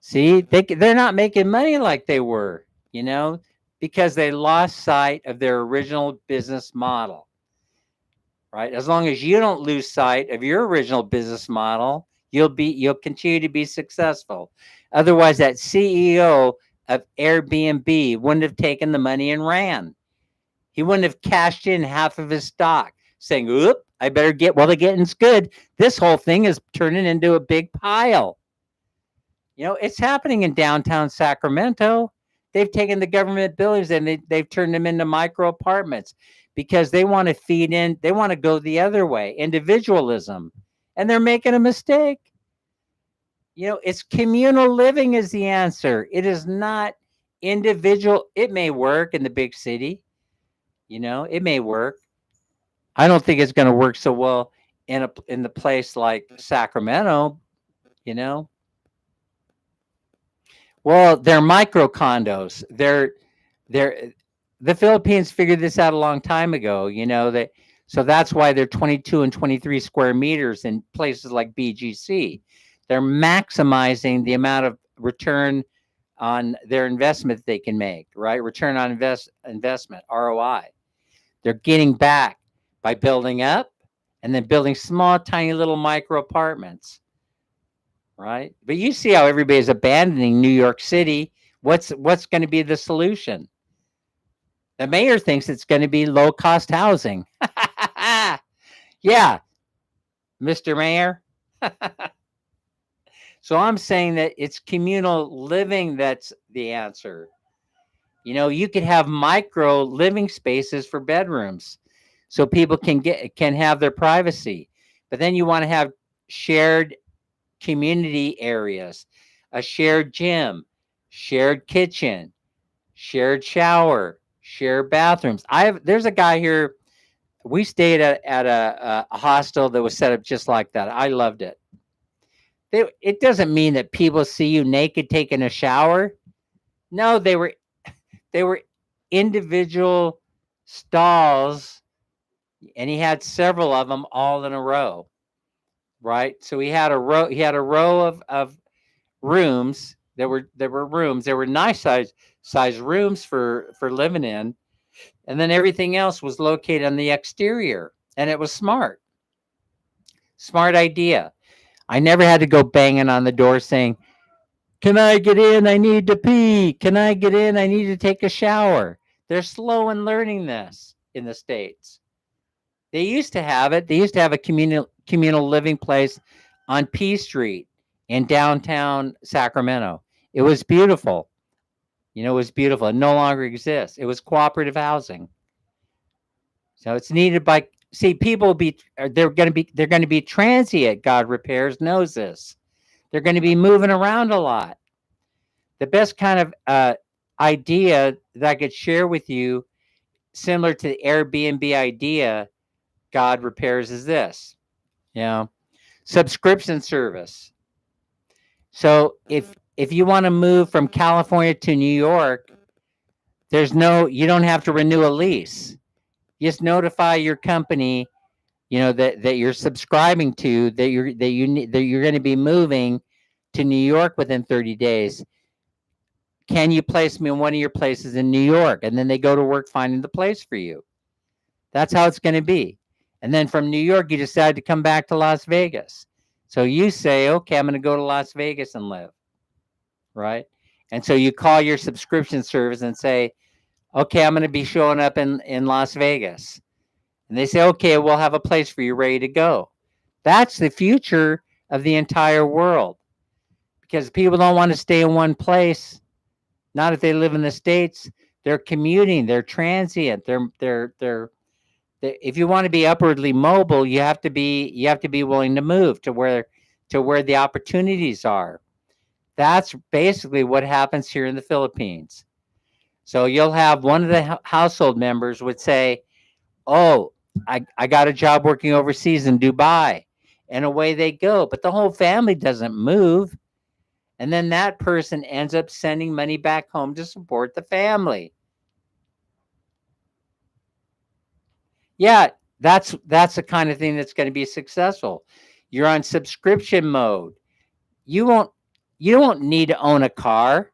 See, they're not making money like they were, because they lost sight of their original business model. Right? As long as you don't lose sight of your original business model, you'll continue to be successful. Otherwise, that CEO of Airbnb wouldn't have taken the money and ran. He wouldn't have cashed in half of his stock, saying, "Oop, I better get while the getting's good. This whole thing is turning into a big pile." It's happening in downtown Sacramento. They've taken the government buildings and they've turned them into micro apartments because they want to feed in. They want to go the other way, individualism, and they're making a mistake. It's communal living is the answer. It is not individual. It may work in the big city. It may work. I don't think it's going to work so well in the place like Sacramento. Well, they're micro condos. They're the Philippines figured this out a long time ago. So that's why they're 22 and 23 square meters in places like BGC. They're maximizing the amount of return on their investment they can make. Right, return on investment (ROI). They're getting back by building up and then building small, tiny little micro apartments. Right? But you see how everybody's abandoning New York City. What's going to be the solution? The mayor thinks it's going to be low-cost housing. Yeah, Mr. Mayor. So I'm saying that it's communal living that's the answer. You could have micro living spaces for bedrooms so people can have their privacy. But then you want to have shared community areas, a shared gym, shared kitchen, shared shower, shared bathrooms. There's a guy here. We stayed at a hostel that was set up just like that. I loved it. It doesn't mean that people see you naked taking a shower. No, they were individual stalls, and he had several of them all in a row. Right, so he had a row of rooms. There were rooms. There were nice size rooms for living in, and then everything else was located on the exterior. And it was smart idea. I never had to go banging on the door saying, "Can I get in? I need to pee. Can I get in? I need to take a shower." They're slow in learning this in the States. They used to have it. They used to have a communal living place on P Street in downtown Sacramento. It was beautiful. It was beautiful. It no longer exists. It was cooperative housing. So it's needed by people they're going to be transient. God repairs knows this. They're going to be moving around a lot. The best kind of idea that I could share with you, similar to the Airbnb idea, God repairs, is this. Subscription service. So if you want to move from California to New York, you don't have to renew a lease. Just notify your company, that you're subscribing to, that you're going to be moving to New York within 30 days. Can you place me in one of your places in New York? And then they go to work finding the place for you. That's how it's going to be. And then from New York, you decide to come back to Las Vegas. So you say, "Okay, I'm going to go to Las Vegas and live." Right? And so you call your subscription service and say, okay, I'm going to be showing up in Las Vegas. And they say, okay, we'll have a place for you ready to go. That's the future of the entire world, because people don't want to stay in one place. Not if they live in the States. They're commuting, they're transient, if you want to be upwardly mobile, you have to be willing to move to where the opportunities are. That's basically what happens here in the Philippines. So you'll have one of the household members would say, "Oh, I got a job working overseas in Dubai," and away they go. But the whole family doesn't move, and then that person ends up sending money back home to support the family. Yeah, that's the kind of thing that's going to be successful. You're on subscription mode. You won't you don't need to own a car.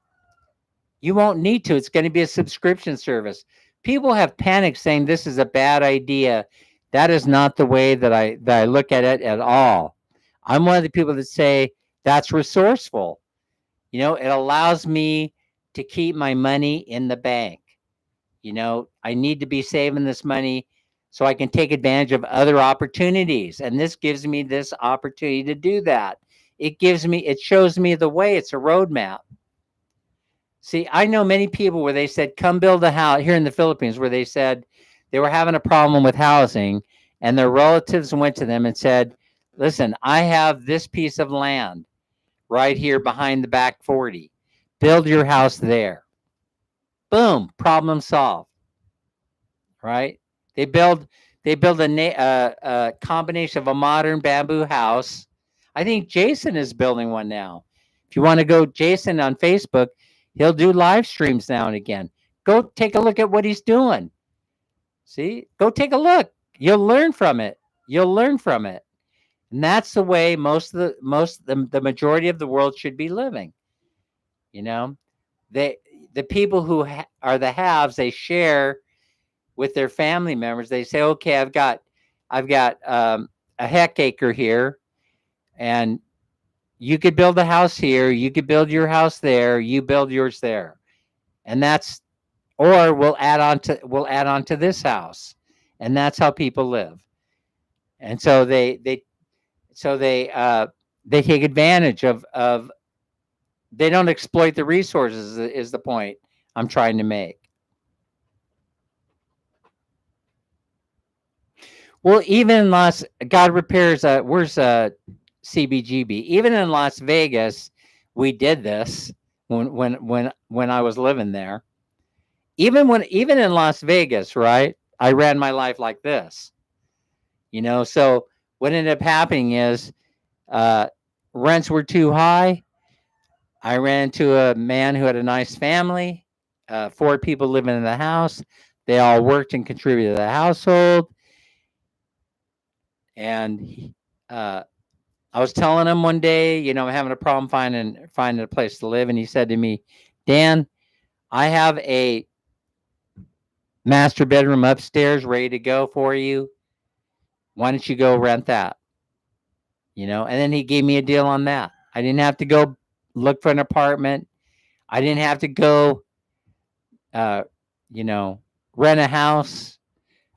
You won't need to. It's going to be a subscription service. People have panicked saying this is a bad idea. That is not the way that I look at it at all. I'm one of the people that say that's resourceful. It allows me to keep my money in the bank. I need to be saving this money so I can take advantage of other opportunities. And this gives me this opportunity to do that. It shows me the way. It's a roadmap. See, I know many people where they said, come build a house here in the Philippines, where they said they were having a problem with housing, and their relatives went to them and said, listen, I have this piece of land right here behind the back 40. Build your house there. Boom, problem solved. Right? They build a combination of a modern bamboo house. I think Jason is building one now. If you want to go, Jason on Facebook, he'll do live streams now and again. Go take a look at what he's doing. See, go take a look. You'll learn from it. You'll learn from it, and that's the way the majority of the world should be living. You know, they the people who are the haves, they share with their family members. They say, okay, I've got a heck acre here, and you could build a house here. You could build your house there. You build yours there, and or we'll add on to this house, and that's how people live. And so they take advantage of. They don't exploit the resources. Is the point I'm trying to make. Well, even in God repairs. Where's CBGB? Even in Las Vegas, we did this when I was living there. Even in Las Vegas, right? I ran my life like this. So what ended up happening is uh, rents were too high. I ran into a man who had a nice family, 4 people living in the house. They all worked and contributed to the household. And I was telling him one day, I'm having a problem finding a place to live, and he said to me, Dan, I have a master bedroom upstairs ready to go for you. Why don't you go rent that? And then he gave me a deal on that. I didn't have to go look for an apartment. I didn't have to go, uh, you know, rent a house.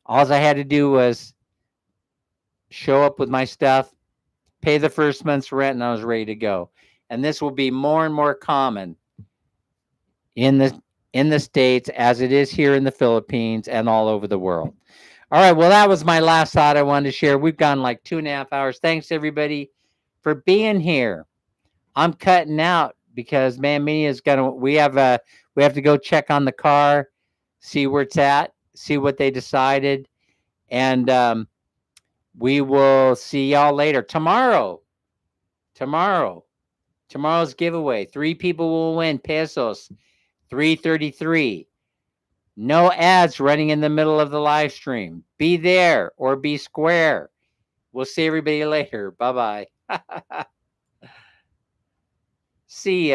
All I had to do was show up with my stuff, pay the first month's rent, and I was ready to go. And this will be more and more common in the States as it is here in the Philippines and all over the world. All right, well, that was my last thought I wanted to share. We've gone like 2.5 hours. Thanks everybody for being here. I'm cutting out because man, Minnie is gonna. We have to go check on the car, see where it's at, see what they decided, and we will see y'all later tomorrow. Tomorrow's giveaway. 3 people will win pesos. 333. No ads running in the middle of the live stream. Be there or be square. We'll see everybody later. Bye bye. See ya.